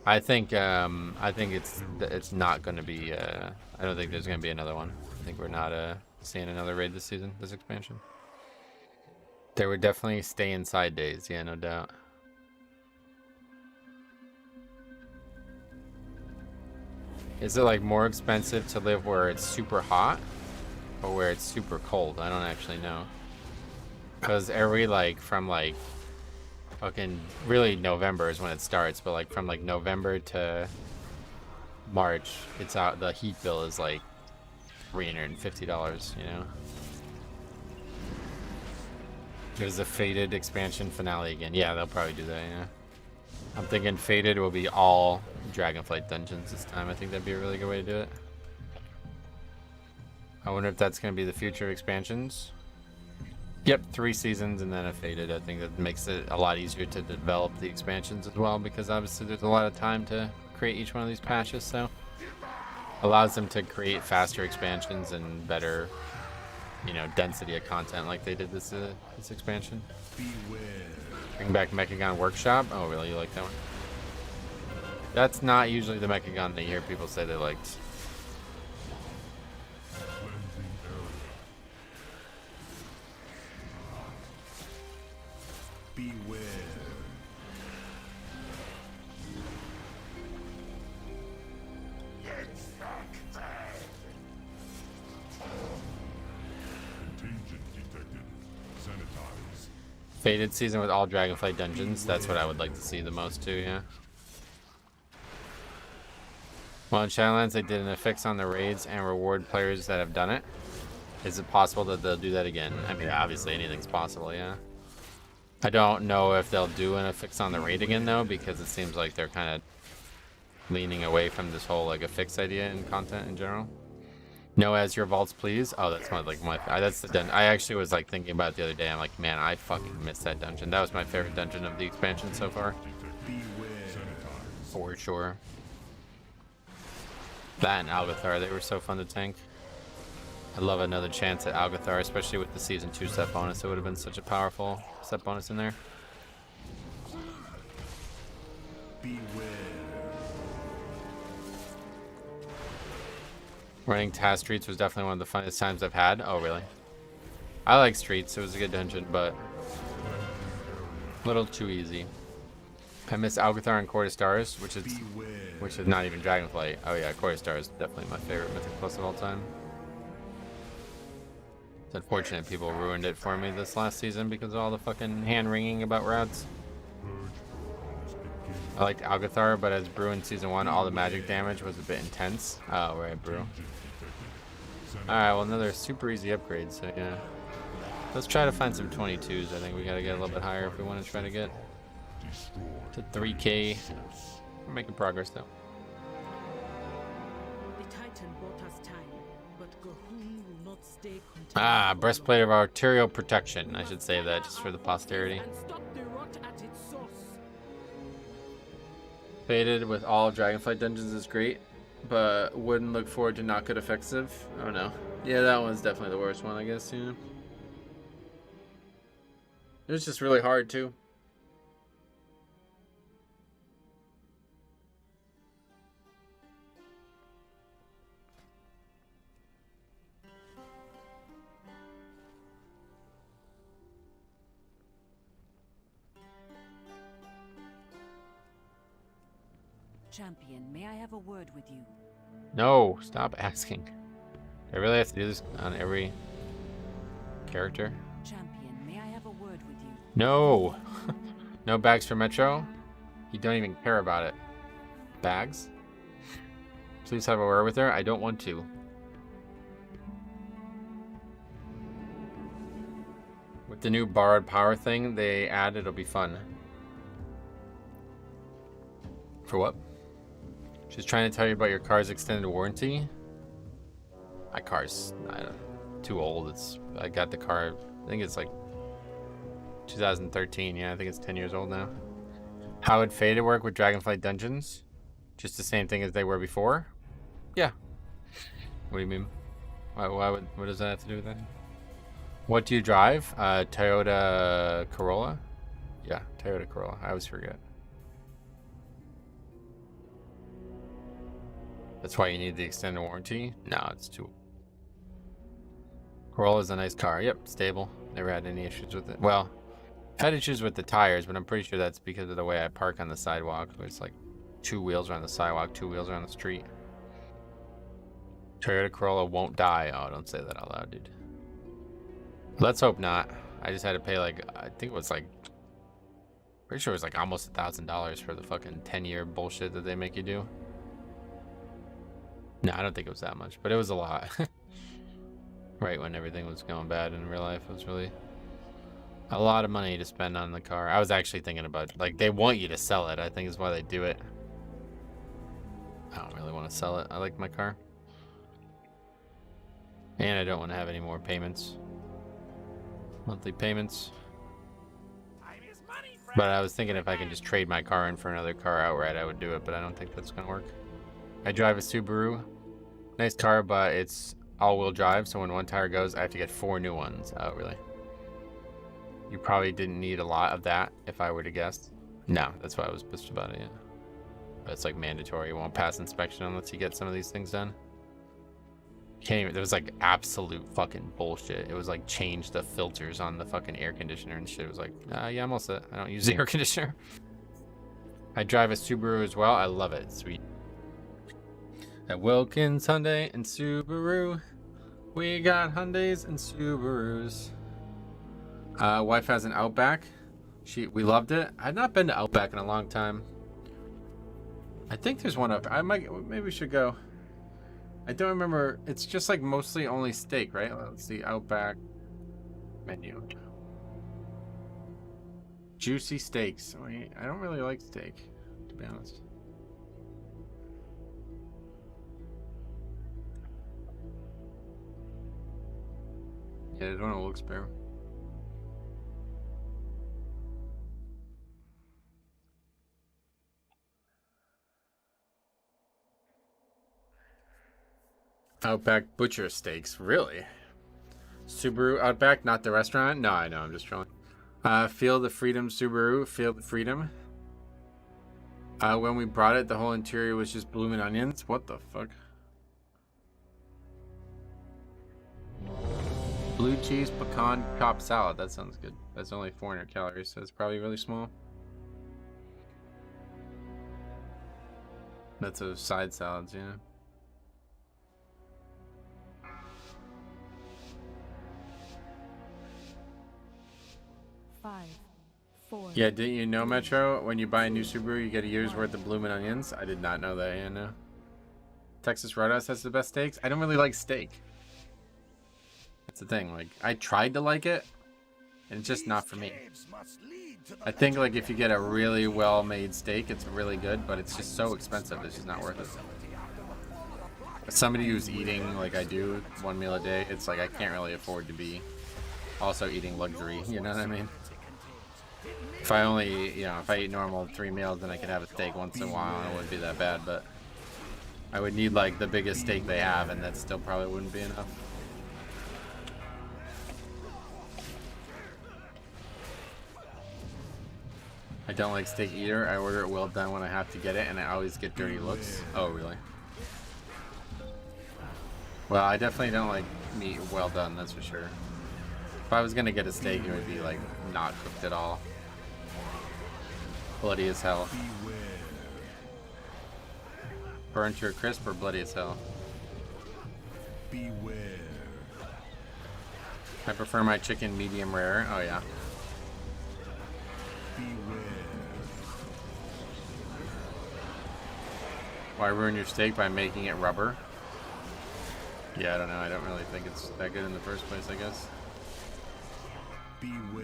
I think it's not going to be. I don't think there's going to be another one. I think we're not seeing another raid this season, this expansion. There would definitely stay inside days. Yeah, no doubt. Is it like more expensive to live where it's super hot or where it's super cold? I don't actually know. Because from like fucking really November is when it starts, but like from like November to March, it's out. The heat bill is like $350, you know. There's a Faded expansion finale again. Yeah, they'll probably do that, yeah. I'm thinking Faded will be all Dragonflight dungeons this time. I think that'd be a really good way to do it. I wonder if that's going to be the future of expansions. Yep, 3 seasons and then a faded. I think that makes it a lot easier to develop the expansions as well, because obviously there's a lot of time to create each one of these patches, so allows them to create faster expansions and better, you know, density of content like they did this expansion. Bring back Mechagon Workshop. Oh, really? You like that one? That's not usually the Mechagon that you hear people say they liked. Beware. Contagion detected. Sanitize. Faded season with all Dragonflight dungeons. That's what I would like to see the most too, yeah. Well, in Shadowlands, they did an affix on the raids and reward players that have done it. Is it possible that they'll do that again? I mean, obviously anything's possible, yeah. I don't know if they'll do an affix on the raid again, though, because it seems like they're kind of leaning away from this whole, like, affix idea in content in general. No, as your vaults, please. Oh, that's my that's the dungeon. I actually was like thinking about it the other day. I'm like, man, I fucking missed that dungeon. That was my favorite dungeon of the expansion so far. For sure. That and Algathar, they were so fun to tank. I love another chance at Algathar, especially with the season 2 set bonus. It would have been such a powerful set bonus in there. Beware. Running Task Streets was definitely one of the funnest times I've had. Oh, really? I like Streets. It was a good dungeon, but a little too easy. I miss Algathar and Court of Stars, which is not even Dragonflight. Oh yeah, Court of Stars is definitely my favorite Mythic Plus of all time. It's unfortunate people ruined it for me this last season because of all the fucking hand-wringing about routes. I liked Algathar, but as Brew in Season 1, all the magic damage was a bit intense. Oh, right, Brew. Alright, well, another super easy upgrade, so yeah. Let's try to find some 22s. I think we gotta get a little bit higher if we want to try to get to 3K. We're making progress, though. The Titan bought us time, but Gahun will not stay content. Ah, Breastplate of Arterial Protection. I should say that just for the posterity. And stop the rot at its source. Faded with all Dragonflight dungeons is great, but wouldn't look forward to not good effective. Oh no. Yeah, that one's definitely the worst one, I guess, yeah. It was just really hard, too. Champion, may I have a word with you? No, stop asking. Do I really have to do this on every character? Champion, may I have a word with you? No! No bags for Metro? You don't even care about it. Bags? Please have a word with her. I don't want to. With the new borrowed power thing they add, it'll be fun. For what? She's trying to tell you about your car's extended warranty. My car's too old. I got the car, I think it's like 2013. Yeah, I think it's 10 years old now. How would Faded work with Dragonflight dungeons? Just the same thing as they were before? Yeah. What do you mean? What does that have to do with that? What do you drive? Toyota Corolla? Yeah, Toyota Corolla. I always forget. That's why you need the extended warranty? No, it's too... Corolla's a nice car. Yep, stable. Never had any issues with it. Well, I've had issues with the tires, but I'm pretty sure that's because of the way I park on the sidewalk. Where it's like 2 wheels are on the sidewalk, 2 wheels are on the street. Toyota Corolla won't die. Oh, don't say that out loud, dude. Let's hope not. I just had to pay like, I think it was like, pretty sure it was like almost $1,000 for the fucking 10-year bullshit that they make you do. No, I don't think it was that much, but it was a lot. Right when everything was going bad in real life, it was really a lot of money to spend on the car. I was actually thinking about, like, they want you to sell it. I think is why they do it. I don't really want to sell it. I like my car. And I don't want to have any more payments. Monthly payments. But I was thinking if I can just trade my car in for another car outright, I would do it, but I don't think that's gonna work. I drive a Subaru. Nice car, but it's all-wheel drive, so when one tire goes, I have to get 4 new ones. Oh, really? You probably didn't need a lot of that, if I were to guess. No, that's why I was pissed about it, yeah. But it's like mandatory. You won't pass inspection unless you get some of these things done. Can't even, there was like absolute fucking bullshit. It was like change the filters on the fucking air conditioner and shit. It was like, yeah, I'm all set. I don't use the air conditioner. I drive a Subaru as well. I love it. Sweet. At Wilkins Hyundai and Subaru, we got Hyundais and Subarus. Wife has an Outback. We loved it. I've not been to Outback in a long time. I think there's one up. Maybe we should go. I don't remember. It's just like mostly only steak, right? Let's see. Outback menu. Juicy steaks. Wait, I don't really like steak, to be honest. Yeah, there's one at Wilkes-Barre. Outback Butcher Steaks, really? Subaru Outback, not the restaurant? No, I know, I'm just trolling. Feel the Freedom Subaru, feel the freedom. When we brought it, the whole interior was just blooming onions. What the fuck? Blue cheese pecan chopped salad, that sounds good. That's only 400 calories, so it's probably really small. That's a side salads, yeah. Yeah, didn't you know, Metro? When you buy a new Subaru, you get a year's worth of blooming onions. I did not know that, yeah, no. Texas Roadhouse has the best steaks. I don't really like steak. That's the thing. Like, I tried to like it, and it's just not for me. I think, like, if you get a really well-made steak, it's really good, but it's just so expensive. It's just not worth it. As somebody who's eating, like I do, 1 meal a day, it's like I can't really afford to be also eating luxury. You know what I mean? If I only, you know, if I eat normal 3 meals, then I could have a steak once in a while, and it wouldn't be that bad, but I would need, like, the biggest steak they have, and that still probably wouldn't be enough. I don't like steak either. I order it well done when I have to get it, and I always get dirty looks. Oh, really? Well, I definitely don't like meat well done, that's for sure. If I was gonna get a steak, it would be, like, not cooked at all. Bloody as hell. Burnt to a crisp or bloody as hell? Beware. I prefer my chicken medium rare. Oh, yeah. Beware. Why ruin your steak by making it rubber? Yeah, I don't know. I don't really think it's that good in the first place, I guess. Beware.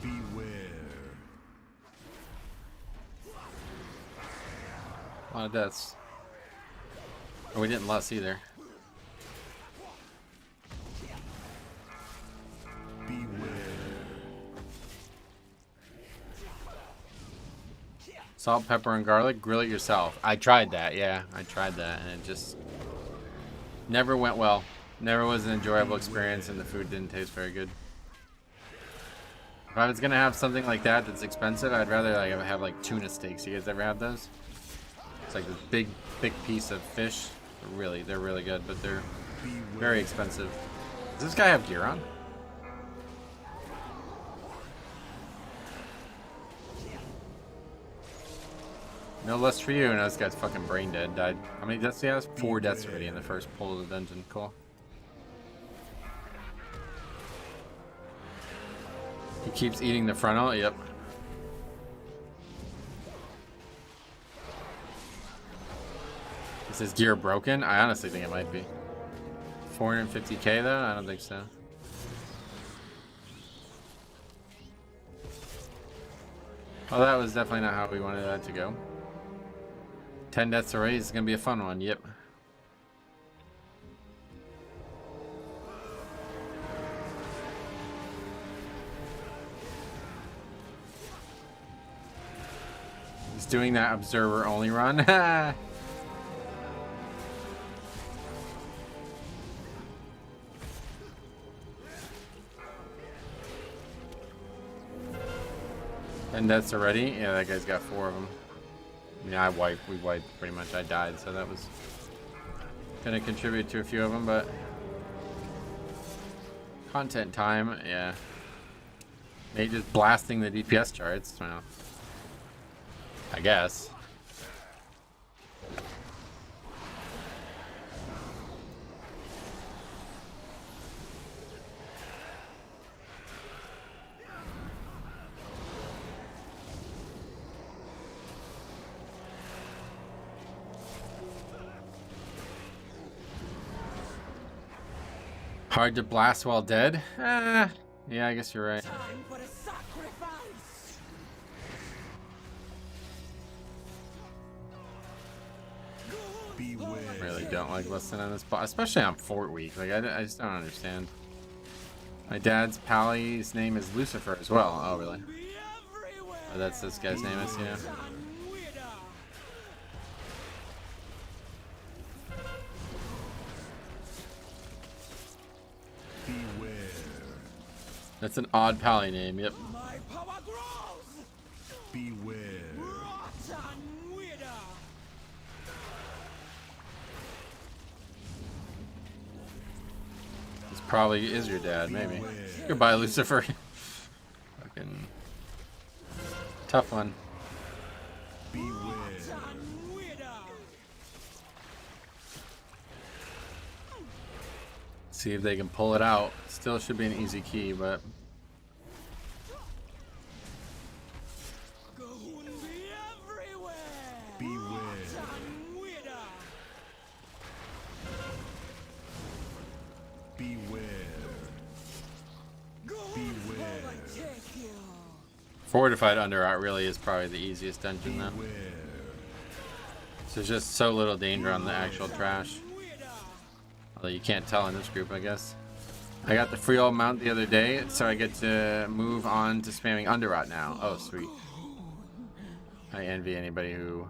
Beware. A lot of deaths. Oh, we didn't lose either. Salt, pepper, and garlic. Grill it yourself. I tried that, yeah. I tried that, and it just never went well. Never was an enjoyable experience, and the food didn't taste very good. If I was gonna have something like that that's expensive, I'd rather like have like tuna steaks. You guys ever have those? It's like this big, thick piece of fish. They're really good, but they're very expensive. Does this guy have gear on? No less for you. No, this guy's fucking brain dead. Died. How many deaths he has? 4 deaths already in the first pull of the dungeon. Cool. He keeps eating the frontal. Yep. Is his gear broken? I honestly think it might be. 450k though? I don't think so. Well, that was definitely not how we wanted that to go. 10 deaths already is going to be a fun one, yep. He's doing that observer only run. And that's already? Yeah, that guy's got 4 of them. I mean, we wiped pretty much. I died, so that was gonna contribute to a few of them, but content time, yeah. They just blasting the DPS charts, well, I guess. Hard to blast while dead? Yeah, I guess you're right. Time for a sacrifice. Beware. Really don't like listening on this boss, especially on Fort Week. Like, I just don't understand. My dad's pally's name is Lucifer as well. Oh, really? Oh, that's this guy's name is, yeah. Beware. That's an odd pally name, yep. My power grows. Beware. Rotten wither. This probably is your dad, maybe. Goodbye, Lucifer. Fucking tough one. Beware. Rotten wither. See if they can pull it out. Still should be an easy key, but Goon be everywhere. Beware. Rotten wither. Beware. Beware. Take you. Fortified Underart really is probably the easiest dungeon though. Beware. So there's just so little danger on the actual trash. Although you can't tell in this group, I guess. I got the free old mount the other day, so I get to move on to spamming Underrot now. Oh, sweet. I envy anybody who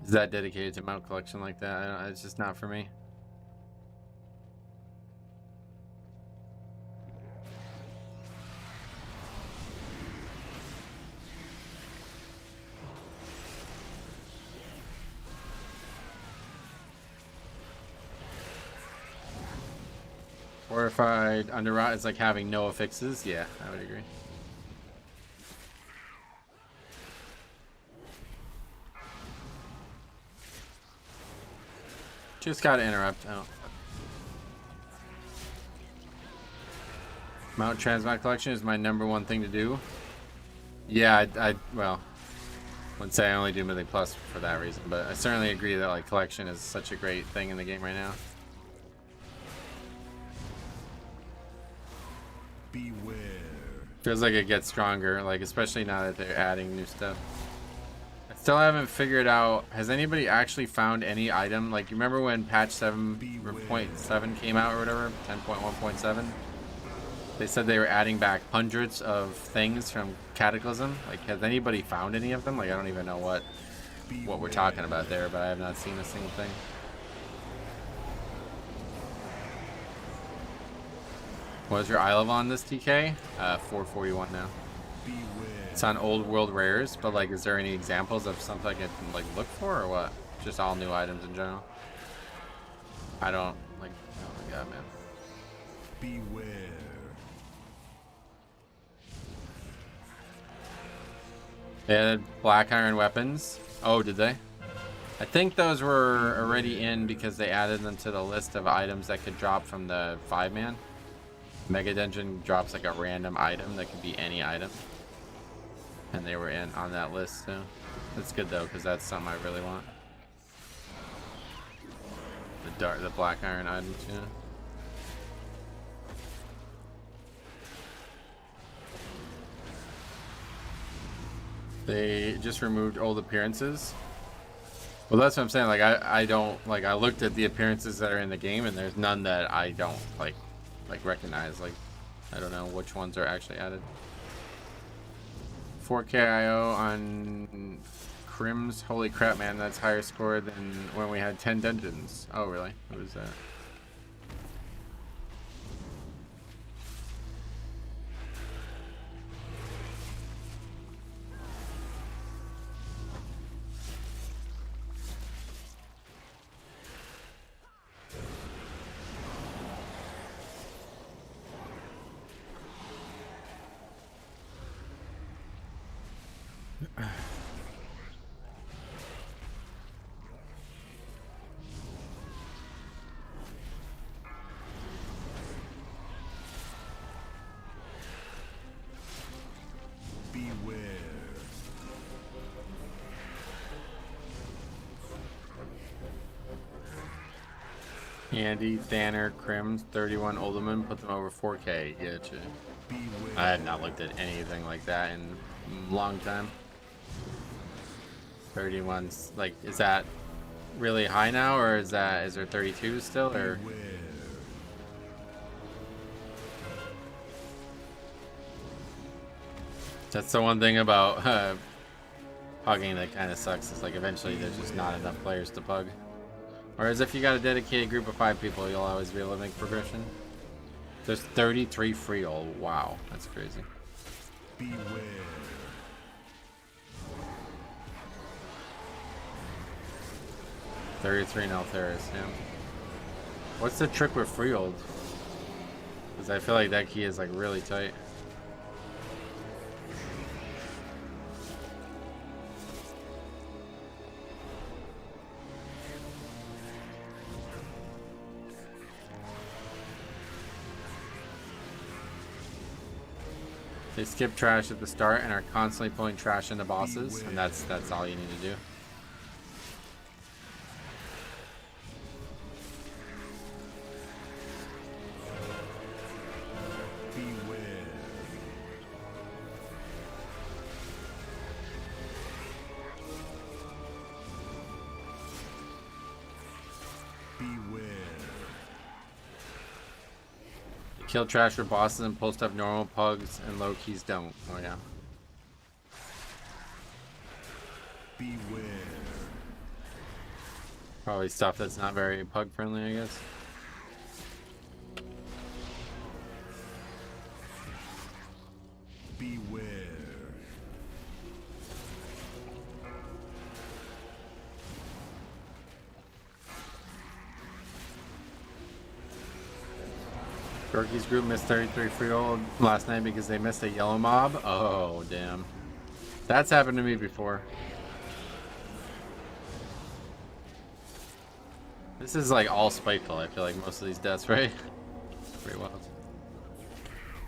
is that dedicated to mount collection like that. It's just not for me. Fortified Underrot is like having no affixes. Yeah, I would agree. Just gotta interrupt. Oh. Mount Transmog Collection is my #1 thing to do. Yeah, well, I wouldn't say I only do Mythic Plus for that reason, but I certainly agree that like collection is such a great thing in the game right now. Beware. Feels like it gets stronger, like especially now that they're adding new stuff. I still haven't figured out, has anybody actually found any item? Like, you remember when patch 7.7 came out or whatever? 10.1.7? They said they were adding back hundreds of things from Cataclysm. Like, has anybody found any of them? Like, I don't even know what we're talking about there, but I have not seen a single thing. What is your eye level on this, TK? 441 now. Beware. It's on old world rares, but like, is there any examples of something I can like look for, or what? Just all new items in general. I don't like. Oh my god, man. Beware. They added black iron weapons. Oh, did they? I think those were already in because they added them to the list of items that could drop from the 5-man. Mega Dungeon drops like a random item that could be any item, and they were in on that list, so that's good though, because that's something I really want. The black iron items, yeah. They just removed old appearances. Well, that's what I'm saying. Like, I don't, like, I looked at the appearances that are in the game, and there's none that I don't, like recognize. Like, I don't know which ones are actually added. 4K IO on Crims. Holy crap, man. That's higher score than when we had 10 dungeons. Oh, really? What is that? Beware. Andy, Thanner, Crims, 31 Olderman, put them over 4K. Gotcha. Beware. I have not looked at anything like that in a long time. 31's like, is that really high now, or is there 32 still, or? Beware. That's the one thing about pugging that kind of sucks. Is like eventually there's just not enough players to pug. Whereas if you got a dedicated group of 5 people, you'll always be able to make progression. There's 33 free all. Wow, that's crazy. Beware. 33 in Altheris, yeah. What's the trick with Freehold? Because I feel like that key is like really tight. They skip trash at the start and are constantly pulling trash into bosses, and that's all you need to do. Beware. Beware. Kill trash for bosses and pull stuff normal pugs and low keys don't. Oh yeah. Beware. Probably stuff that's not very pug friendly, I guess. Beware. Gorky's group missed 33 freehold last night because they missed a yellow mob. Oh, damn. That's happened to me before. This is like all spiteful, I feel like, most of these deaths, right? Pretty wild.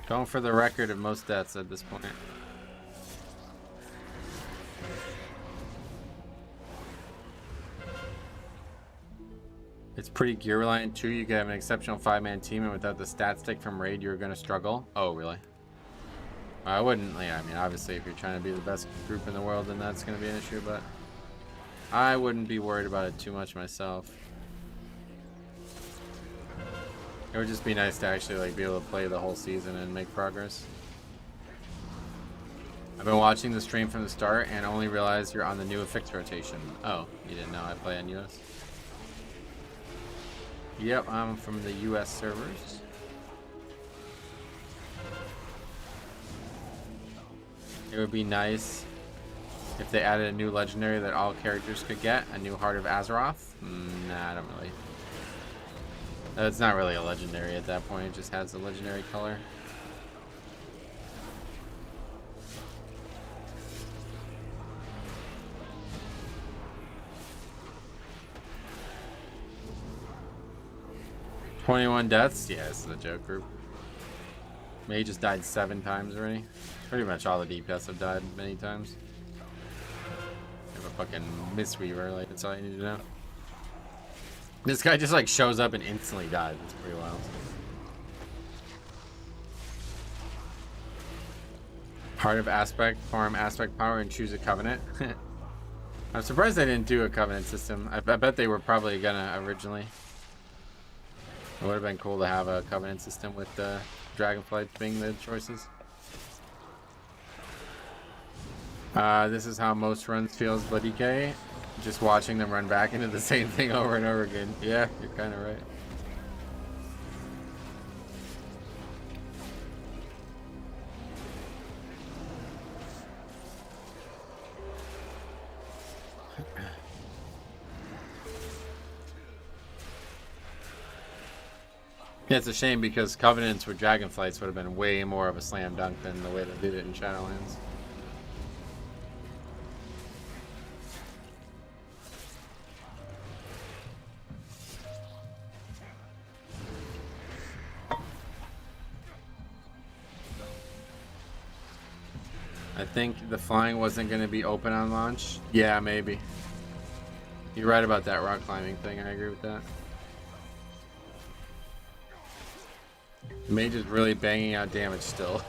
Going for the record of most deaths at this point. It's pretty gear reliant too. You can have an exceptional 5-man team, and without the stat stick from raid, you're going to struggle. Oh, really? I wouldn't. Yeah, I mean, obviously, if you're trying to be the best group in the world, then that's going to be an issue. But I wouldn't be worried about it too much myself. It would just be nice to actually like be able to play the whole season and make progress. I've been watching the stream from the start and only realized you're on the new affix rotation. Oh, you didn't know I play on US? Yep, I'm from the US servers. It would be nice if they added a new legendary that all characters could get. A new Heart of Azeroth? Nah, I don't really. It's not really a legendary at that point. It just has a legendary color. "21 deaths? Yeah, this is a joke group. May just died 7 times already. Pretty much all the DPS have died many times. You have a fucking Mistweaver, like, that's all you need to know. This guy just like shows up and instantly dies. It's pretty wild. Heart of Aspect, farm Aspect Power, and choose a Covenant. I'm surprised they didn't do a Covenant system. I bet they were probably gonna originally. It would have been cool to have a Covenant system with Dragonflight being the choices. This is how most runs feels, Bloody K. Just watching them run back into the same thing over and over again. Yeah, you're kind of right. Yeah, it's a shame because Covenants with Dragonflights would have been way more of a slam dunk than the way they did it in Shadowlands. I think the flying wasn't going to be open on launch. Yeah, maybe. You're right about that rock climbing thing. I agree with that. Mage is really banging out damage still.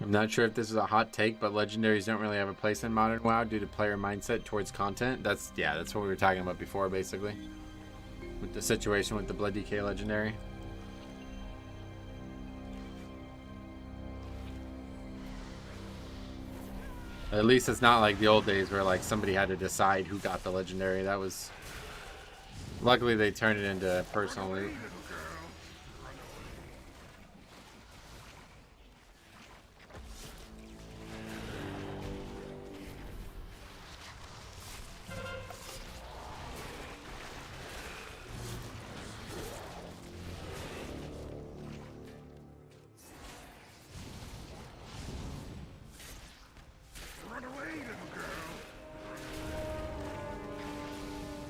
I'm not sure if this is a hot take, but legendaries don't really have a place in modern WoW due to player mindset towards content. That's what we were talking about before, basically. With the situation with the Blood DK legendary. At least it's not like the old days where like somebody had to decide who got the legendary. That was... Luckily they turned it into personal loot.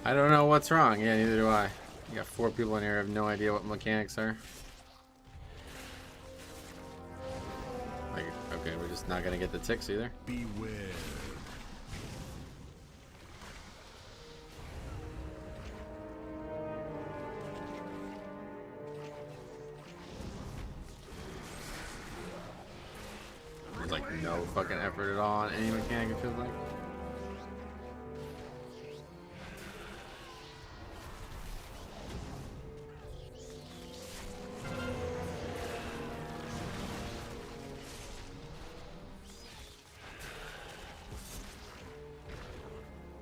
I don't know what's wrong. Yeah, neither do I. You got 4 people in here who have no idea what mechanics are. Like, okay, we're just not gonna get the ticks either. Beware. There's like no fucking effort at all on any mechanic, it feels like.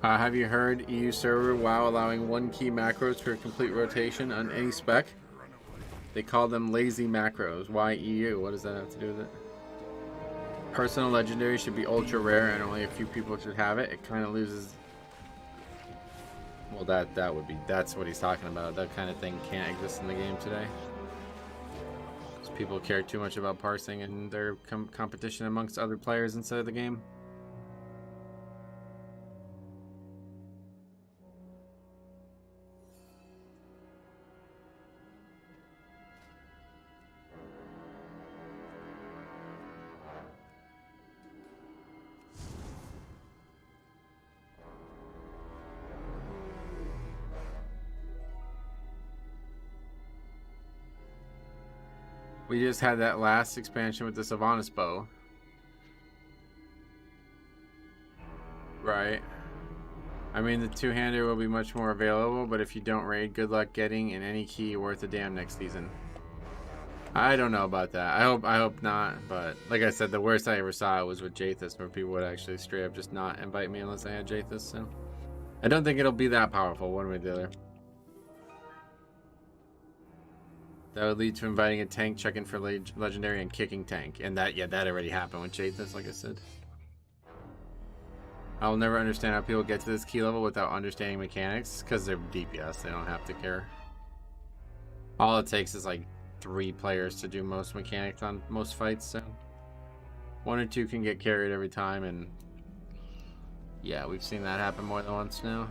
Have you heard EU server WoW allowing 1 key macros for complete rotation on any spec? They call them lazy macros. Why EU? What does that have to do with it? Personal legendary should be ultra rare and only a few people should have it. It kind of loses... Well, that would be... That's what he's talking about. That kind of thing can't exist in the game today. Because people care too much about parsing and their competition amongst other players inside of the game. We just had that last expansion with the Sylvanas bow. Right. I mean, the two-hander will be much more available, but if you don't raid, good luck getting in any key worth a damn next season. I don't know about that. I hope not, but like I said, the worst I ever saw was with Jathus, where people would actually straight up just not invite me unless I had Jathus, so... I don't think it'll be that powerful, one way or the other. That would lead to inviting a tank, checking for legendary, and kicking tank. And that already happened with Jathus, like I said. I will never understand how people get to this key level without understanding mechanics, because they're DPS, they don't have to care. All it takes is like 3 players to do most mechanics on most fights, so 1 or 2 can get carried every time, and yeah, we've seen that happen more than once now.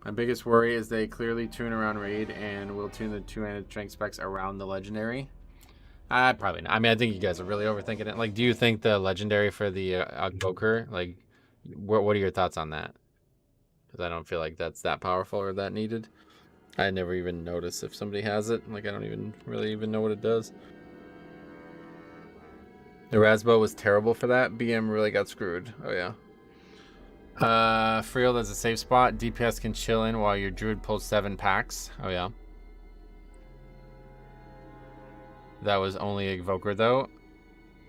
My biggest worry is they clearly tune around raid and will tune the two-handed strength specs around the legendary. Probably not. I mean, I think you guys are really overthinking it. Like, do you think the legendary for the Ogboker, like, what are your thoughts on that? Because I don't feel like that's that powerful or that needed. I never even notice if somebody has it. Like, I don't even really know what it does. The Rasbo was terrible for that. BM really got screwed. Oh, yeah. Freeld as a safe spot. DPS can chill in while your Druid pulls 7 packs. Oh, yeah. That was only a Evoker, though.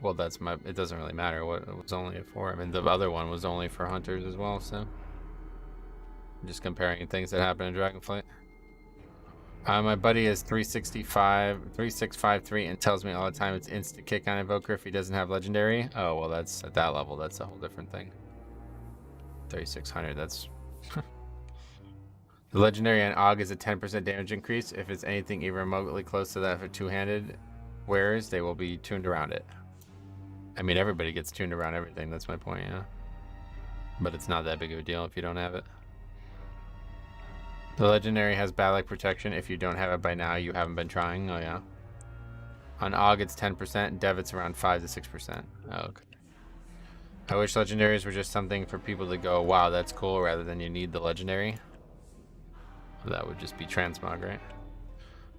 Well, that's my... It doesn't really matter what it was only for. I mean, the other one was only for Hunters as well, so... I'm just comparing things that happen in Dragonflight. My buddy is 3653 and tells me all the time it's insta kick on Evoker if he doesn't have Legendary. Oh, well, that's at that level. That's a whole different thing. 3600, that's... The Legendary on Og is a 10% damage increase. If it's anything even remotely close to that for two-handed wearers, they will be tuned around it. I mean, everybody gets tuned around everything. That's my point, yeah. But it's not that big of a deal if you don't have it. The Legendary has Battle-like protection. If you don't have it by now, you haven't been trying. Oh, yeah. On Og, it's 10%. Dev, it's around 5 to 6%. Oh, okay. I wish Legendaries were just something for people to go, wow, that's cool, rather than you need the Legendary. That would just be transmog, right?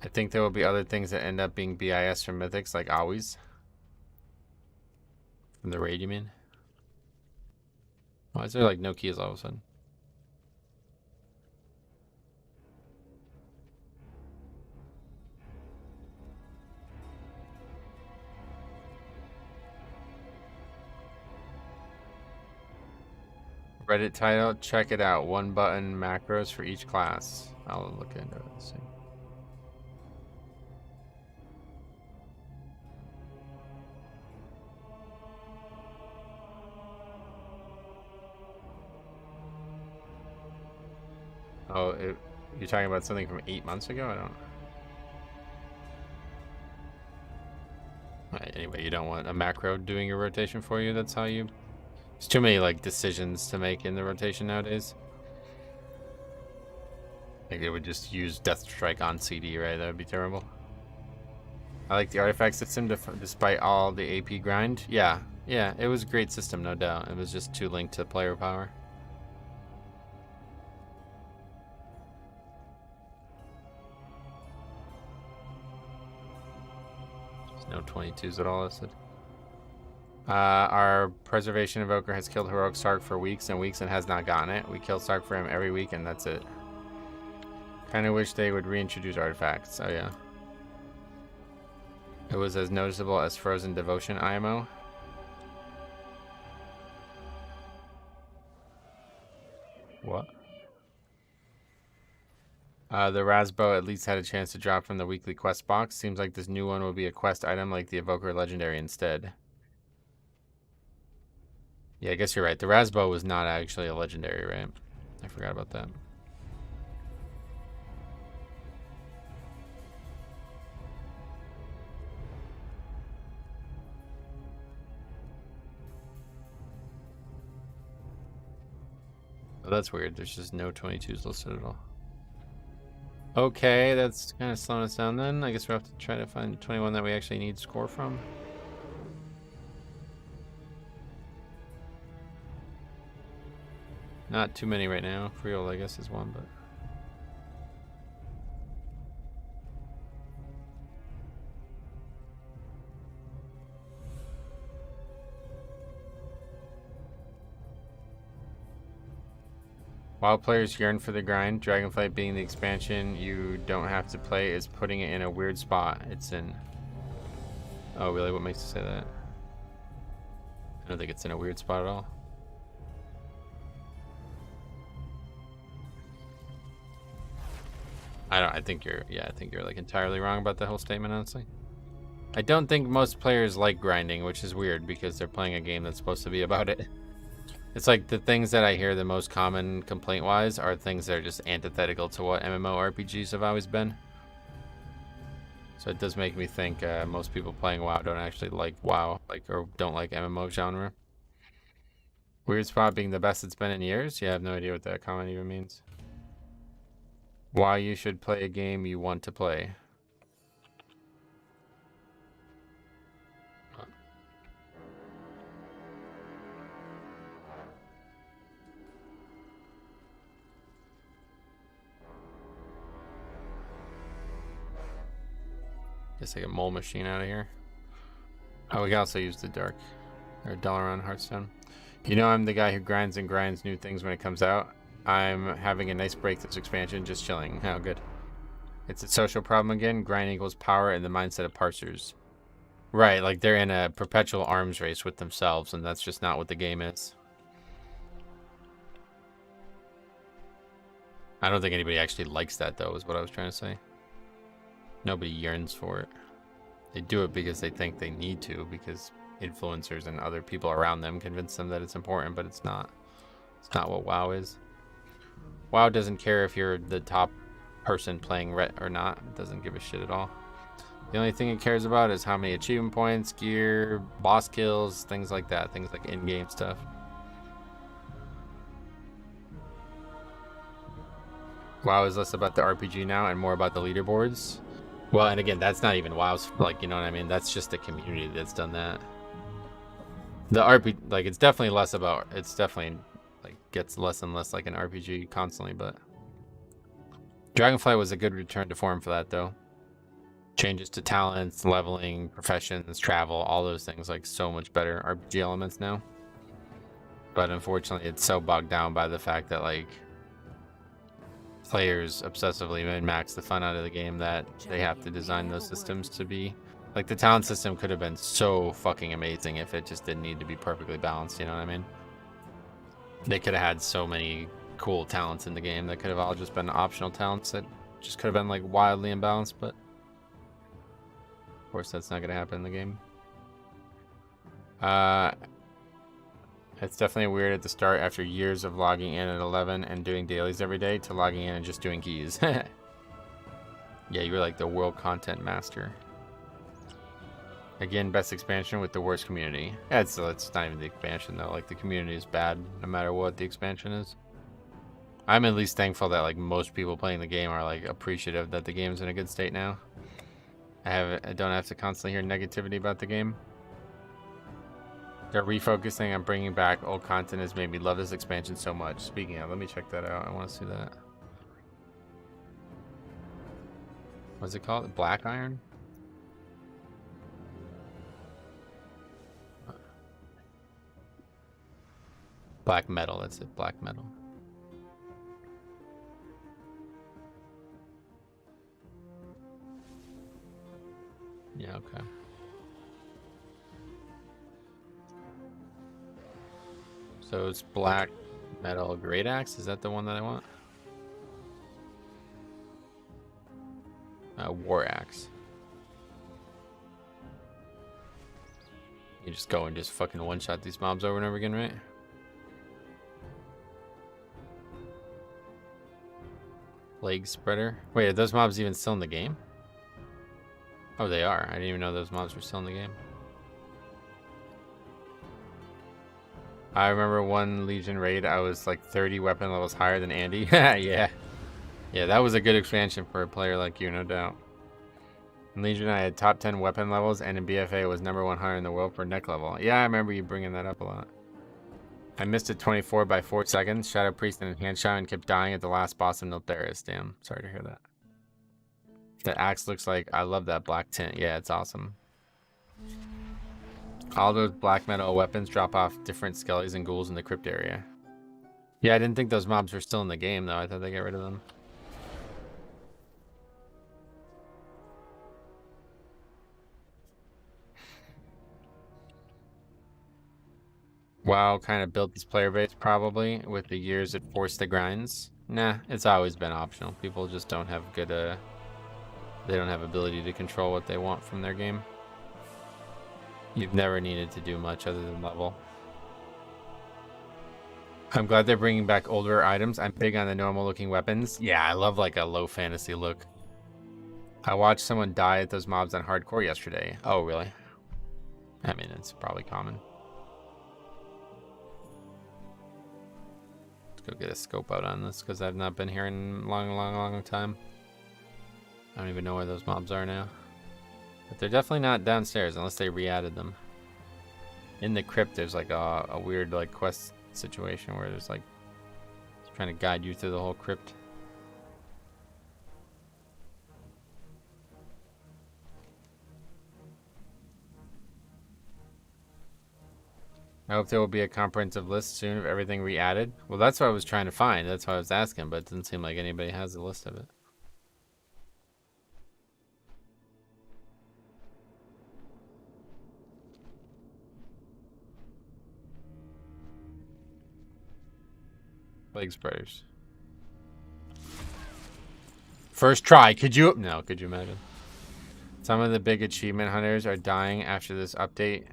I think there will be other things that end up being BIS from Mythics, like Awi's. From the raid, you mean? Why is there like no keys all of a sudden? Reddit title, check it out. 1 button macros for each class. I'll look into it. Let's see. Oh, you're talking about something from 8 months ago? I don't... Right, anyway, you don't want a macro doing your rotation for you? That's how you... There's too many, like, decisions to make in the rotation nowadays. Like, it would just use Death Strike on CD, right? That would be terrible. I like the artifact system despite all the AP grind. Yeah, it was a great system, no doubt. It was just too linked to player power. There's no 22s at all listed. Our Preservation Invoker has killed Heroic Sark for weeks and weeks and has not gotten it. We kill Sark for him every week and that's it. Kinda wish they would reintroduce artifacts. Oh yeah. It was as noticeable as Frozen Devotion IMO. What? The Rasbo at least had a chance to drop from the weekly quest box. Seems like this new one will be a quest item like the Evoker Legendary instead. Yeah, I guess you're right. The Rasbo was not actually a legendary, right? I forgot about that. Oh, that's weird. There's just no 22s listed at all. Okay, that's kind of slowing us down then. I guess we'll have to try to find 21 that we actually need score from. Not too many right now. Freehold, I guess, is one, but... While players yearn for the grind, Dragonflight being the expansion you don't have to play is putting it in a weird spot it's in. Oh, really? What makes you say that? I don't think it's in a weird spot at all. I think you're like entirely wrong about that whole statement, honestly. I don't think most players like grinding, which is weird because they're playing a game that's supposed to be about it. It's like the things that I hear the most common complaint-wise are things that are just antithetical to what MMORPGs have always been. So it does make me think most people playing WoW don't actually like WoW, or don't like MMO genre. Weird spot being the best it's been in years? Yeah, I have no idea what that comment even means. Why you should play a game you want to play. Guess I get Mole Machine out of here. Oh, we can also use the Dark or Dalaran Hearthstone. You know, I'm the guy who grinds and grinds new things when it comes out. I'm having a nice break this expansion, just chilling. How good. It's a social problem again. Grind equals power and the mindset of parsers. Right, like they're in a perpetual arms race with themselves, and that's just not what the game is. I don't think anybody actually likes that, though, is what I was trying to say. Nobody yearns for it. They do it because they think they need to, because influencers and other people around them convince them that it's important, but it's not. It's not what WoW is. WoW doesn't care if you're the top person playing Ret or not. It doesn't give a shit at all. The only thing it cares about is how many achievement points, gear, boss kills, things like that. Things like in-game stuff. WoW is less about the RPG now and more about the leaderboards. Well, and again, that's not even WoW's, like, you know what I mean? That's just the community that's done that. The RPG, like, it's definitely less about, it's definitely, like, gets less and less like an RPG constantly, but Dragonflight was a good return to form for that, though. Changes to talents, leveling, professions, travel, all those things, like, so much better RPG elements now. But unfortunately, it's so bogged down by the fact that, like, players obsessively min-max the fun out of the game that they have to design those systems to be, like, the talent system could have been so fucking amazing if it just didn't need to be perfectly balanced, you know what I mean? They could have had so many cool talents in the game that could have all just been optional talents that just could have been, like, wildly imbalanced, but of course that's not going to happen in the game. It's definitely weird at the start after years of logging in at 11 and doing dailies every day to logging in and just doing keys. Yeah, you're like the world content master. Again, best expansion with the worst community. Yeah, it's not even the expansion though. Like, the community is bad no matter what the expansion is. I'm at least thankful that, like, most people playing the game are, like, appreciative that the game's in a good state now. I don't have to constantly hear negativity about the game. They're refocusing on bringing back old content has made me love this expansion so much. Speaking of, let me check that out. I want to see that. What's it called? Black Iron? Black Metal, that's it. Black Metal. Yeah, okay. So it's Black Metal Great Axe. Is that the one that I want? War Axe. You just go and just fucking one-shot these mobs over and over again, right? Plague Spreader. Wait, are those mobs even still in the game? Oh, they are. I didn't even know those mobs were still in the game. I remember one Legion raid, I was like 30 weapon levels higher than Andy. Yeah. Yeah, that was a good expansion for a player like you, no doubt. In Legion, I had top 10 weapon levels, and in BFA, it was #1 higher in the world for neck level. Yeah, I remember you bringing that up a lot. I missed it 24 by 4 seconds. Shadow Priest and Handshot and kept dying at the last boss of Niltheris. Damn, sorry to hear that. The axe looks like, I love that black tint. Yeah, it's awesome. All those black metal weapons drop off different skellies and ghouls in the crypt area. Yeah, I didn't think those mobs were still in the game, though. I thought they got rid of them. WoW kind of built this player base, probably. With the years, it forced the grinds. Nah, it's always been optional. People just don't have good, they don't have ability to control what they want from their game. You've never needed to do much other than level. I'm glad they're bringing back older items. I'm big on the normal looking weapons. Yeah, I love like a low fantasy look. I watched someone die at those mobs on hardcore yesterday. Oh, really? I mean, it's probably common. Let's go get a scope out on this because I've not been here in a long time. I don't even know where those mobs are now. But they're definitely not downstairs unless they re-added them. In the crypt, there's like a weird like quest situation where there's like it's trying to guide you through the whole crypt. I hope there will be a comprehensive list soon of everything re-added. Well, that's what I was trying to find. That's why I was asking, but it doesn't seem like anybody has a list of it. Plague spiders. First try. Could you? No, could you imagine? Some of the big achievement hunters are dying after this update.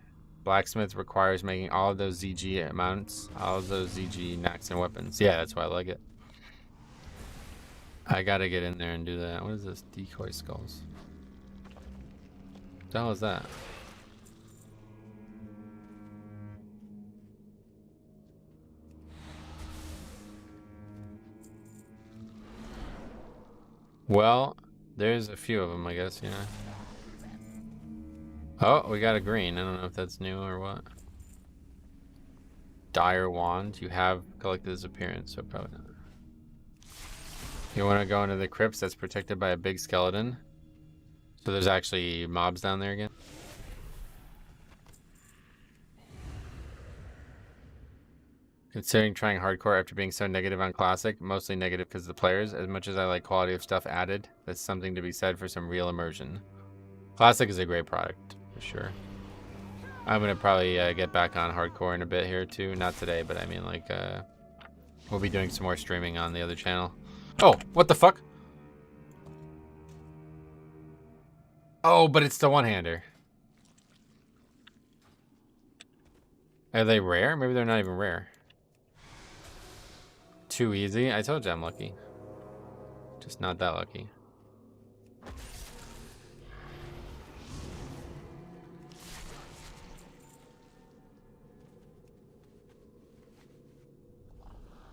Blacksmith requires making all of those ZG amounts, all of those ZG knacks and weapons. Yeah, that's why I like it. I gotta get in there and do that. What is this? Decoy skulls. What the hell is that? Well, there's a few of them, I guess, you know. Oh, we got a green. I don't know if that's new or what. Dire wand. You have collected this appearance, so probably not. You want to go into the crypts that's protected by a big skeleton. So there's actually mobs down there again. Considering trying hardcore after being so negative on classic, mostly negative because of the players, as much as I like quality of stuff added, that's something to be said for some real immersion. Classic is a great product, for sure. I'm gonna probably get back on hardcore in a bit here too. Not today, but I mean like we'll be doing some more streaming on the other channel. Oh, what the fuck? Oh, but it's the one-hander. Are they rare? Maybe they're not even rare. Too easy? I told you I'm lucky. Just not that lucky.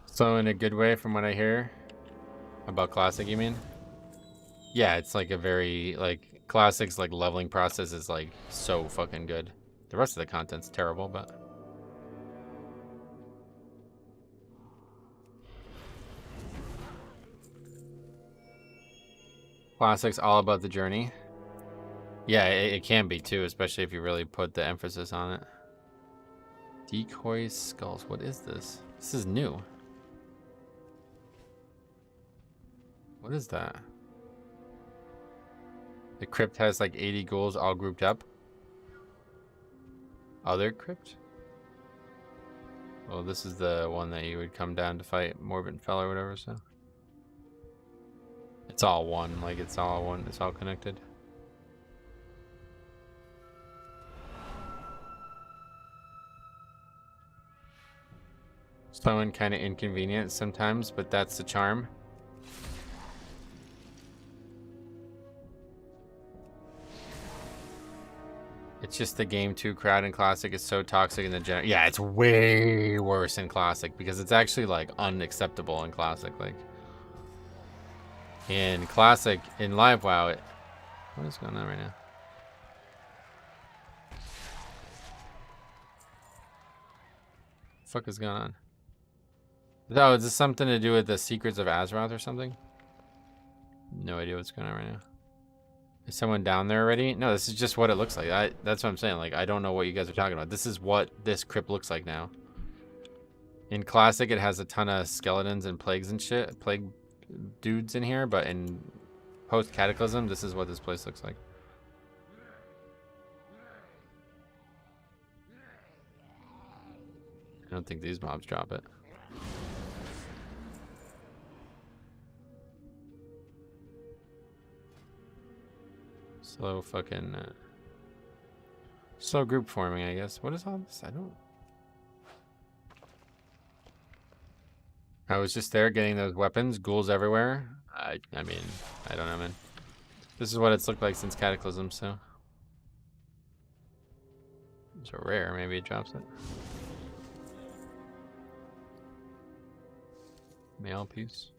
So in a good way from what I hear about classic, you mean? Yeah, it's like a very like classic's like leveling process is like so fucking good. The rest of the content's terrible, but classic's all about the journey. Yeah, it can be too, especially if you really put the emphasis on it. Decoy skulls. What is this? This is new. What is that? The crypt has like 80 ghouls all grouped up. Other crypt? Well, this is the one that you would come down to fight Morbid Fell or whatever, so. It's all one, like it's all one, it's all connected. Slow and kind of inconvenient sometimes, but that's the charm. It's just the game too. Crowd in classic is so toxic in the general. Yeah, it's way worse in classic because it's actually like unacceptable in classic. Like in classic, in live WoW, what is going on right now? What the fuck is going on? Oh, is this something to do with the Secrets of Azeroth or something? No idea what's going on right now. Is someone down there already? No, this is just what it looks like. That's what I'm saying. Like, I don't know what you guys are talking about. This is what this crypt looks like now. In Classic, it has a ton of skeletons and plagues and shit. Plague dudes in here. But in post-Cataclysm, this is what this place looks like. I don't think these mobs drop it. Slow fucking slow group forming, I guess. What is all this? I was just there getting those weapons, ghouls everywhere. I mean, I don't know, man. This is what it's looked like since Cataclysm, so it's a rare, maybe it drops it. Mail piece.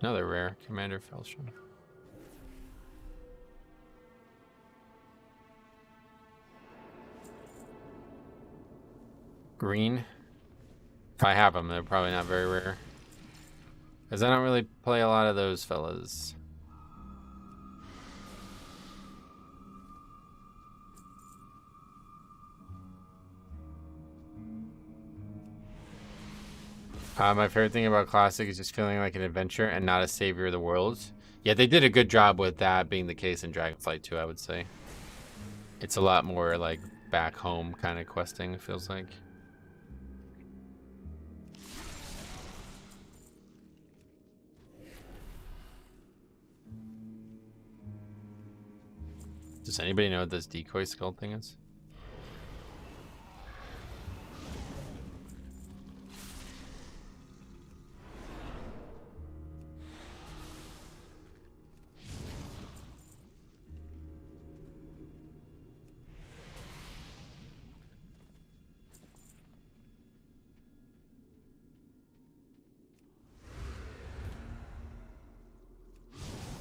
Another rare, Commander Felstrom. Green. If I have them, they're probably not very rare. Because I don't really play a lot of those fellas. My favorite thing about Classic is just feeling like an adventure and not a savior of the world. Yeah, they did a good job with that being the case in Dragonflight 2, I would say. It's a lot more like back home kind of questing, it feels like. Does anybody know what this decoy skull thing is?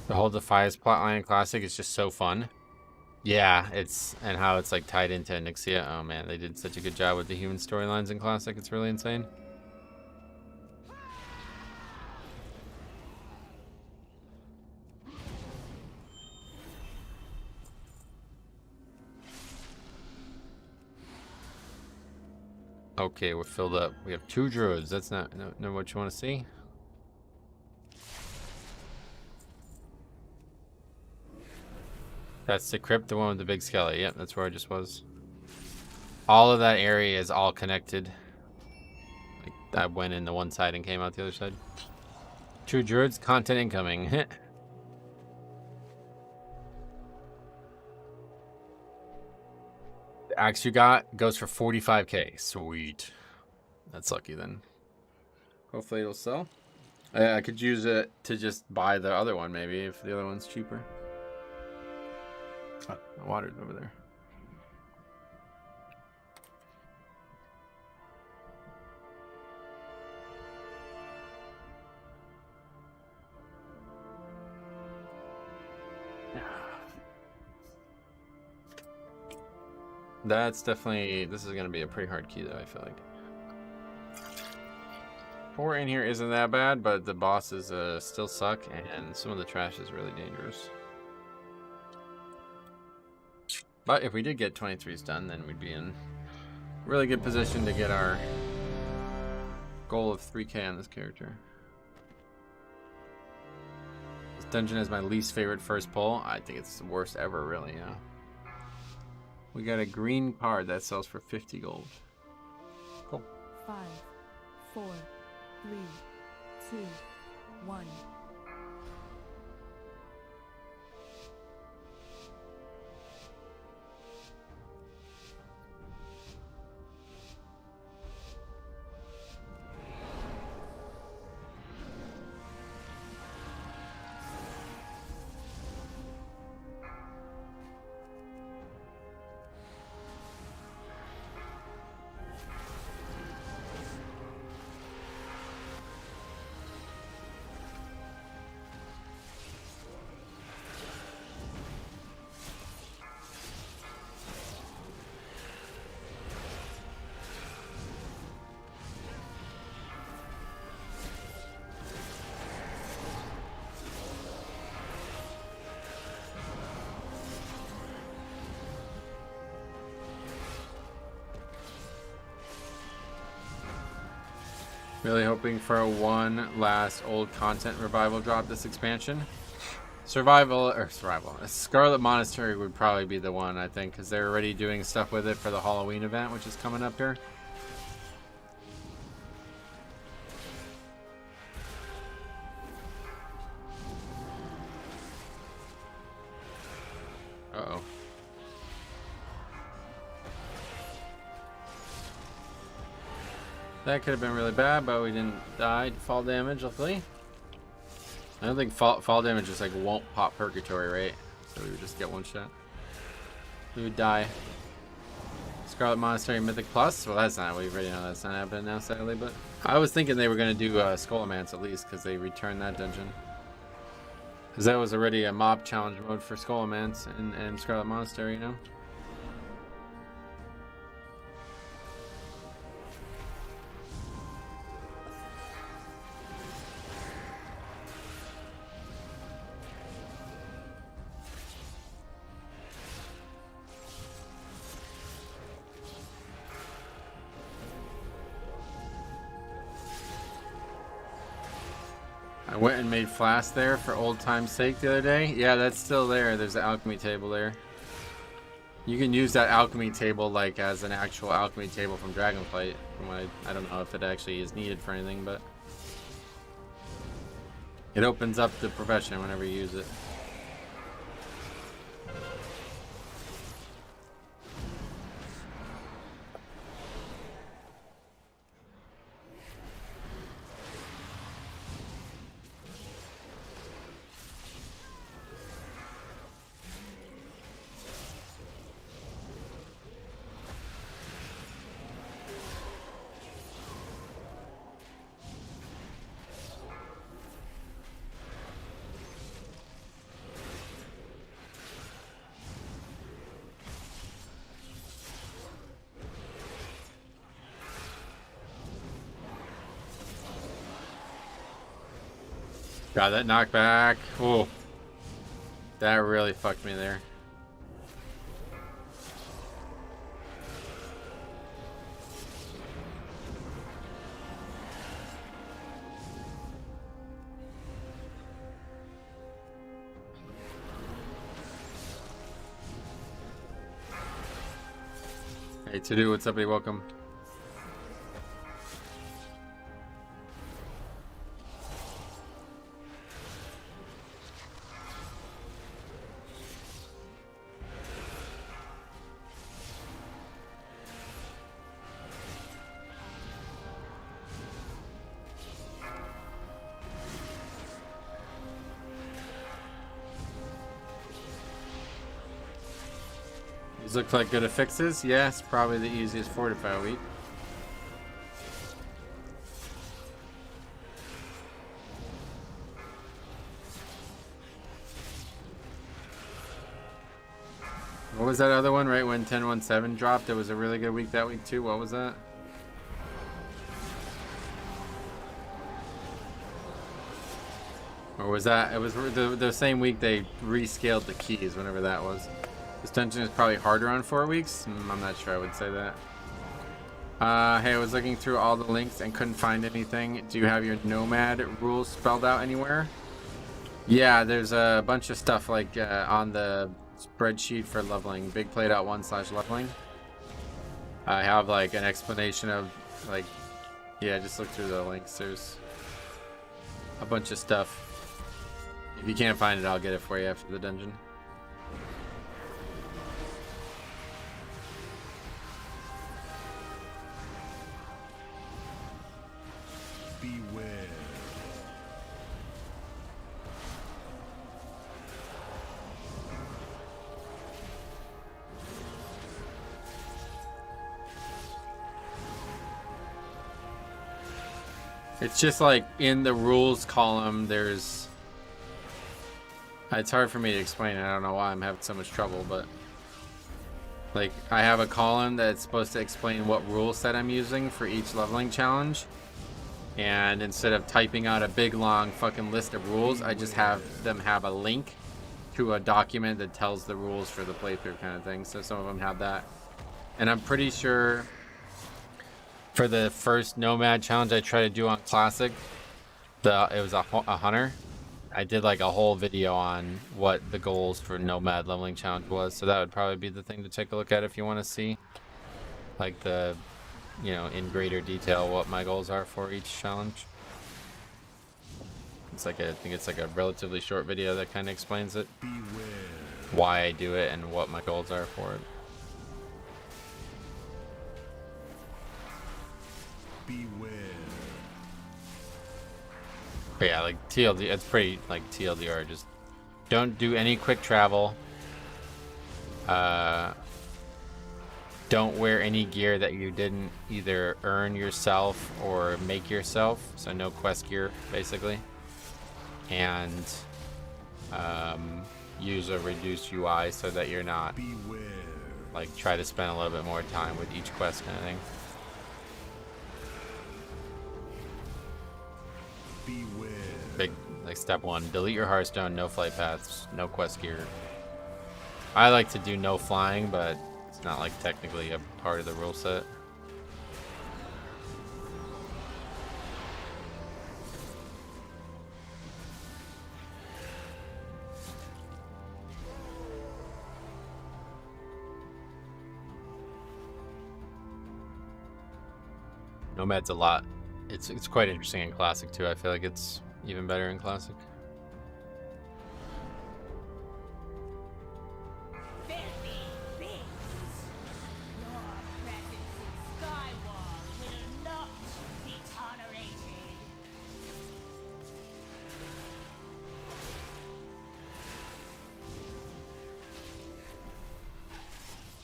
The whole Defias plotline in Classic is just so fun. Yeah, and how it's like tied into Nixia. Oh man, they did such a good job with the human storylines in Classic. It's really insane. Okay, we're filled up. We have 2 druids. That's not what you want to see. That's the crypt, the one with the big skelly. Yep, that's where I just was. All of that area is all connected. Like, I went in the one side and came out the other side. 2 druids, content incoming. The axe you got goes for 45k. Sweet. That's lucky then. Hopefully it'll sell. I could use it to just buy the other one maybe if the other one's cheaper. Oh, the water's over there. That's definitely, this is going to be a pretty hard key though, I feel like. 4 in here isn't that bad, but the bosses still suck, and some of the trash is really dangerous. But if we did get 23s done, then we'd be in really good position to get our goal of 3k on this character. This dungeon is my least favorite first pull. I think it's the worst ever, really, yeah. We got a green card that sells for 50 gold. Cool. 5, 4, 3, 2, 1. Really hoping for a one last old content revival drop this expansion. Survival. Scarlet Monastery would probably be the one, I think, because they're already doing stuff with it for the Halloween event, which is coming up here. Uh-oh. That could have been really bad, but we didn't die to fall damage, luckily. I don't think fall damage just like won't pop Purgatory, right? So we would just get one shot. We would die. Scarlet Monastery Mythic Plus? Well, that's not, we already know that's not happening now, sadly, but I was thinking they were going to do Skullomance at least, because they returned that dungeon. Because that was already a mob challenge mode for Skullomance and Scarlet Monastery, you know? I went and made flask there for old time's sake the other day. Yeah, that's still there. There's an alchemy table there. You can use that alchemy table like as an actual alchemy table from Dragonflight. From what I don't know if it actually is needed for anything, but it opens up the profession whenever you use it. God, that knockback. Oh, that really fucked me there. Hey, to do, what's up, buddy? Welcome. These look like good fixes. Yes, probably the easiest fortify week. What was that other one? Right when 1017 dropped, it was a really good week that week too. What was that? Or was that? It was the same week they rescaled the keys. Whenever that was. This dungeon is probably harder on 4 weeks. I'm not sure I would say that. Hey, I was looking through all the links and couldn't find anything. Do you have your Nomad rules spelled out anywhere? Yeah, there's a bunch of stuff like on the spreadsheet for leveling. bigplay.1/leveling. I have like an explanation of like, yeah, just look through the links. There's a bunch of stuff. If you can't find it, I'll get it for you after the dungeon. Beware. It's just like in the rules column, there's... It's hard for me to explain it. I don't know why I'm having so much trouble, but... Like, I have a column that's supposed to explain what rule set I'm using for each leveling challenge. And instead of typing out a big long fucking list of rules, I just have them have a link to a document that tells the rules for the playthrough kind of thing. So some of them have that. And I'm pretty sure for the first Nomad challenge I tried to do on Classic, it was a hunter. I did like a whole video on what the goals for Nomad leveling challenge was. So that would probably be the thing to take a look at if you want to see like the, you know, in greater detail what my goals are for each challenge. It's like I think it's like a relatively short video that kind of explains it. Beware. Why I do it and what my goals are for it. Beware. But yeah, like TLD, it's pretty like TLDR. Just don't do any quick travel. Don't wear any gear that you didn't either earn yourself or make yourself. So no quest gear, basically. And use a reduced UI so that you're not Beware. like try to spend a little bit more time with each quest kind of thing. Beware. Big like step 1, delete your Hearthstone, no flight paths, no quest gear. I like to do no flying, but it's not like technically a part of the rule set. Nomad's a lot. It's quite interesting in Classic too. I feel like it's even better in Classic.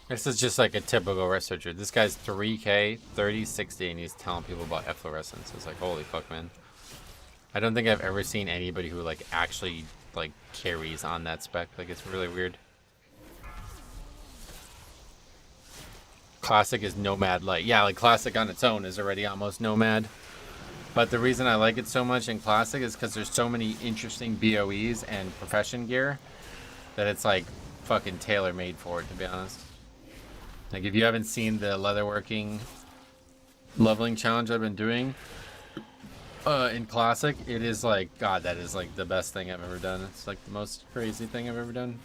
This is just like a typical researcher. This guy's 3K, 30, 60, and he's telling people about efflorescence. It's like, holy fuck, man. I don't think I've ever seen anybody who like actually like carries on that spec. Like, it's really weird. Classic is Nomad light. Yeah, like Classic on its own is already almost Nomad. But the reason I like it so much in Classic is because there's so many interesting BOEs and profession gear that it's like fucking tailor-made for it, to be honest. Like, if you haven't seen the leatherworking leveling challenge I've been doing in Classic, it is like, God, that is like the best thing I've ever done. It's like the most crazy thing I've ever done.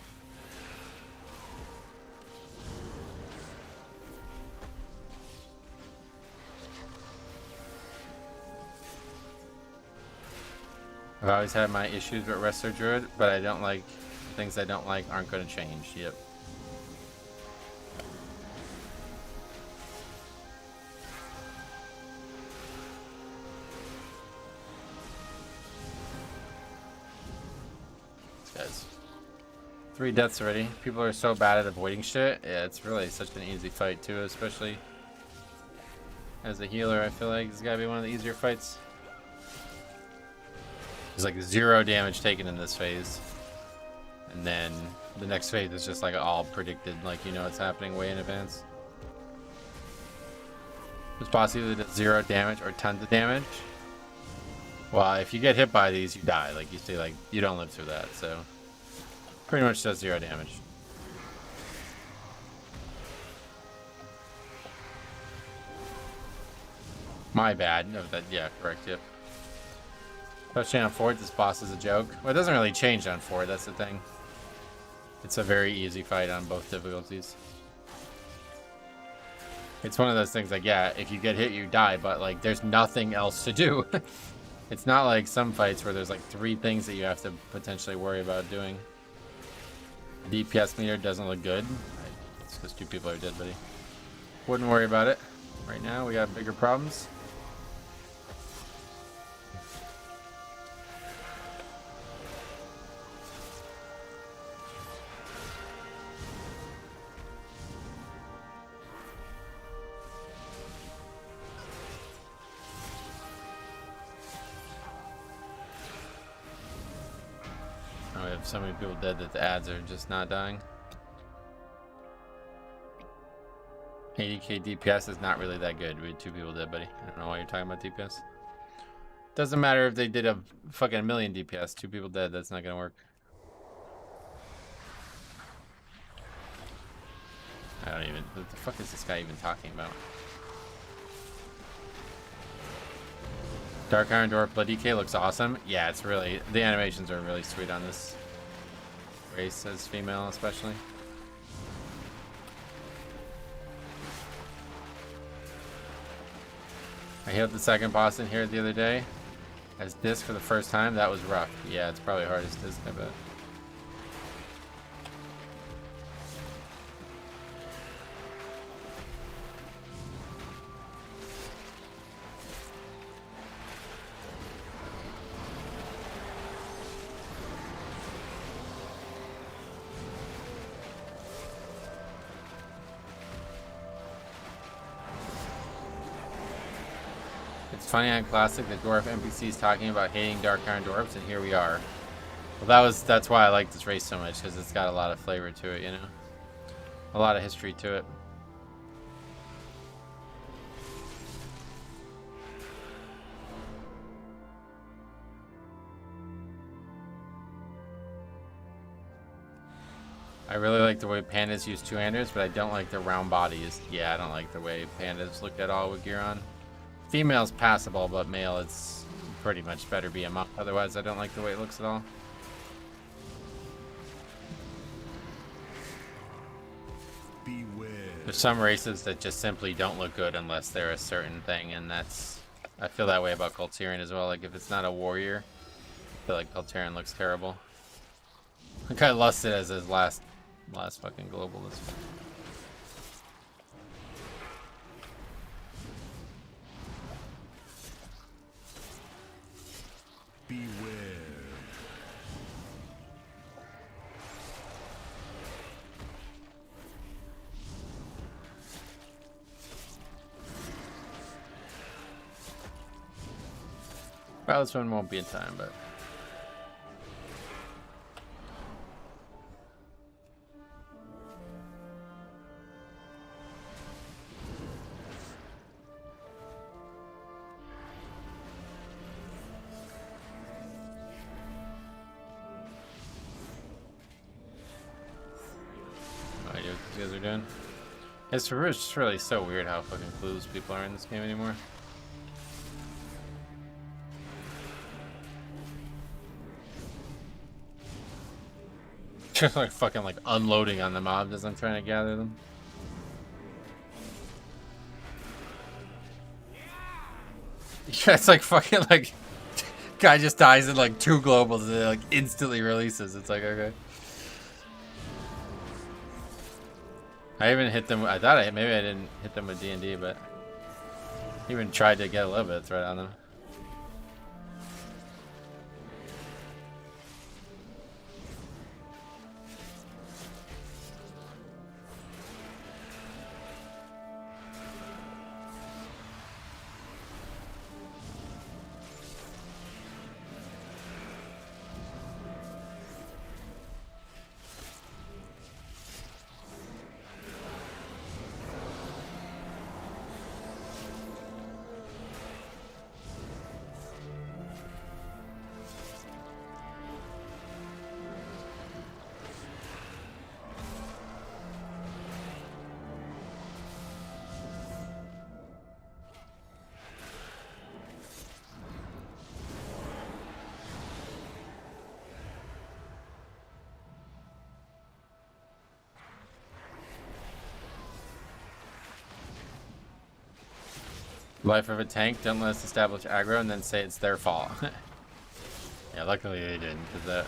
I've always had my issues with Wrestler Druid, but I don't like things I don't like aren't going to change. Yep. Guys, 3 deaths already. People are so bad at avoiding shit. Yeah, it's really such an easy fight too, especially as a healer. I feel like it's gotta be one of the easier fights. There's like 0 damage taken in this phase, and then the next phase is just like all predicted, like you know it's happening way in advance. This boss either does 0 damage or tons of damage. Well, if you get hit by these, you die. Like, you see, like, you don't live through that, so pretty much does 0 damage. My bad. No, that, yeah, correct, yep. Especially on Ford, this boss is a joke. Well, it doesn't really change on Ford, that's the thing. It's a very easy fight on both difficulties. It's one of those things like, yeah, if you get hit, you die, but, like, there's nothing else to do. It's not like some fights where there's like 3 things that you have to potentially worry about doing. DPS meter doesn't look good. It's because 2 people are dead, buddy. Wouldn't worry about it. Right now, we got bigger problems. We have so many people dead that the ads are just not dying. 80k DPS is not really that good. We had 2 people dead, buddy. I don't know why you're talking about DPS. Doesn't matter if they did a fucking million DPS. 2 people dead, that's not gonna work. I don't even... What the fuck is this guy even talking about? Dark Iron Dwarf Blood DK looks awesome. Yeah, it's really... The animations are really sweet on this race, as female especially. I healed the second boss in here the other day as disc for the first time. That was rough. Yeah, it's probably hardest disc, I bet. It's funny on Classic, the dwarf NPCs talking about hating Dark Iron Dwarves, and here we are. Well, that's why I like this race so much, because it's got a lot of flavor to it, you know? A lot of history to it. I really like the way pandas use two-handers, but I don't like the round bodies. Yeah, I don't like the way pandas look at all with gear on. Female's passable, but male, it's pretty much better be a monk. Otherwise, I don't like the way it looks at all. Beware There's some races that just simply don't look good unless they're a certain thing, and that's... I feel that way about Galterian as well. Like, if it's not a warrior, I feel like Galterian looks terrible. The guy lusted as his last fucking global. Beware. Well, this one won't be in time, but... No idea what these guys are doing. It's just really so weird how fucking clueless people are in this game anymore. Just like fucking like unloading on the mobs as I'm trying to gather them. Yeah, it's like fucking like guy just dies in like 2 globals and it like instantly releases. It's like, okay. I even hit them. I thought maybe I didn't hit them with D&D, but even tried to get a little bit of threat on them. Life of a tank, don't let us establish aggro and then say it's their fault. Yeah, luckily they didn't, because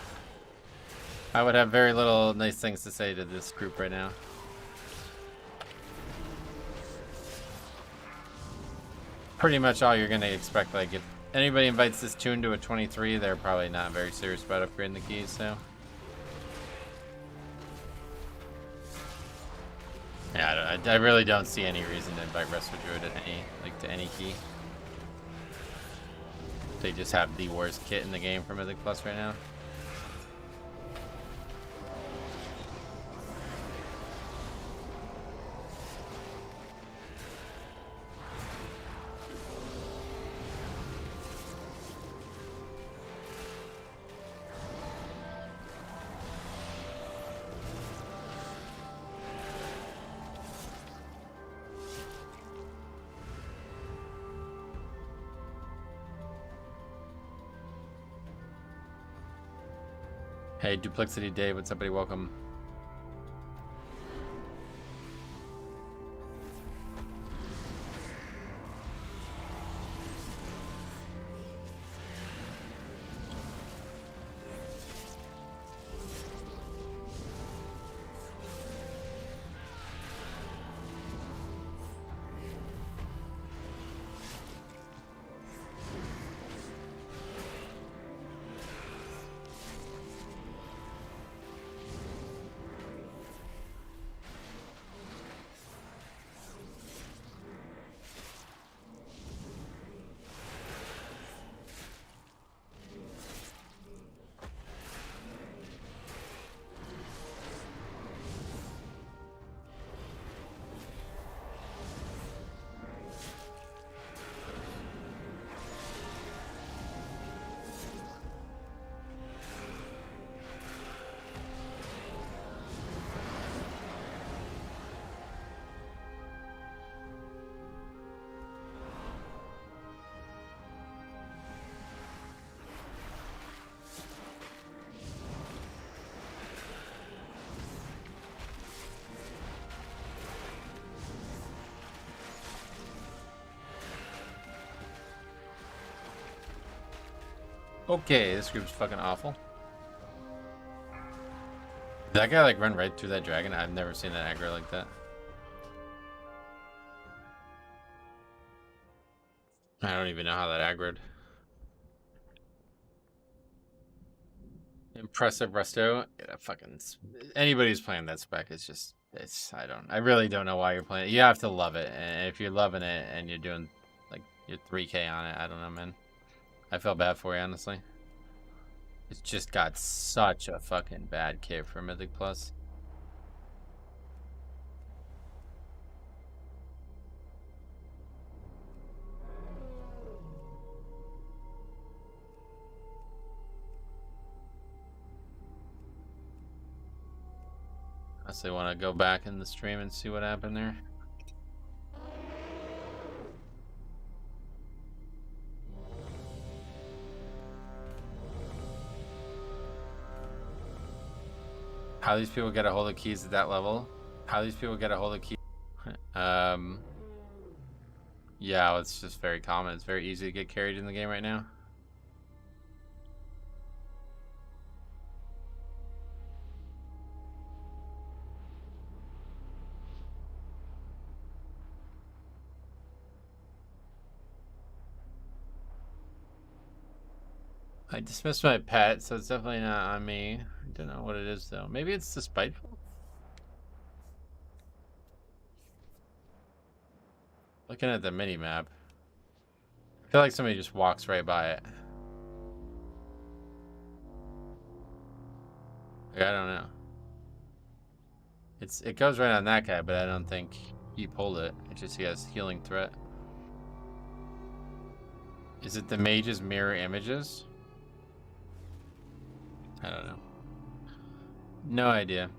I would have very little nice things to say to this group right now. Pretty much all you're going to expect, like if anybody invites this tune to a 23, they're probably not very serious about upgrading the keys, so. Yeah, I really don't see any reason to invite Resto Druid to any key. They just have the worst kit in the game for Mythic Plus right now. Hey, Duplexity Dave, what's up, buddy? Welcome. Okay, this group's fucking awful. Did that guy like run right through that dragon? I've never seen that aggro like that. I don't even know how that aggroed. Impressive resto. Yeah, fucking anybody's playing that spec is just I really don't know why you're playing it. You have to love it, and if you're loving it and you're doing like your 3K on it, I don't know, man. I feel bad for you, honestly. It's just got such a fucking bad kit for Mythic Plus. Unless they want to go back in the stream and see what happened there. How these people get a hold of keys at that level? How these people get a hold of keys? Yeah, it's just very common. It's very easy to get carried in the game right now. I dismissed my pet, so it's definitely not on me. I don't know what it is, though. Maybe it's the spiteful? Looking at the mini-map. I feel like somebody just walks right by it. Like, I don't know. It goes right on that guy, but I don't think he pulled it. It just he has healing threat. Is it the mage's mirror images? I don't know. No idea.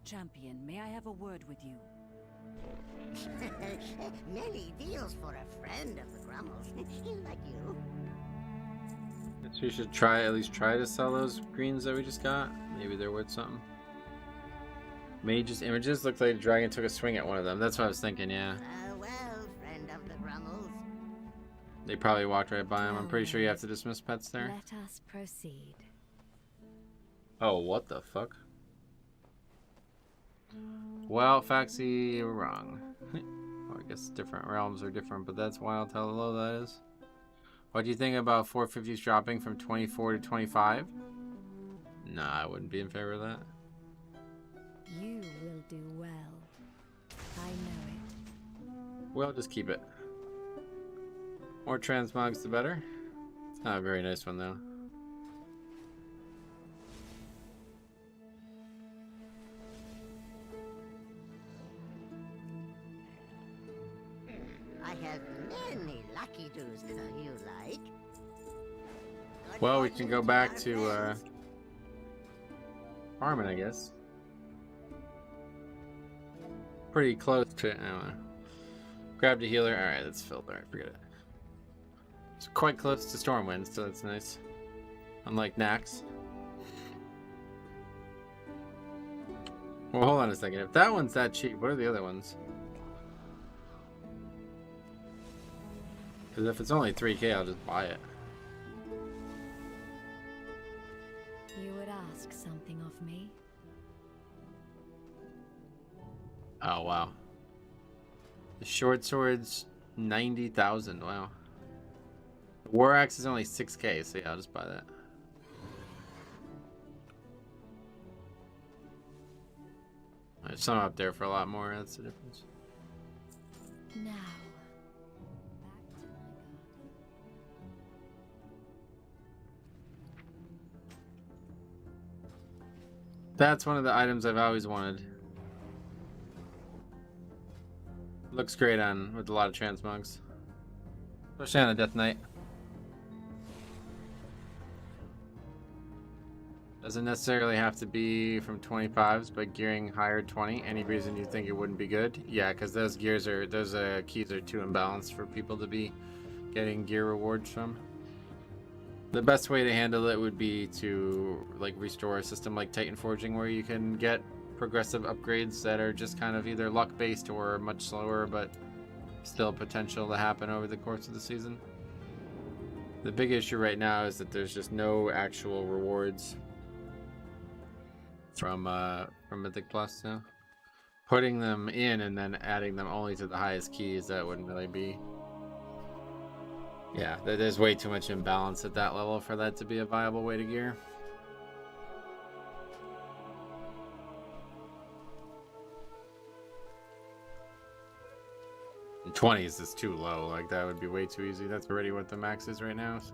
Champion, may I have a word with you? Many deals for a friend of the Grummles, like you. Guess we should at least try to sell those greens that we just got. Maybe they're worth something. Mage's images looked like the dragon took a swing at one of them. That's what I was thinking, yeah. Well, friend of the Grummles. They probably walked right by him. I'm pretty sure you have to dismiss pets there. Let us proceed. Oh, what the fuck? Well, Faxi, you're wrong. Well, I guess different realms are different, but that's wild how low that is. What do you think about 450s dropping from 24 to 25? Nah, I wouldn't be in favor of that. You will do well. I know it. Well, just keep it. More transmogs, the better. It's not a very nice one, though. I have many lucky doos you like. Good Well, we can fortune go to back our to friends. farming, I guess. Pretty close to it. I don't know. Grabbed a healer. Alright, that's filled. Alright, forget it. It's quite close to Stormwind, so that's nice. Unlike Nax. Well, hold on a second. If that one's that cheap, what are the other ones? Because if it's only 3K, I'll just buy it. You would ask something of me? Oh, wow. The short sword's 90,000. Wow. The war axe is only 6K, so yeah, I'll just buy that. There's some up there for a lot more. That's the difference. Now, back to my garden. That's one of the items I've always wanted. Looks great on with a lot of transmogs, especially on a Death Knight. Doesn't necessarily have to be from 25s, but gearing higher 20. Any reason you think it wouldn't be good? Yeah, because those keys are too imbalanced for people to be getting gear rewards from. The best way to handle it would be to like restore a system like Titan Forging, where you can get progressive upgrades that are just kind of either luck based or much slower, but still potential to happen over the course of the season. The big issue right now is that there's just no actual rewards from Mythic Plus. So putting them in and then adding them only to the highest keys, that wouldn't really be. Yeah, there's way too much imbalance at that level for that to be a viable way to gear. And 20s is too low. Like, that would be way too easy. That's already what the max is right now, so.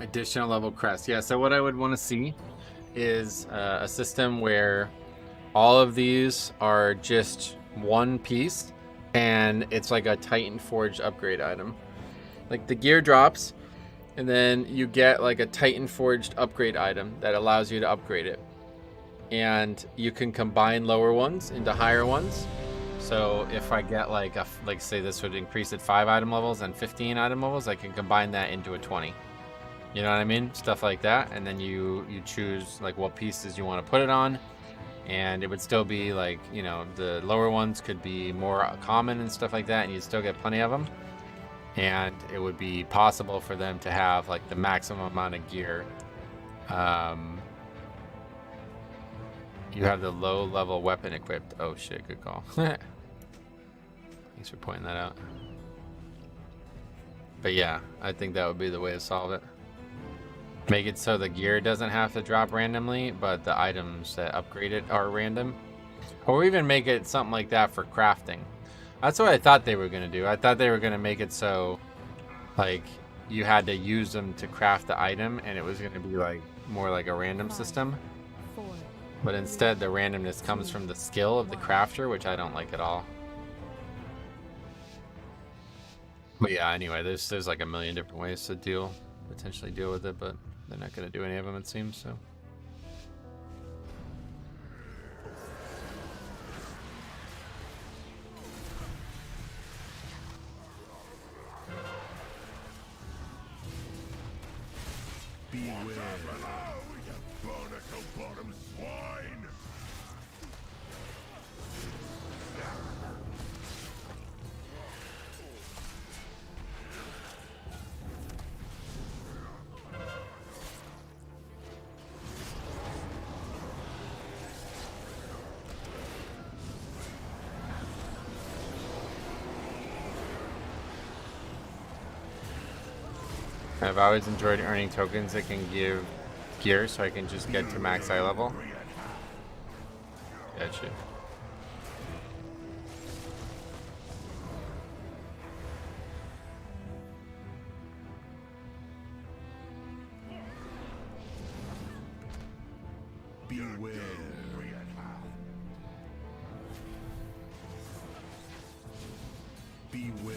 Additional level crest. Yeah, so what I would want to see is a system where all of these are just one piece and it's like a Titan Forged upgrade item. Like the gear drops and then you get like a Titan Forged upgrade item that allows you to upgrade it. And you can combine lower ones into higher ones. So if I get like say this would increase at 5 item levels and 15 item levels, I can combine that into a 20. You know what I mean? Stuff like that. And then you choose like what pieces you want to put it on. And it would still be like, you know, the lower ones could be more common and stuff like that. And you'd still get plenty of them. And it would be possible for them to have like the maximum amount of gear. You have the low level weapon equipped. Oh shit, good call. Thanks for pointing that out. But yeah, I think that would be the way to solve it. Make it so the gear doesn't have to drop randomly, but the items that upgrade it are random. Or even make it something like that for crafting. That's what I thought they were going to do. I thought they were going to make it so like you had to use them to craft the item and it was going to be like more like a random system. But instead the randomness comes from the skill of the crafter, which I don't like at all. But yeah, anyway, there's like a million different ways to potentially deal with it, but they're not going to do any of them, it seems, so. Beware. You barnacle-bottom swine! I've always enjoyed earning tokens that can give gear so I can just get to max eye level. Gotcha. Beware. Beware.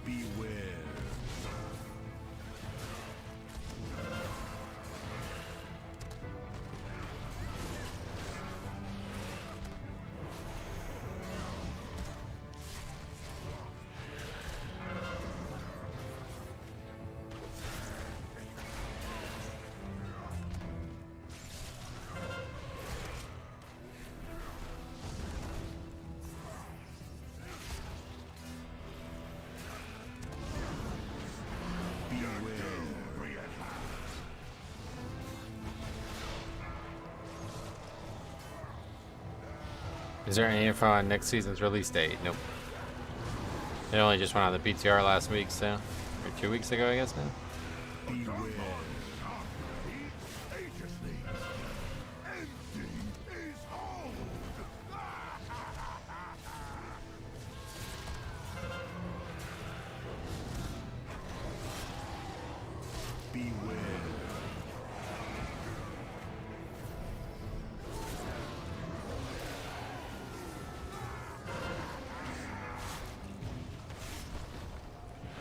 Beware. Is there any info on next season's release date? Nope. It only just went on the PTR last week, so, or 2 weeks ago, I guess now.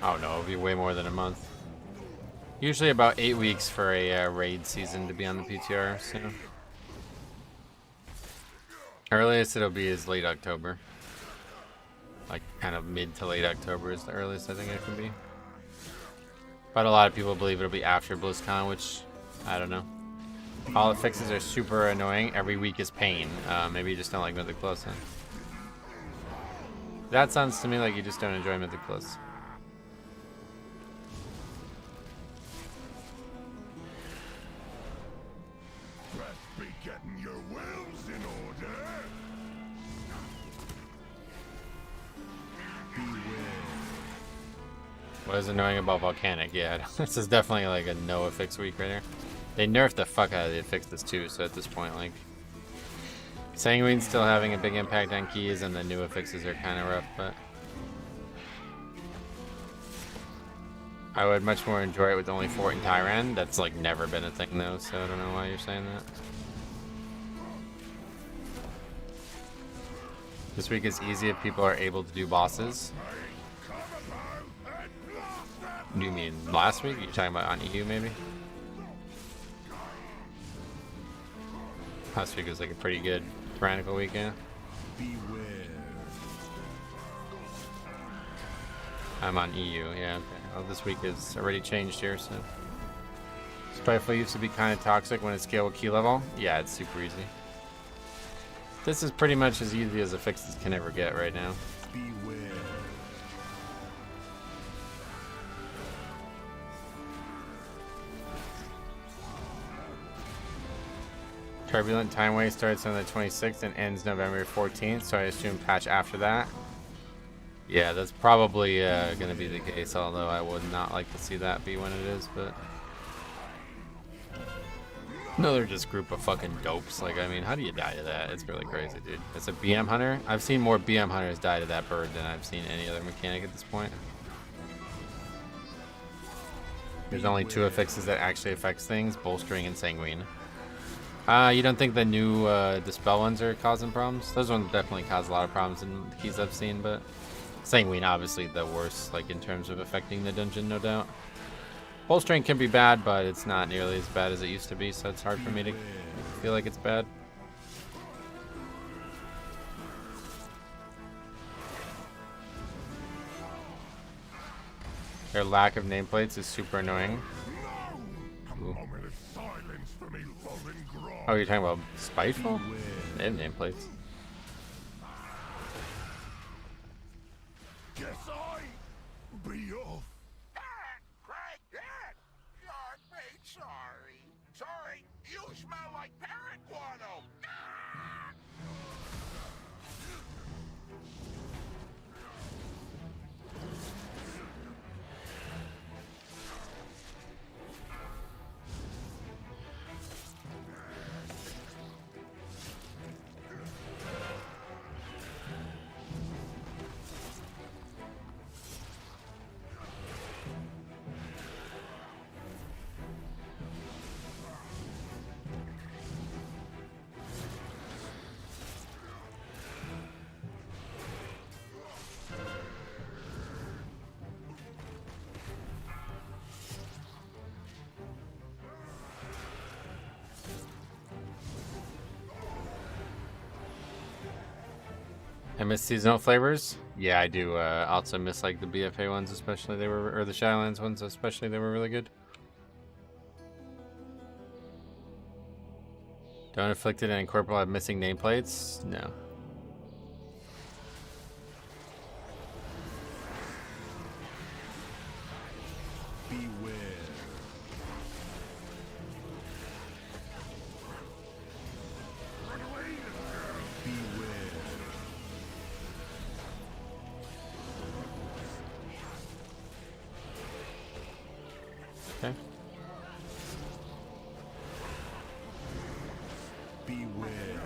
Oh no, it'll be way more than a month. Usually about 8 weeks for a raid season to be on the PTR, so. Earliest it'll be is late October. Like kind of mid to late October is the earliest I think it can be. But a lot of people believe it'll be after BlizzCon, which I don't know. All the fixes are super annoying. Every week is pain. Maybe you just don't like Mythic Plus, huh? That sounds to me like you just don't enjoy Mythic Plus. What is annoying about Volcanic? Yeah, this is definitely like a no affix week right here. They nerfed the fuck out of the affixes too, so at this point, like, Sanguine's still having a big impact on keys, and the new affixes are kind of rough, but I would much more enjoy it with only Fort and Tyran. That's like never been a thing though, so I don't know why you're saying that. This week is easy if people are able to do bosses. Do you mean last week? You're talking about on EU maybe? Last week was like a pretty good tyrannical weekend. I'm on EU, yeah, okay. Well, this week is already changed here, so. Spiteful used to be kind of toxic when it's scaled with key level. Yeah, it's super easy. This is pretty much as easy as a fixes can ever get right now. Turbulent Time Wave starts on the 26th and ends November 14th, so I assume patch after that. Yeah, that's probably going to be the case, although I would not like to see that be when it is, but... Another just group of fucking dopes. Like, I mean, how do you die to that? It's really crazy, dude. It's a BM Hunter. I've seen more BM Hunters die to that bird than I've seen any other mechanic at this point. There's only 2 affixes that actually affects things, Bolstering and Sanguine. You don't think the new Dispel ones are causing problems? Those ones definitely cause a lot of problems in the keys I've seen, but Sanguine obviously the worst, like in terms of affecting the dungeon, no doubt. Bolstering can be bad, but it's not nearly as bad as it used to be, so it's hard for me to feel like it's bad. Their lack of nameplates is super annoying. Ooh. Oh, you're talking about Spiteful? They have nameplates. Guess I be off. Sorry. Sorry, you smell like parrot guano. I miss seasonal flavors. Yeah, I do. Also miss like the BFA ones, especially they were, or the Shadowlands ones, especially they were really good. Don't Afflicted and Incorporeal have missing nameplates? No. Beware. Run away, little girl. Beware. Okay. Beware.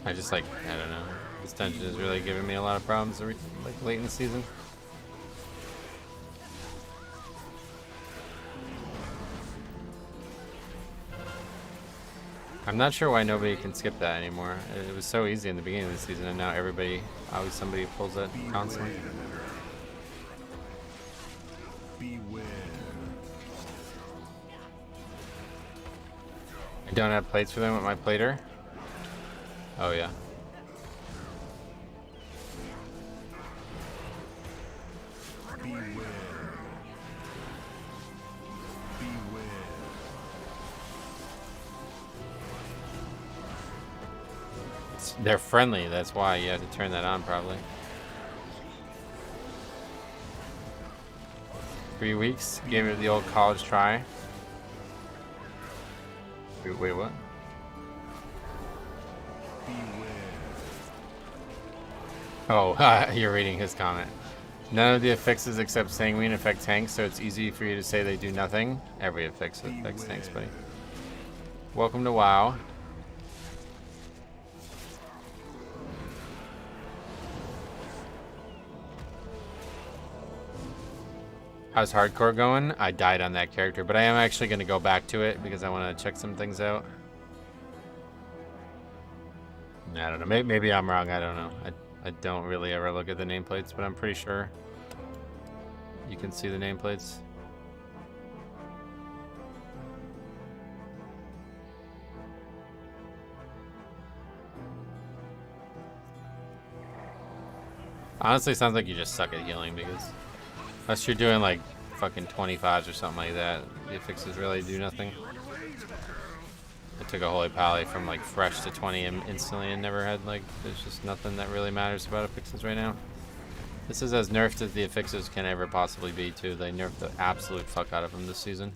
I just like, I don't know. This dungeon is really giving me a lot of problems like late in the season. I'm not sure why nobody can skip that anymore. It was so easy in the beginning of the season, and now everybody, always somebody pulls it constantly. Beware. I don't have plates for them with my plater. Oh yeah. Beware. Beware. They're friendly, that's why you have to turn that on probably. 3 weeks, gave it the old college try. Wait, what? Oh, you're reading his comment. None of the affixes except sanguine affect tanks, so it's easy for you to say they do nothing. Every affix affects tanks, buddy. Welcome to WoW. How's hardcore going? I died on that character, but I am actually going to go back to it because I want to check some things out. I don't know. Maybe I'm wrong. I don't know. I don't really ever look at the nameplates, but I'm pretty sure you can see the nameplates. Honestly, it sounds like you just suck at healing because unless you're doing like fucking 25s or something like that, the affixes really do nothing. I took a Holy Pally from like fresh to 20 instantly and never had like, there's just nothing that really matters about affixes right now. This is as nerfed as the affixes can ever possibly be too. They nerfed the absolute fuck out of them this season.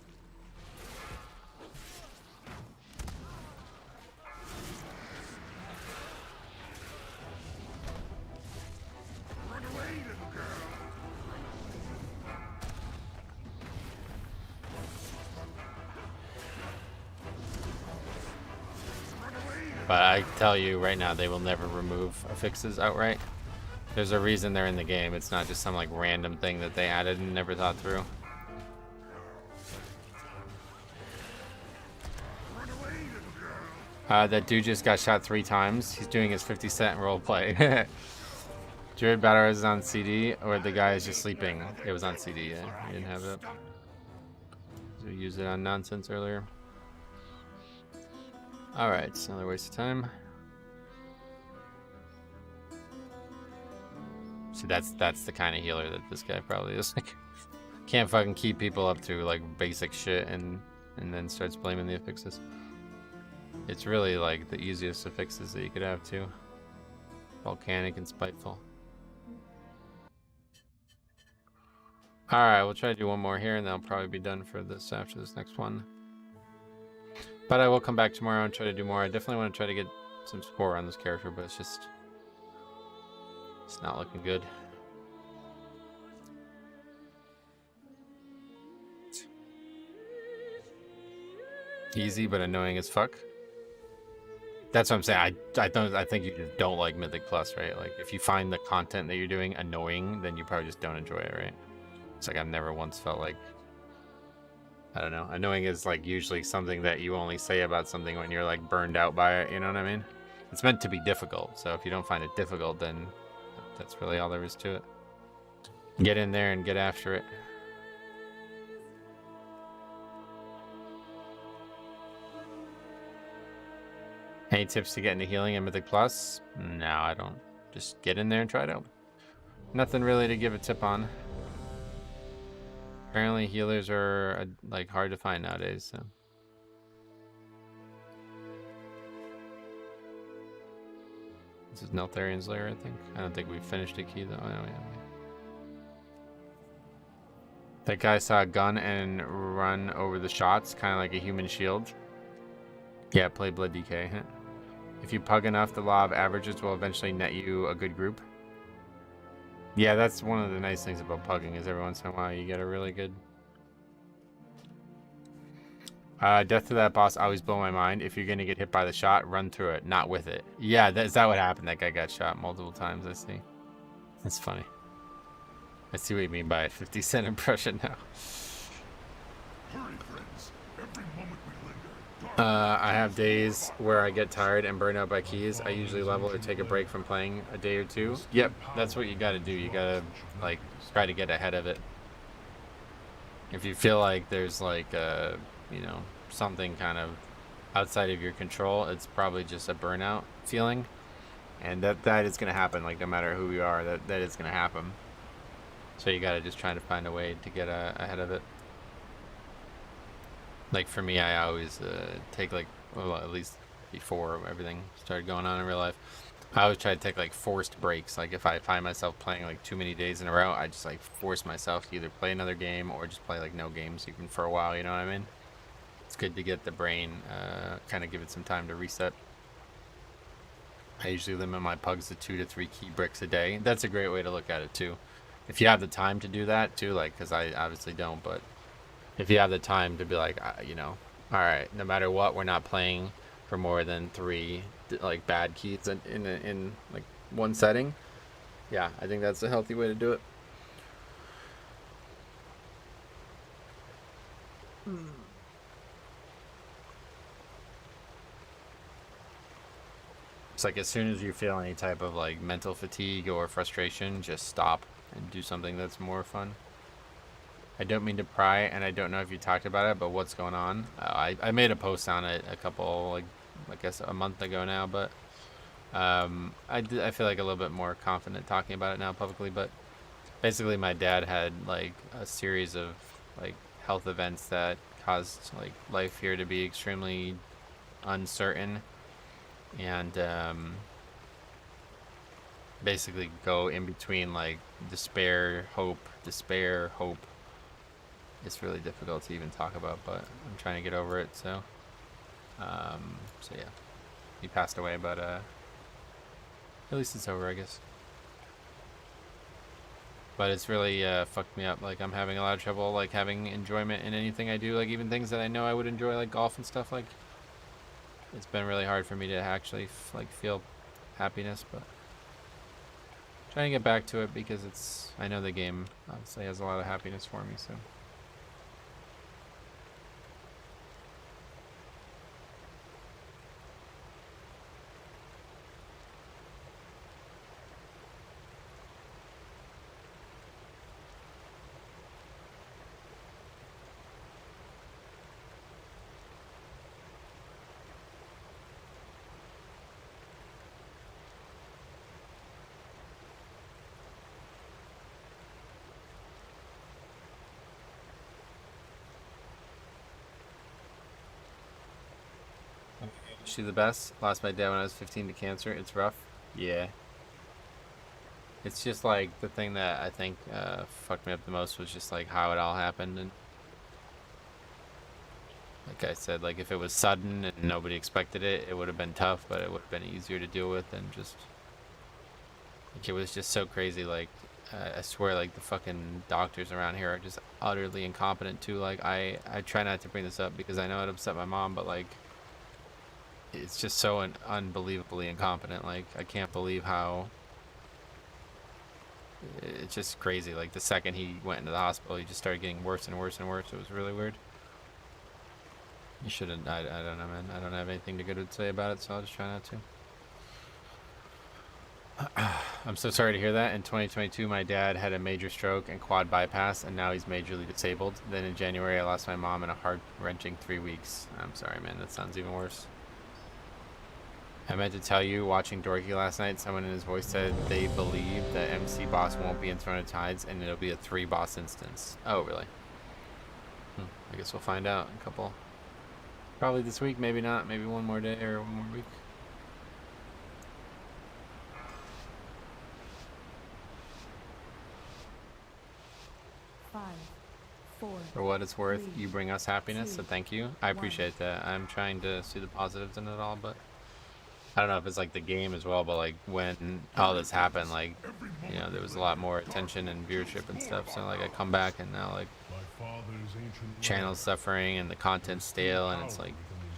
But I tell you right now, they will never remove affixes outright. There's a reason they're in the game. It's not just some like random thing that they added and never thought through. That dude just got shot 3 times. He's doing his 50 Cent roleplay. Druid Battle is on CD, or the guy is just sleeping. It was on CD, yeah. He didn't have it up. So we used it on nonsense earlier. Alright, it's another waste of time. See, that's the kind of healer that this guy probably is. Like, can't fucking keep people up to like basic shit and then starts blaming the affixes. It's really like the easiest affixes that you could have too. Volcanic and spiteful. Alright, we'll try to do one more here and then I'll probably be done for this after this next one. But I will come back tomorrow and try to do more. I definitely want to try to get some score on this character, but it's not looking good. Easy but annoying as fuck. That's what I'm saying. I think you just don't like Mythic Plus, right? Like if you find the content that you're doing annoying, then you probably just don't enjoy it, right? It's like I've never once felt like, I don't know. Annoying is like usually something that you only say about something when you're like burned out by it, you know what I mean? It's meant to be difficult, so if you don't find it difficult, then that's really all there is to it. Get in there and get after it. Any tips to get into healing in Mythic Plus? No, I don't. Just get in there and try it out. Nothing really to give a tip on. Apparently healers are like hard to find nowadays, so. This is Neltharian's lair, I think. I don't think we've finished a key though. Oh, yeah. That guy saw a gun and run over the shots, kind of like a human shield. Yeah, play Blood DK. If you pug enough, the law of averages will eventually net you a good group. Yeah, that's one of the nice things about pugging is every once in a while you get a really good Death to that boss always blow my mind. If you're gonna get hit by the shot, run through it, not with it. Yeah, is that what happened? That guy got shot multiple times, I see. That's funny. I see what you mean by it. 50-cent impression now. Hurry, friends. Every moment we linger. I have days where I get tired and burn out by keys. I usually level or take a break from playing a day or two. Yep, that's what you gotta do. You gotta, like, try to get ahead of it. If you feel like there's, like, you know, something kind of outside of your control, it's probably just a burnout feeling. And that is gonna happen, like, no matter who you are, that is gonna happen. So you gotta just try to find a way to get ahead of it. Like for me, I always take like, well, at least before everything started going on in real life, I always try to take like forced breaks. Like if I find myself playing like too many days in a row, I just like force myself to either play another game or just play like no games even for a while, you know what I mean? It's good to get the brain, kind of give it some time to reset. I usually limit my pugs to 2 to 3 key bricks a day. That's a great way to look at it too. If you have the time to do that too, like, because I obviously don't, but if you have the time to be like, you know, all right, no matter what, we're not playing for more than 3 like bad keys in like one setting. Yeah, I think that's a healthy way to do it. It's like as soon as you feel any type of like mental fatigue or frustration, just stop and do something that's more fun. I don't mean to pry, and I don't know if you talked about it, but what's going on? I made a post on it a couple, like, I guess a month ago now, but I feel like a little bit more confident talking about it now publicly. But basically, my dad had like a series of like health events that caused like life here to be extremely uncertain, and basically go in between like despair, hope. It's really difficult to even talk about, but I'm trying to get over it. So yeah, he passed away, but at least it's over, I guess. But it's really fucked me up. Like I'm having a lot of trouble like having enjoyment in anything I do, like even things that I know I would enjoy, like golf and stuff. Like it's been really hard for me to actually like feel happiness, but trying to get back to it because I know the game obviously has a lot of happiness for me, so. She the best. Lost my dad when I was 15 to cancer. It's rough. Yeah. It's just like the thing that I think fucked me up the most was just like how it all happened. And like I said, like if it was sudden and nobody expected it, it would have been tough, but it would have been easier to deal with than just like it was just so crazy. Like I swear, like the fucking doctors around here are just utterly incompetent too. Like I try not to bring this up because I know it upset my mom, but like it's just so unbelievably incompetent. Like I can't believe how it's just crazy. Like the second he went into the hospital, he just started getting worse and worse and worse. It was really weird. You shouldn't. I don't know, man. I don't have anything good to say about it, so I'll just try not to. I'm so sorry to hear that. In 2022, my dad had a major stroke and quad bypass, and now he's majorly disabled. Then in January, I lost my mom in a heart-wrenching 3 weeks. I'm sorry, man. That sounds even worse. I meant to tell you, watching Dorky last night, someone in his voice said they believe that MC boss won't be in Throne of Tides, and it'll be a 3-boss instance. Oh, really? I guess we'll find out in a couple. Probably this week, maybe not. Maybe one more day or one more week. For what it's worth, you bring us happiness, so thank you. I appreciate that. I'm trying to see the positives in it all, but I don't know if it's like the game as well, but like when all this happened, like, you know, there was a lot more attention and viewership and stuff, so like I come back and now like father's ancient channel's suffering and the content's stale, and it's like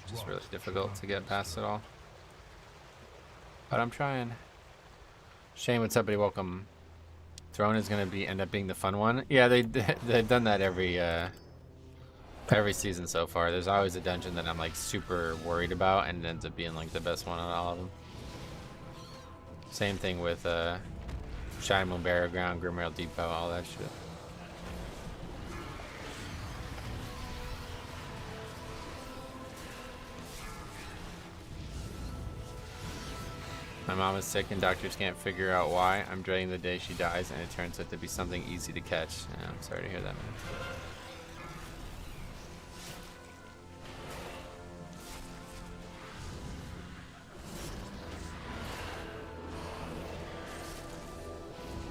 just really difficult to get past it all. But I'm trying. Shane, what's up, buddy? Welcome. Throne is gonna end up being the fun one. Yeah, they've done that every season so far. There's always a dungeon that I'm like super worried about, and it ends up being like the best one on all of them. Same thing with Shining Moon Barrow Ground, Grimrail Depot, all that shit. My mom is sick and doctors can't figure out why. I'm dreading the day she dies, and it turns out to be something easy to catch. Yeah, I'm sorry to hear that, man.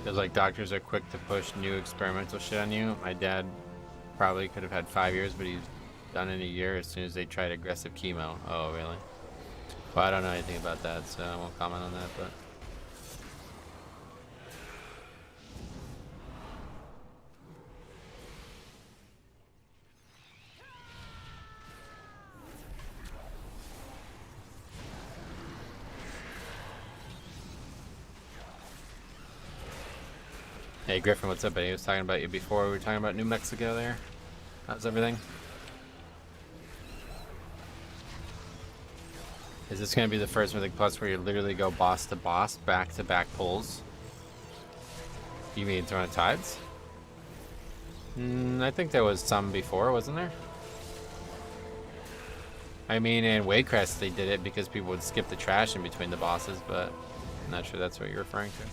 Feels like doctors are quick to push new experimental shit on you. My dad probably could have had 5 years, but he's done in a year as soon as they tried aggressive chemo. Oh, really? Well, I don't know anything about that, so I won't comment on that, but... Hey Griffin, what's up, buddy? I was talking about you before. We were talking about New Mexico there. How's everything? Is this going to be the first Mythic Plus where you literally go boss to boss, back-to-back pulls? You mean Throne of Tides? I think there was some before, wasn't there? I mean, in Waycrest they did it because people would skip the trash in between the bosses, but I'm not sure that's what you're referring to.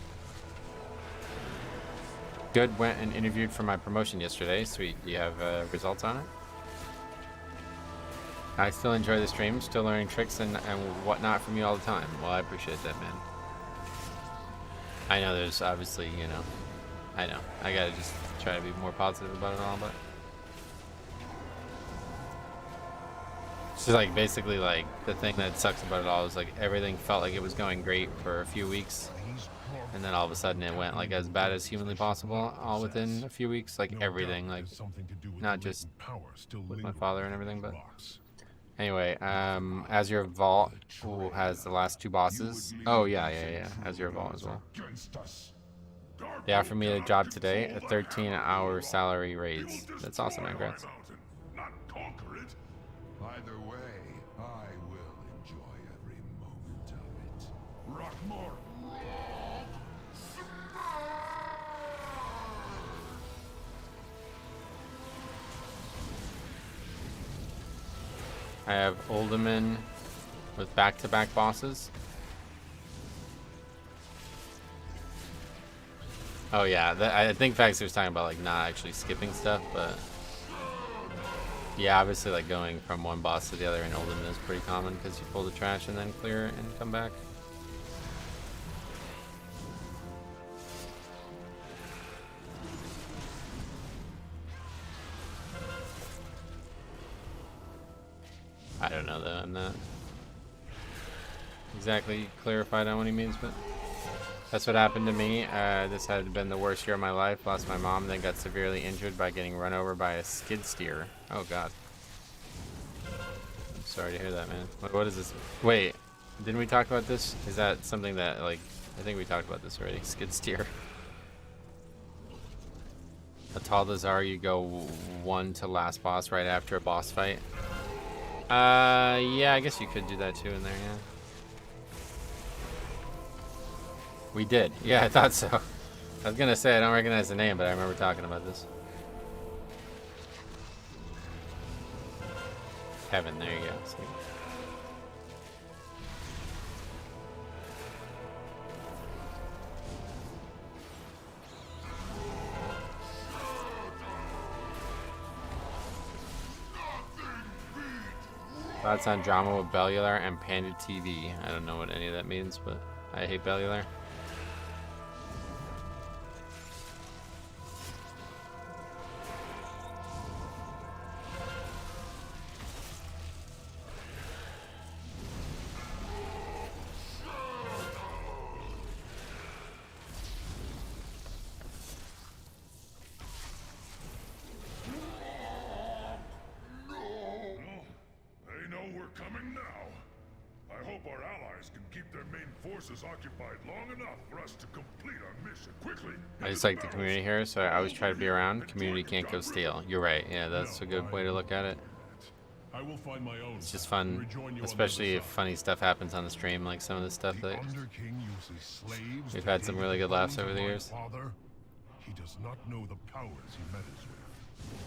Good, went and interviewed for my promotion yesterday. Sweet. Do you have results on it? I still enjoy the stream, still learning tricks and whatnot from you all the time. Well, I appreciate that, man. I know there's obviously, you know, I know. I gotta just try to be more positive about it all, but... It's just like, basically, like, the thing that sucks about it all is, like, everything felt like it was going great for a few weeks. And then all of a sudden it went like as bad as humanly possible all within a few weeks, like everything, like not just with my father and everything, but anyway, Azure Vault has the last 2 bosses. Oh yeah, Azure Vault as well. They offered me a job today, a 13-hour salary raise. That's awesome, man. Congrats. Either way, I will enjoy every moment of it. Rockmore. I have Olderman with back-to-back bosses. Oh yeah, I think Faxer was talking about like not actually skipping stuff, but yeah, obviously like going from one boss to the other in Olderman is pretty common because you pull the trash and then clear it and come back. I don't know though, I'm not exactly clarified on what he means, but that's what happened to me. This had been the worst year of my life. Lost my mom, then got severely injured by getting run over by a skid steer. Oh god. I'm sorry to hear that, man. What is this? Wait, didn't we talk about this? Is that something that, like, I think we talked about this already. Skid steer. Ataldazar, you go 1 to last boss right after a boss fight. Yeah, I guess you could do that too in there, yeah. We did. Yeah, I thought so. I was gonna say I don't recognize the name, but I remember talking about this. Kevin, there you go. See? Thoughts on drama with Bellular and Panda TV. I don't know what any of that means, but I hate Bellular. forces occupied long enough for us to complete our mission. Quickly. I just like the community here, so I always try to be around. Community can't go stale. You're right. Yeah, that's a good way to look at it. I will find my own. It's just fun, especially if funny stuff happens on the stream, like some of the stuff that we've had some really good laughs over the years. Father, he does not know the powers he meddles with.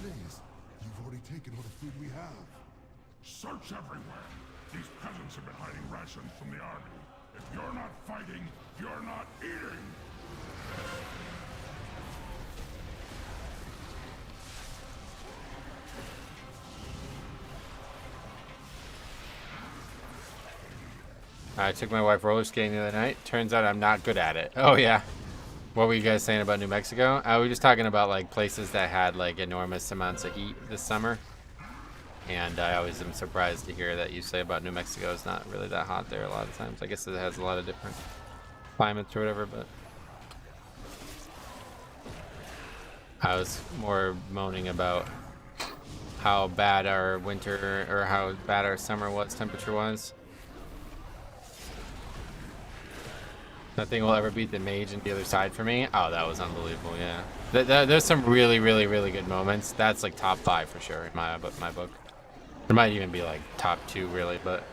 Please, you've already taken all the food we have. Search everywhere. These peasants have been hiding rations from the army. If you're not fighting, you're not eating. I took my wife roller skating the other night. Turns out I'm not good at it. Oh yeah. What were you guys saying about New Mexico? We were just talking about like places that had like enormous amounts of heat this summer. And I always am surprised to hear that you say about New Mexico is not really that hot there a lot of times. I guess it has a lot of different climates or whatever, but I was more moaning about how bad our winter or how bad our summer was temperature-wise. Nothing will ever beat the mage and the other side for me. Oh, that was unbelievable, yeah. There's some really, really, really good moments. That's like top 5 for sure in my book. There might even be like top 2 really, but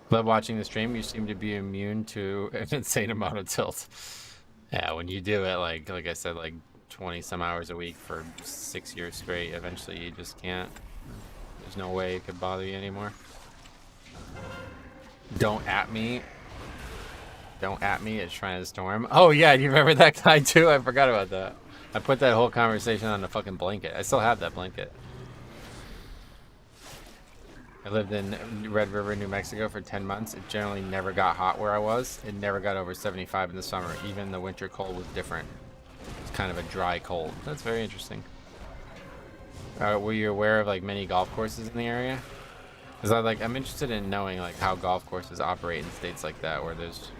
love watching the stream. You seem to be immune to an insane amount of tilt. Yeah, when you do it, like I said, like 20 some hours a week for 6 years straight, eventually you just can't. There's no way it could bother you anymore. Don't at me. Don't at me at Shrine of the Storm. Oh yeah, do you remember that guy too? I forgot about that. I put that whole conversation on the fucking blanket. I still have that blanket. I lived in Red River, New Mexico for 10 months. It generally never got hot where I was. It never got over 75 in the summer. Even the winter cold was different. It's kind of a dry cold. That's very interesting. Were you aware of like many golf courses in the area? Because I'm interested in knowing like how golf courses operate in states like that where there's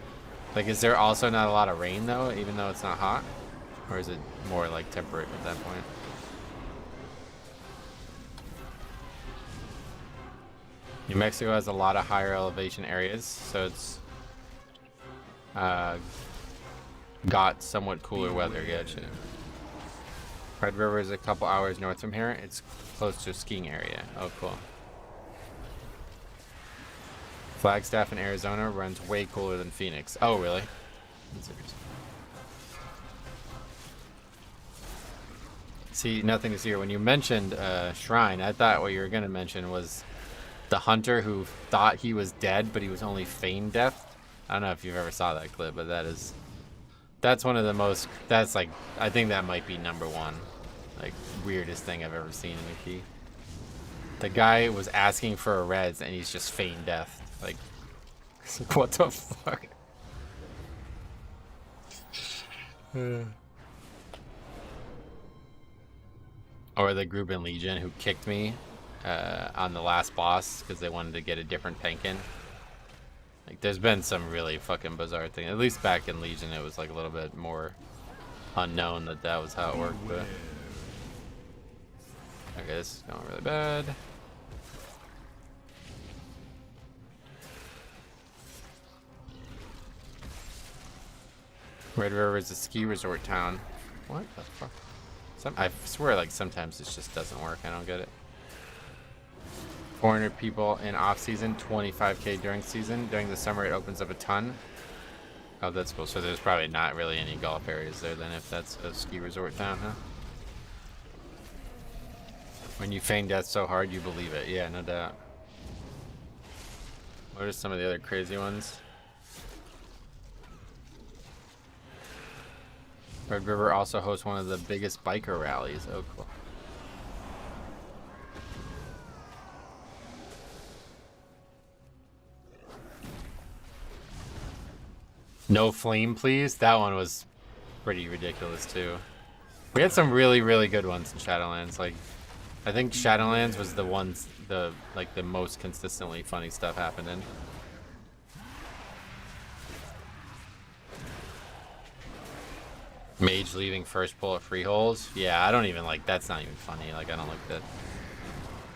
like, is there also not a lot of rain though, even though it's not hot? Or is it more like temperate at that point? New Mexico has a lot of higher elevation areas, so it's got somewhat cooler weather. Gotcha. Red River is a couple hours north from here. It's close to a skiing area. Oh, cool. Flagstaff in Arizona runs way cooler than Phoenix. Oh, really? That's interesting. See, nothing to see here. When you mentioned Shrine, I thought what you were going to mention was the hunter who thought he was dead, but he was only feigned death. I don't know if you've ever saw that clip, but that's one of the most, that's like, I think that might be #1, like, weirdest thing I've ever seen in a key. The guy was asking for a res, and he's just feigned death. Like, what the fuck? Or the group in Legion who kicked me on the last boss because they wanted to get a different Penkin. Like, there's been some really fucking bizarre things. At least back in Legion, it was like a little bit more unknown that was how it worked. But okay, this is going really bad. Red River is a ski resort town. What the fuck? I swear, like, sometimes this just doesn't work. I don't get it. 400 people in off-season, 25k during season. During the summer, it opens up a ton. Oh, that's cool. So there's probably not really any golf areas there then if that's a ski resort town, huh? When you feign death so hard, you believe it. Yeah, no doubt. What are some of the other crazy ones? Red River also hosts one of the biggest biker rallies. Oh, cool. No flame, please. That one was pretty ridiculous too. We had some really, really good ones in Shadowlands. Like, I think Shadowlands was the ones the most consistently funny stuff happened in. Mage leaving first pull at free holes. Yeah, I don't even like, that's not even funny. Like, I don't like that.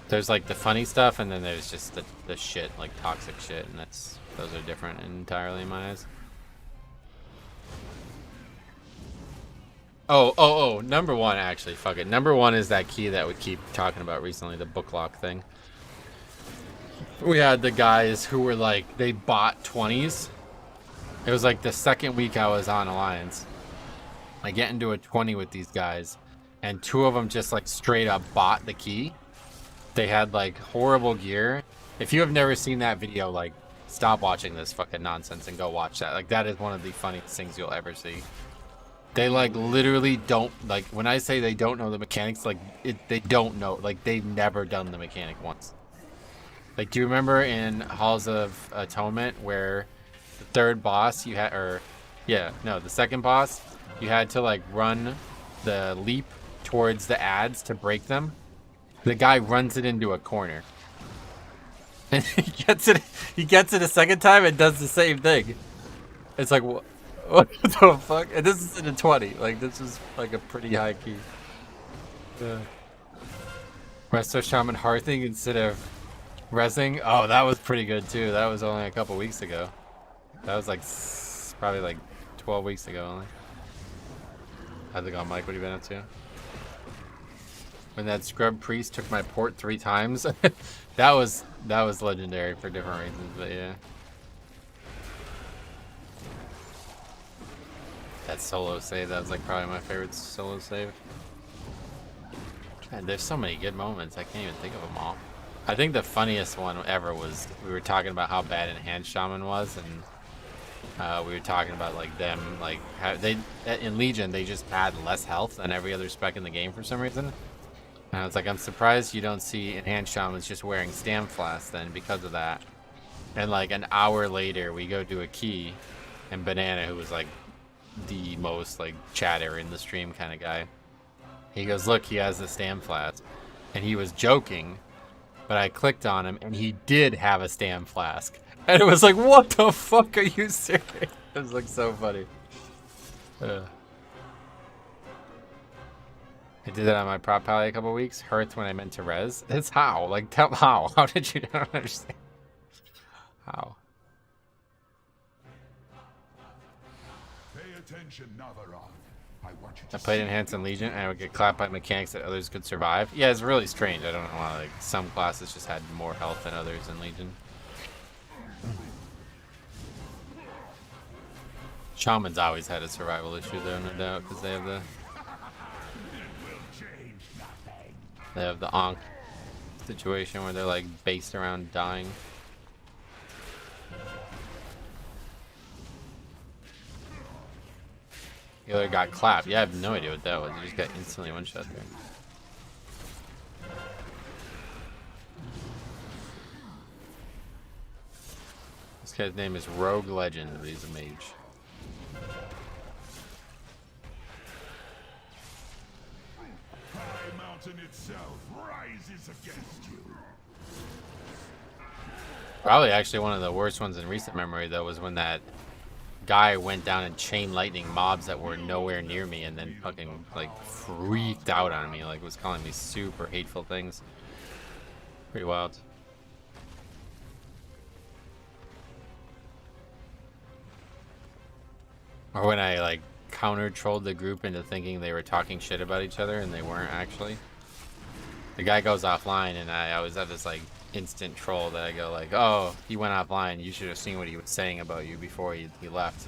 There's like the funny stuff, and then there's just the shit, like toxic shit, and those are different entirely in my eyes. Oh, number one, actually, fuck it. Number one is that key that we keep talking about recently, the book lock thing. We had the guys who were like, they bought 20s. It was like the second week I was on Alliance. I get into a 20 with these guys, and two of them just like straight up bought the key. They had like horrible gear. If you have never seen that video, like, stop watching this fucking nonsense and go watch that. Like, that is one of the funniest things you'll ever see. They like literally don't, like, when I say they don't know the mechanics, like they don't know, like they've never done the mechanic once. Like, do you remember in Halls of Atonement where the third boss you had, or yeah, no, the second boss, you had to like run the leap towards the ads to break them? The guy runs it into a corner. And he gets it a second time and does the same thing. It's like, what the fuck? And this is in a 20. Like, this is like a pretty high key. Resto Shaman Hearthing instead of resing. Oh, that was pretty good too. That was only a couple weeks ago. That was like probably like 12 weeks ago only. How's it going, Mike? What have you been up to? When that scrub priest took my port 3 times. that was legendary for different reasons, but yeah. That solo save, that was like probably my favorite solo save. Man, there's so many good moments, I can't even think of them all. I think the funniest one ever was, we were talking about how bad Enhanced Shaman was, and we were talking about like them, like how they, in Legion, they just had less health than every other spec in the game for some reason. And I was like, I'm surprised you don't see Enhanced Shamans just wearing Stam Flasks then because of that. And like an hour later, we go do a key, and Banana, who was like the most like chatter in the stream kind of guy, he goes, look, he has the Stam Flask. And he was joking, but I clicked on him, and he did have a Stam Flask. And it was like, what the fuck, are you serious? It was like so funny. I did that on my prop pally a couple weeks. Hearth when I meant to res. It's how? Like, tell how? How did you not understand? How? Pay attention, Navarone. I want you to I played Enhanced in Legion, and I would get clapped by mechanics that others could survive. Yeah, it's really strange. I don't know why. Like, some classes just had more health than others in Legion. Shaman's always had a survival issue, though, no doubt, because they have the. They have the Ankh situation where they're like based around dying. The other got clapped. Yeah, I have no idea what that was. He just got instantly one-shot there. This guy's name is Rogue Legend, but he's a mage. itself rises against you. Probably actually one of the worst ones in recent memory, though, was when that guy went down and chain lightning mobs that were nowhere near me and then fucking, like, freaked out on me, like, was calling me super hateful things. Pretty wild. Or when I, like, counter-trolled the group into thinking they were talking shit about each other and they weren't actually. The guy goes offline and I always have this, like, instant troll that I go like, oh, he went offline, you should have seen what he was saying about you before he left.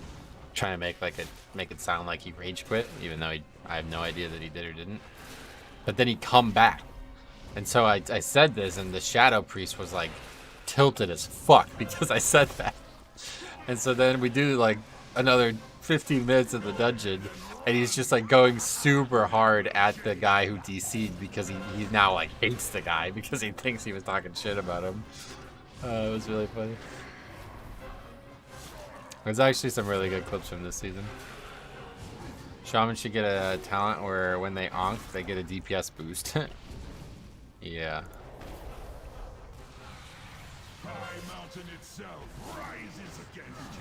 Trying to make it sound like he rage quit, even though I have no idea that he did or didn't. But then he come back. And so I said this, and the Shadow Priest was like tilted as fuck because I said that. And so then we do like another 15 minutes in the dungeon, and he's just like going super hard at the guy who DC'd because he now like hates the guy because he thinks he was talking shit about him. It was really funny. There's actually some really good clips from this season. Shaman should get a talent where when they onk, they get a DPS boost. Yeah. High Mountain itself rises against you.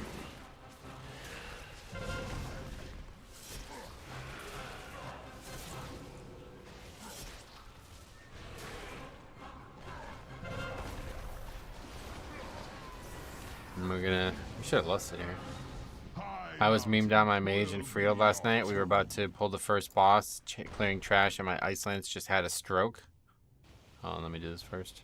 And we should have lost it here. High I was memed on my mage in Freeld last night. We were about to pull the first boss, clearing trash, and my Ice Lance just had a stroke. Oh, let me do this first.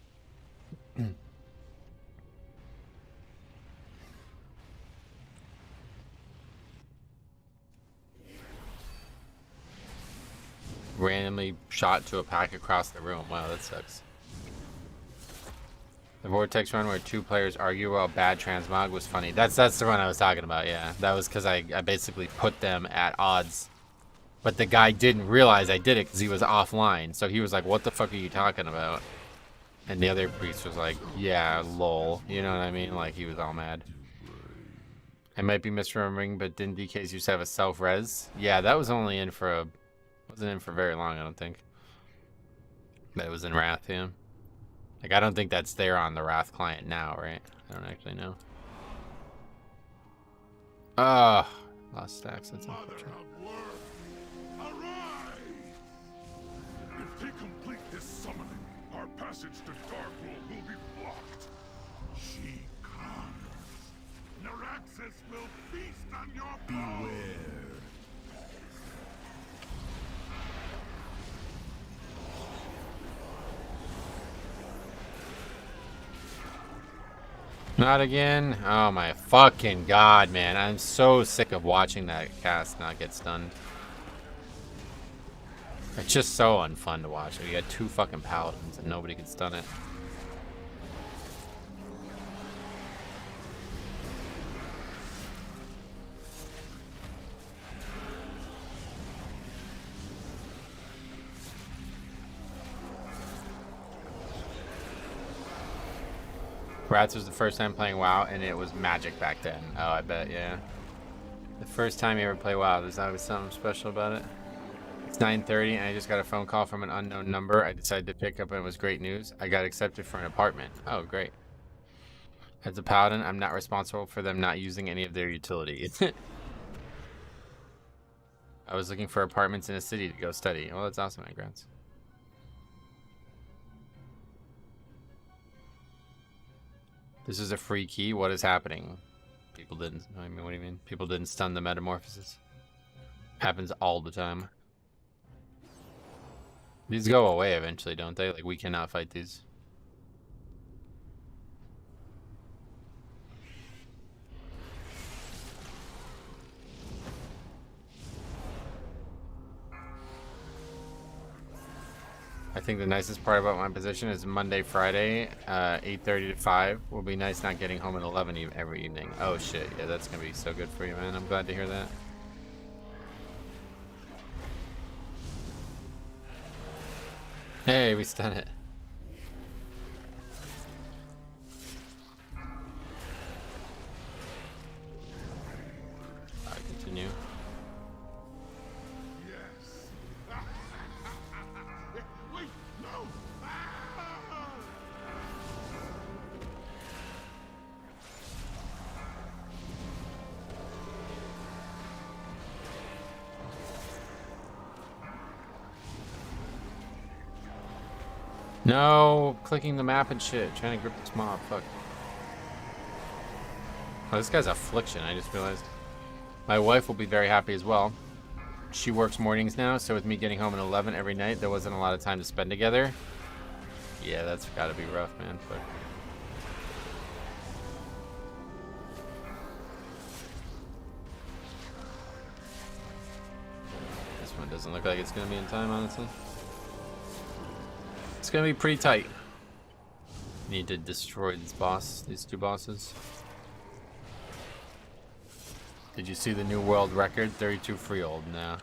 Randomly shot to a pack across the room. Wow, that sucks. The Vortex run where 2 players argue while bad transmog was funny. That's the run I was talking about, yeah. That was because I basically put them at odds. But the guy didn't realize I did it because he was offline. So he was like, what the fuck are you talking about? And the other priest was like, yeah, lol. You know what I mean? Like, he was all mad. I might be misremembering, but didn't DKs used to have a self-res? Yeah, that was only in for wasn't in for very long, I don't think. But it was in Wrath, yeah. Like, I don't think that's there on the Wrath client now, right? I don't actually know. Ah, lost stacks. That's unfortunate. If they complete this summoning, our passage to Darkwood will be blocked. She comes. Neuraxis will feast on your power. Beware. Not again. Oh my fucking god, man. I'm so sick of watching that cast not get stunned. It's just so unfun to watch. We got 2 fucking paladins and nobody can stun it. Rats was the first time playing WoW, and it was magic back then. Oh, I bet, yeah. The first time you ever play WoW, there's always something special about it. It's 9:30, and I just got a phone call from an unknown number. I decided to pick up, and it was great news. I got accepted for an apartment. Oh, great. As a paladin, I'm not responsible for them not using any of their utility. I was looking for apartments in a city to go study. Well, that's awesome, congrats. This is a free key. What is happening? People didn't. I mean, what do you mean? People didn't stun the metamorphosis. Happens all the time. These go away eventually, don't they? Like, we cannot fight these. I think the nicest part about my position is Monday, Friday, 8:30 to 5. Will be nice not getting home at 11 every evening. Oh shit, yeah, that's gonna be so good for you, man. I'm glad to hear that. Hey, we stun it. Alright, continue. Wait, no! No, clicking the map and shit. Trying to grip this mob. Fuck. Oh, this guy's Affliction, I just realized. My wife will be very happy as well. She works mornings now, so with me getting home at 11 every night, there wasn't a lot of time to spend together. Yeah, that's gotta be rough, man. Fuck. This one doesn't look like it's gonna be in time, honestly. It's gonna be pretty tight. Need to destroy this boss, these 2 bosses. Did you see the new world record? 32 Freehold now.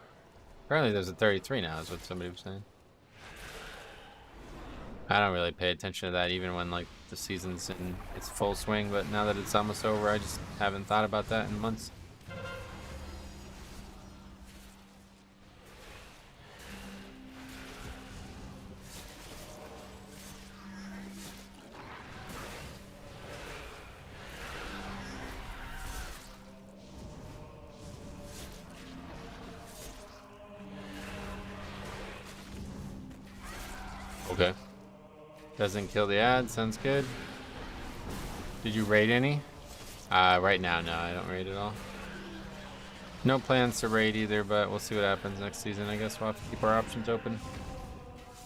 Apparently there's a 33 now, is what somebody was saying. I don't really pay attention to that even when like the season's in its full swing, but now that it's almost over, I just haven't thought about that in months. Okay. Doesn't kill the ad, sounds good. Did you raid any? Right now, no, I don't raid at all. No plans to raid either, but we'll see what happens next season. I guess we'll have to keep our options open.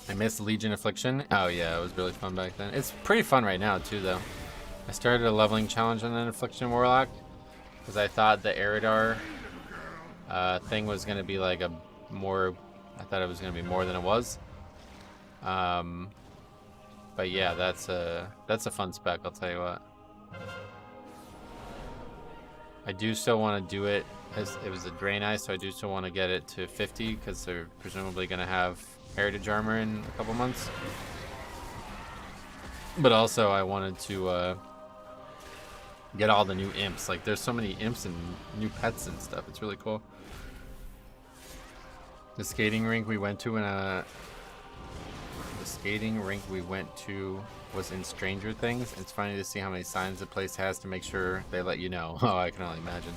I missed Legion Affliction. Oh yeah, it was really fun back then. It's pretty fun right now too, though. I started a leveling challenge on an Affliction Warlock because I thought the Eridar thing was gonna be like a more. I thought it was gonna be more than it was. But yeah, that's a fun spec. I'll tell you what. I do still want to do it as it was a Drain Eye, so I do still want to get it to 50 because they're presumably gonna have Heritage Armor in a couple months. But also I wanted to get all the new imps. Like there's so many imps and new pets and stuff. It's really cool. The skating rink we went to was in Stranger Things. It's funny to see how many signs the place has to make sure they let you know. Oh, I can only imagine.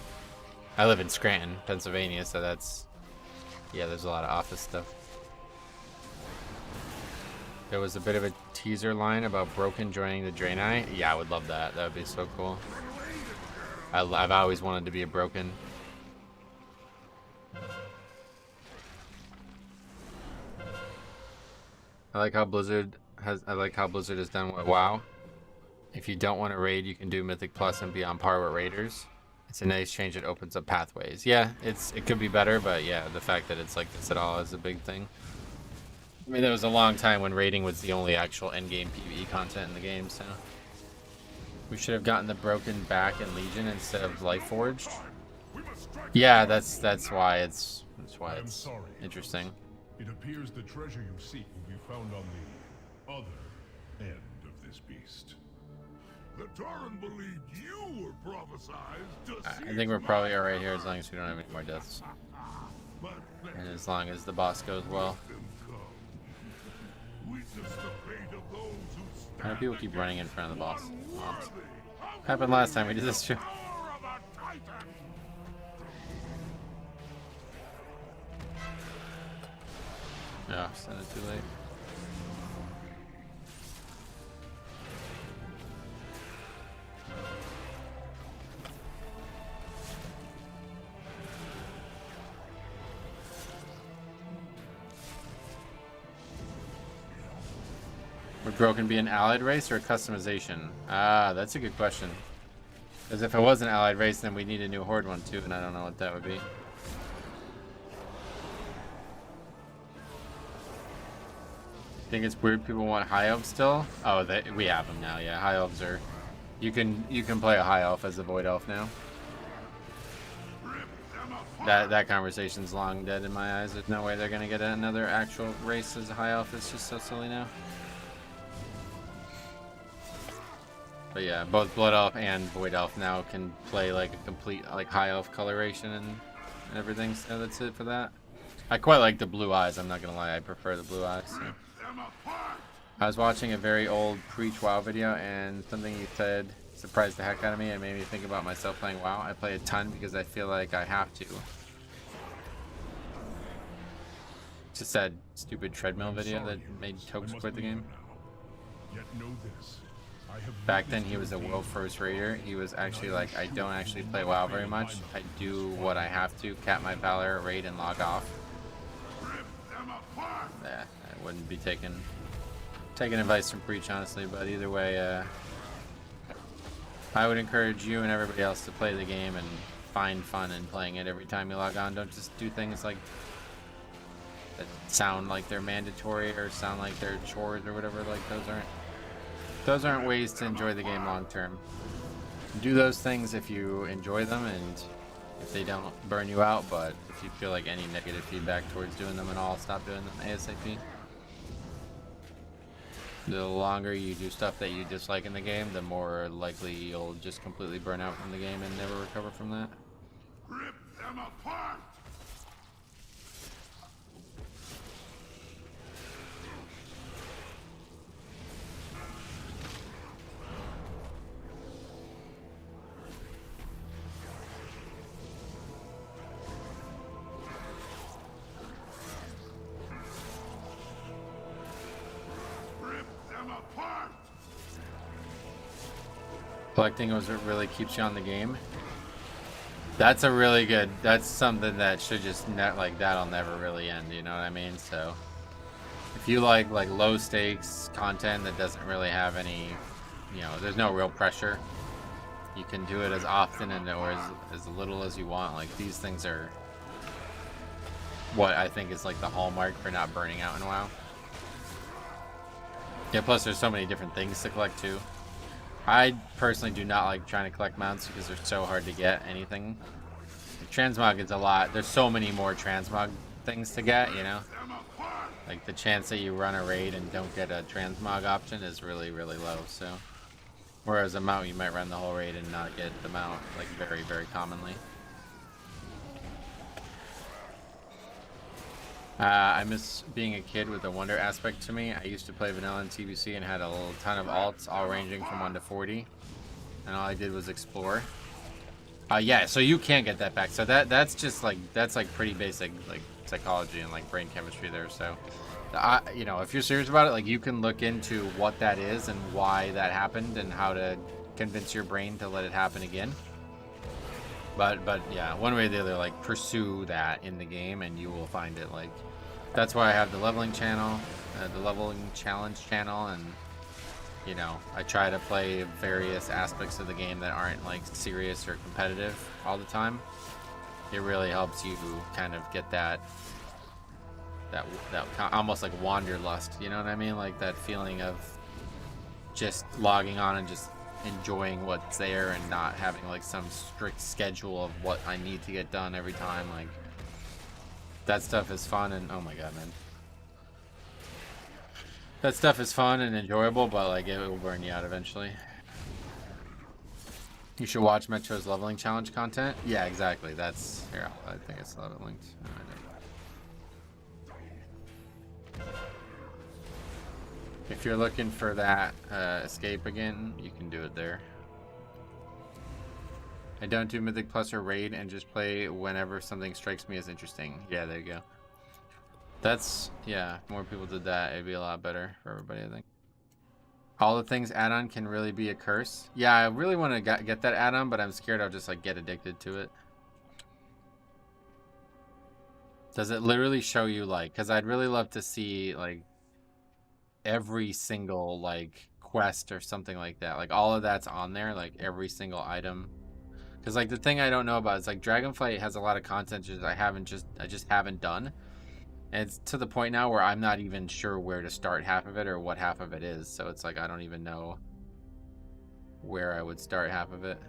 I live in Scranton, Pennsylvania, so that's yeah, there's a lot of office stuff. There was a bit of a teaser line about Broken joining the Drain Eye. Yeah, I would love that. That would be so cool. I've always wanted to be a Broken. I like how Blizzard has done with WoW. If you don't want to raid, you can do Mythic Plus and be on par with raiders. It's a nice change. It opens up pathways. Yeah, it could be better, but yeah, the fact that it's like this at all is a big thing. I mean, there was a long time when raiding was the only actual endgame PvE content in the game, so we should have gotten the Broken back in Legion instead of Lightforged. Yeah, that's why it's interesting. It appears the treasure you seek will be found on the other end of this beast. The Tauren believed you were prophesized to I think we're probably alright here as long as we don't have any more deaths. And as long as the boss goes well. How do people keep running in front of the boss? Happened last time we did this too. Oh, sent it too late. Would Broken be an allied race or a customization? Ah, that's a good question. Because if it was an allied race, then we need a new Horde one too, and I don't know what that would be. Think it's weird people want high elves still? Oh, we have them now. Yeah, high elves are. You can play a high elf as a void elf now. That conversation's long dead in my eyes. There's no way they're gonna get another actual race as a high elf. It's just so silly now. But yeah, both blood elf and void elf now can play like a complete like high elf coloration and everything. So that's it for that. I quite like the blue eyes. I'm not gonna lie, I prefer the blue eyes. So. I was watching a very old Preach WoW video, and something he said surprised the heck out of me and made me think about myself playing WoW. I play a ton because I feel like I have to. Just that stupid treadmill video that made Tokes quit the game. Back then he was a world first raider. He was actually like, I don't actually play WoW very much. I do what I have to, cap my valor, raid, and log off. Yeah, I wouldn't be taking advice from Preach, honestly, but either way, I would encourage you and everybody else to play the game and find fun in playing it every time you log on. Don't just do things like that sound like they're mandatory or sound like they're chores or whatever. Like those aren't ways to enjoy the game long term. Do those things if you enjoy them and if they don't burn you out, but if you feel like any negative feedback towards doing them at all, stop doing them ASAP. The longer you do stuff that you dislike in the game, the more likely you'll just completely burn out from the game and never recover from that. Rip them apart! Collecting was what really keeps you on the game. That's a really good, that's something that should just like that'll never really end, you know what I mean? So if you like low stakes content that doesn't really have any, you know, there's no real pressure, you can do it as often and or as little as you want. Like these things are what I think is like the hallmark for not burning out in a while. Yeah, plus there's so many different things to collect too. I personally do not like trying to collect mounts because they're so hard to get anything. Transmog is a lot. There's so many more transmog things to get, you know? Like the chance that you run a raid and don't get a transmog option is really, really low, so. Whereas a mount, you might run the whole raid and not get the mount, like very, very commonly. I miss being a kid with the wonder aspect to me. I used to play vanilla in TBC and had a little ton of alts, all ranging from 1 to 40. And all I did was explore. Yeah, so you can't get that back. So that's just like, that's like pretty basic like psychology and like brain chemistry there. So, you know, if you're serious about it, like you can look into what that is and why that happened and how to convince your brain to let it happen again. But yeah, one way or the other, like pursue that in the game and you will find it. Like that's why I have the leveling channel, the leveling challenge channel, and you know, I try to play various aspects of the game that aren't like serious or competitive all the time. It really helps you kind of get that almost like wanderlust, you know what I mean? Like that feeling of just logging on and just enjoying what's there and not having like some strict schedule of what I need to get done every time. Like that stuff is fun, and oh my god, man, that stuff is fun and enjoyable, but like it will burn you out eventually. You should watch Metro's leveling challenge content. Yeah, exactly. That's here, I think it's linked. If you're looking for that escape again, you can do it there. I don't do Mythic Plus or Raid and just play whenever something strikes me as interesting. Yeah, there you go. That's, yeah, if more people did that, it'd be a lot better for everybody, I think. All the things add-on can really be a curse. Yeah, I really want to get that add-on, but I'm scared I'll just like get addicted to it. Does it literally show you like, because I'd really love to see like every single like quest or something like that, like all of that's on there, like every single item. Because like the thing I don't know about is like Dragonflight has a lot of content that I just haven't done, and it's to the point now where I'm not even sure where to start half of it or what half of it is. So it's like I don't even know where I would start half of it.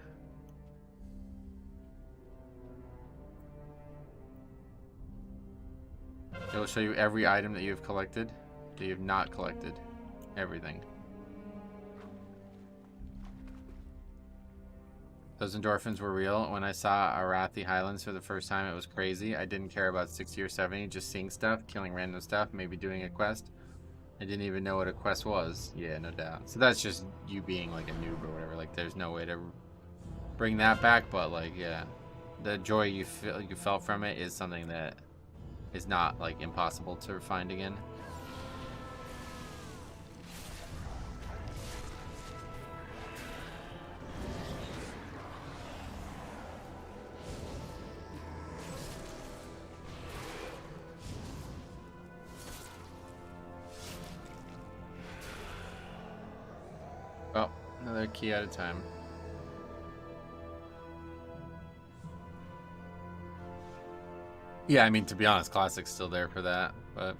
It'll show you every item that you've collected. That you've not collected. Everything. Those endorphins were real. When I saw Arathi Highlands for the first time, it was crazy. I didn't care about 60 or 70, just seeing stuff, killing random stuff, maybe doing a quest. I didn't even know what a quest was. Yeah, no doubt. So that's just you being like a noob or whatever. Like there's no way to bring that back, but like yeah, the joy you felt from it is something that is not like impossible to find again. Oh, another key at a time. Yeah, I mean, to be honest, Classic's still there for that, but...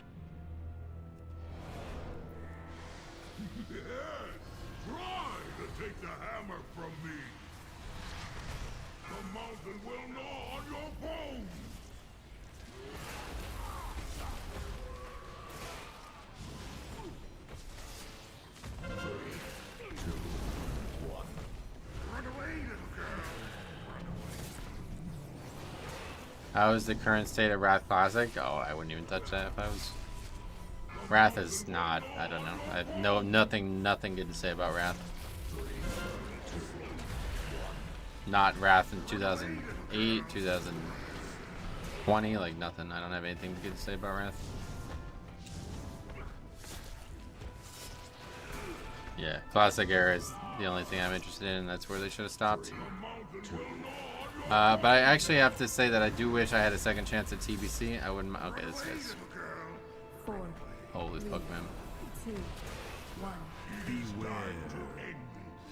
Yes! Try to take the hammer from me! The mountain will gnaw on your bones! How is the current state of Wrath Classic? Oh, I wouldn't even touch that if I was... Wrath is not, I don't know. I have nothing good to say about Wrath. Not Wrath in 2008, 2020, like nothing. I don't have anything good to say about Wrath. Yeah, Classic era is the only thing I'm interested in, and that's where they should have stopped. But I actually have to say that I do wish I had a second chance at TBC. I wouldn't. Okay, this guy's. 4, Holy fuck, man. 2, 1.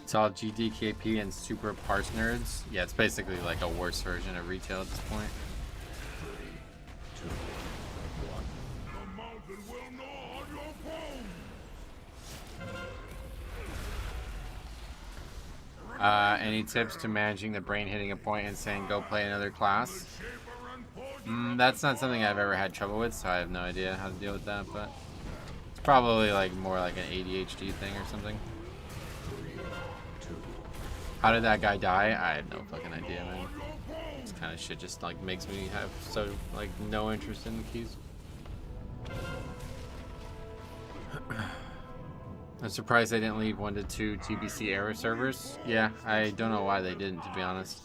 It's all GDKP and super parse nerds. Yeah, it's basically like a worse version of retail at this point. The mountain will gnaw on your bones. Any tips to managing the brain hitting a point and saying go play another class? That's not something I've ever had trouble with, so I have no idea how to deal with that, but it's probably like more like an ADHD thing or something. How did that guy die? I have no fucking idea, man. This kind of shit just like makes me have so like no interest in the keys. I'm surprised they didn't leave 1 to 2 TBC error servers. Yeah, I don't know why they didn't, to be honest.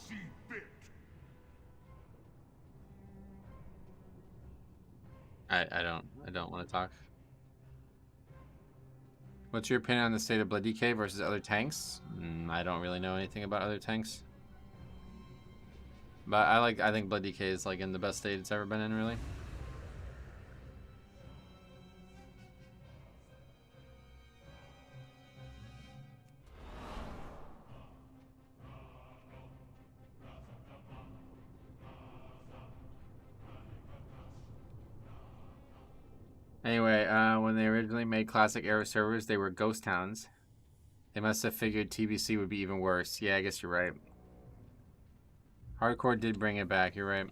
I don't want to talk. What's your opinion on the state of Blood DK versus other tanks? I don't really know anything about other tanks. But I think Blood DK is like in the best state it's ever been in, really. Anyway, when they originally made classic era servers, they were ghost towns. They must have figured TBC would be even worse. Yeah, I guess you're right. Hardcore did bring it back, you're right.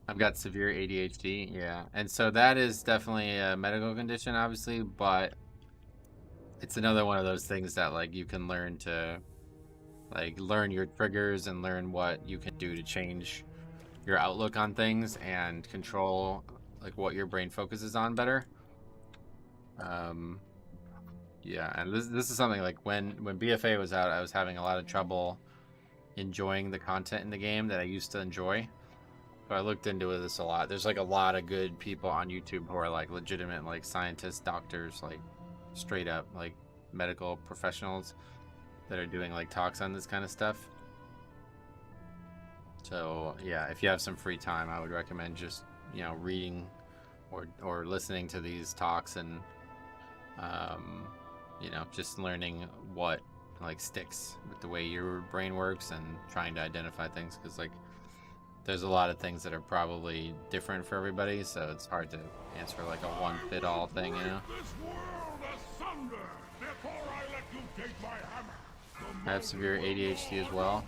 I've got severe ADHD, yeah. And so that is definitely a medical condition, obviously, but it's another one of those things that, like, you can learn to, like, learn your triggers and learn what you can do to change your outlook on things and control, like, what your brain focuses on better. Yeah, and this is something, like, when BFA was out, I was having a lot of trouble enjoying the content in the game that I used to enjoy. So I looked into this a lot. There's like a lot of good people on YouTube who are like legitimate, like scientists, doctors, like straight up like medical professionals that are doing like talks on this kind of stuff. So yeah, if you have some free time, I would recommend just, you know, reading or listening to these talks and you know, just learning what like sticks with the way your brain works and trying to identify things, because like there's a lot of things that are probably different for everybody, so it's hard to answer like a one-fit-all thing, you know. I have severe ADHD as well.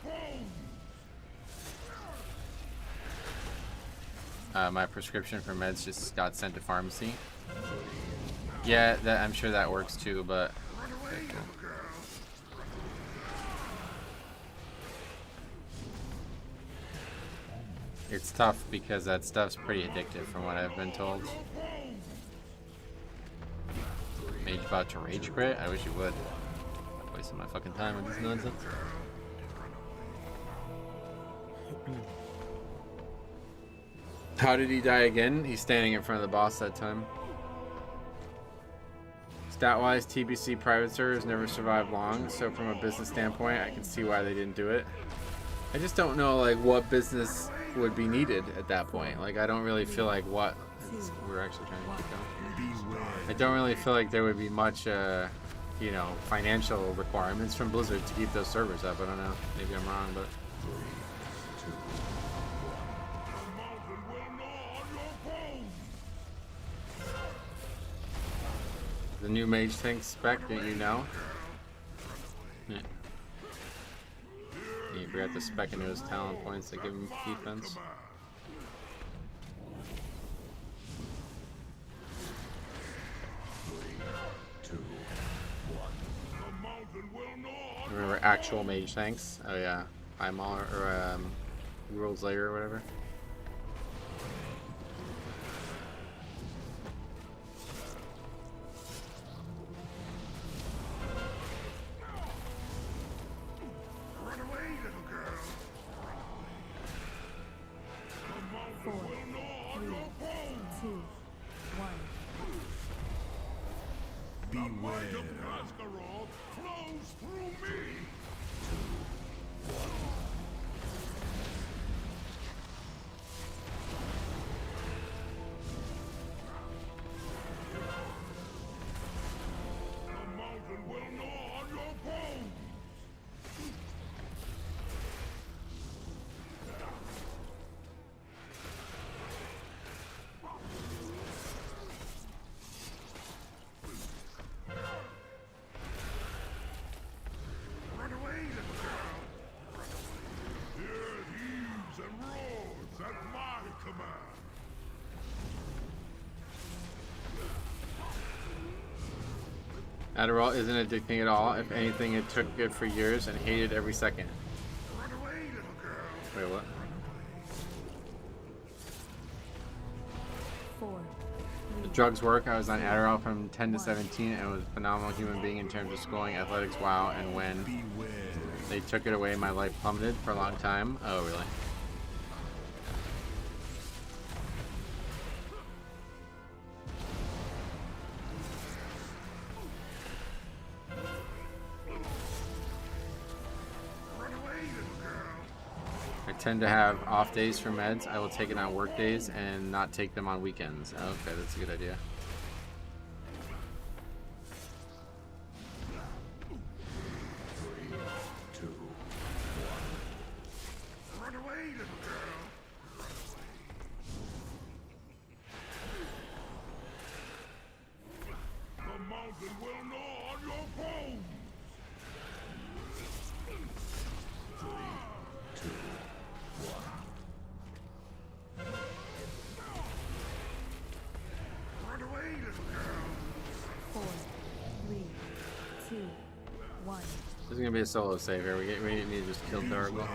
My prescription for meds just got sent to pharmacy. Yeah, I'm sure that works too, but okay, cool. It's tough because that stuff's pretty addictive from what I've been told. Mage about to rage quit? I wish you would. I'm wasting my fucking time on this nonsense. How did he die again? He's standing in front of the boss that time. Stat-wise, TBC private servers never survive long, so from a business standpoint, I can see why they didn't do it. I just don't know like what business would be needed at that point. Like I don't really feel like what we're actually trying to keep going. I don't really feel like there would be much you know, financial requirements from Blizzard to keep those servers up. I don't know, maybe I'm wrong, but the new mage tank spec that you know. Yeah. You forgot to spec into his talent points that give him defense. Remember actual mage tanks? Oh yeah, Primal or World's Lair or whatever. Adderall isn't addicting at all. If anything, it took it for years and hated every second. Run away, little girl. Wait, what? 4, The drugs work. I was on Adderall from 10 to 17 and was a phenomenal human being in terms of schooling, athletics, wow. And when they took it away, my life plummeted for a long time. Oh, really? Run away, little girl. I tend to have off days for meds. I will take it on work days and not take them on weekends. Okay, that's a good idea. Run away, little girl. The mountain will gnaw on your bones. Run away, little girl. 4, 3, 2, 1. This is gonna be a solo save here. We need to just kill Thurgle.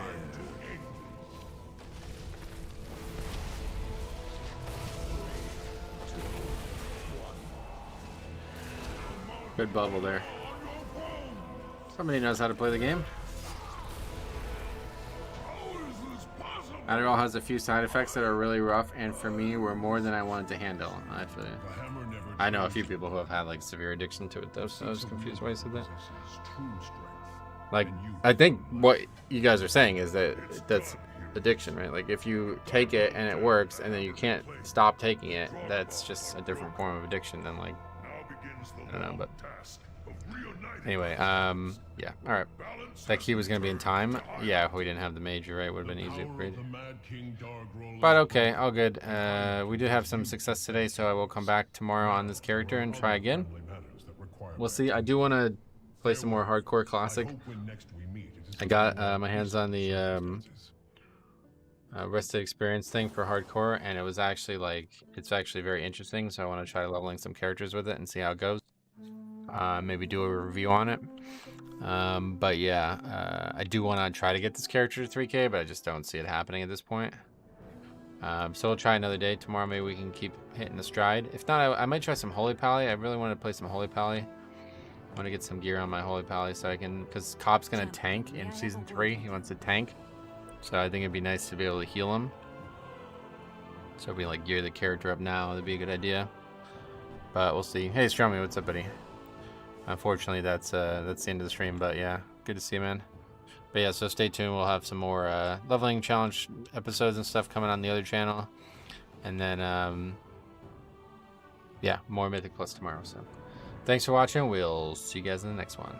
Good bubble there. Somebody knows how to play the game. Adderall has a few side effects that are really rough, and for me, were more than I wanted to handle. I feel you. I know a few people who have had like severe addiction to it, though, so I was confused why you said that. Like, I think what you guys are saying is that that's addiction, right? Like, if you take it and it works, and then you can't stop taking it, that's just a different form of addiction than like, I don't know, but anyway, yeah, all right. That key was gonna be in time. Yeah, if we didn't have the mage, you're right, would have been easy to read. But okay, all good. We did have some success today, so I will come back tomorrow on this character and try again. We'll see. I do want to play some more hardcore classic. I got my hands on the rested experience thing for hardcore, and it was actually like, it's actually very interesting, so I want to try leveling some characters with it and see how it goes. Maybe do a review on it. But yeah, I do want to try to get this character to 3K, but I just don't see it happening at this point. So we'll try another day. Tomorrow maybe we can keep hitting the stride. If not, I might try some Holy Pally. I really want to play some Holy Pally. I want to get some gear on my Holy Pally so I can, because Cop's going to tank in Season 3. He wants to tank. So I think it'd be nice to be able to heal him. So if we like gear the character up now, that'd be a good idea. But we'll see. Hey, Stromy, what's up, buddy? Unfortunately, that's the end of the stream, but yeah, good to see you, man. But yeah, so stay tuned. We'll have some more leveling challenge episodes and stuff coming on the other channel. And then, yeah, more Mythic Plus tomorrow. So thanks for watching. We'll see you guys in the next one.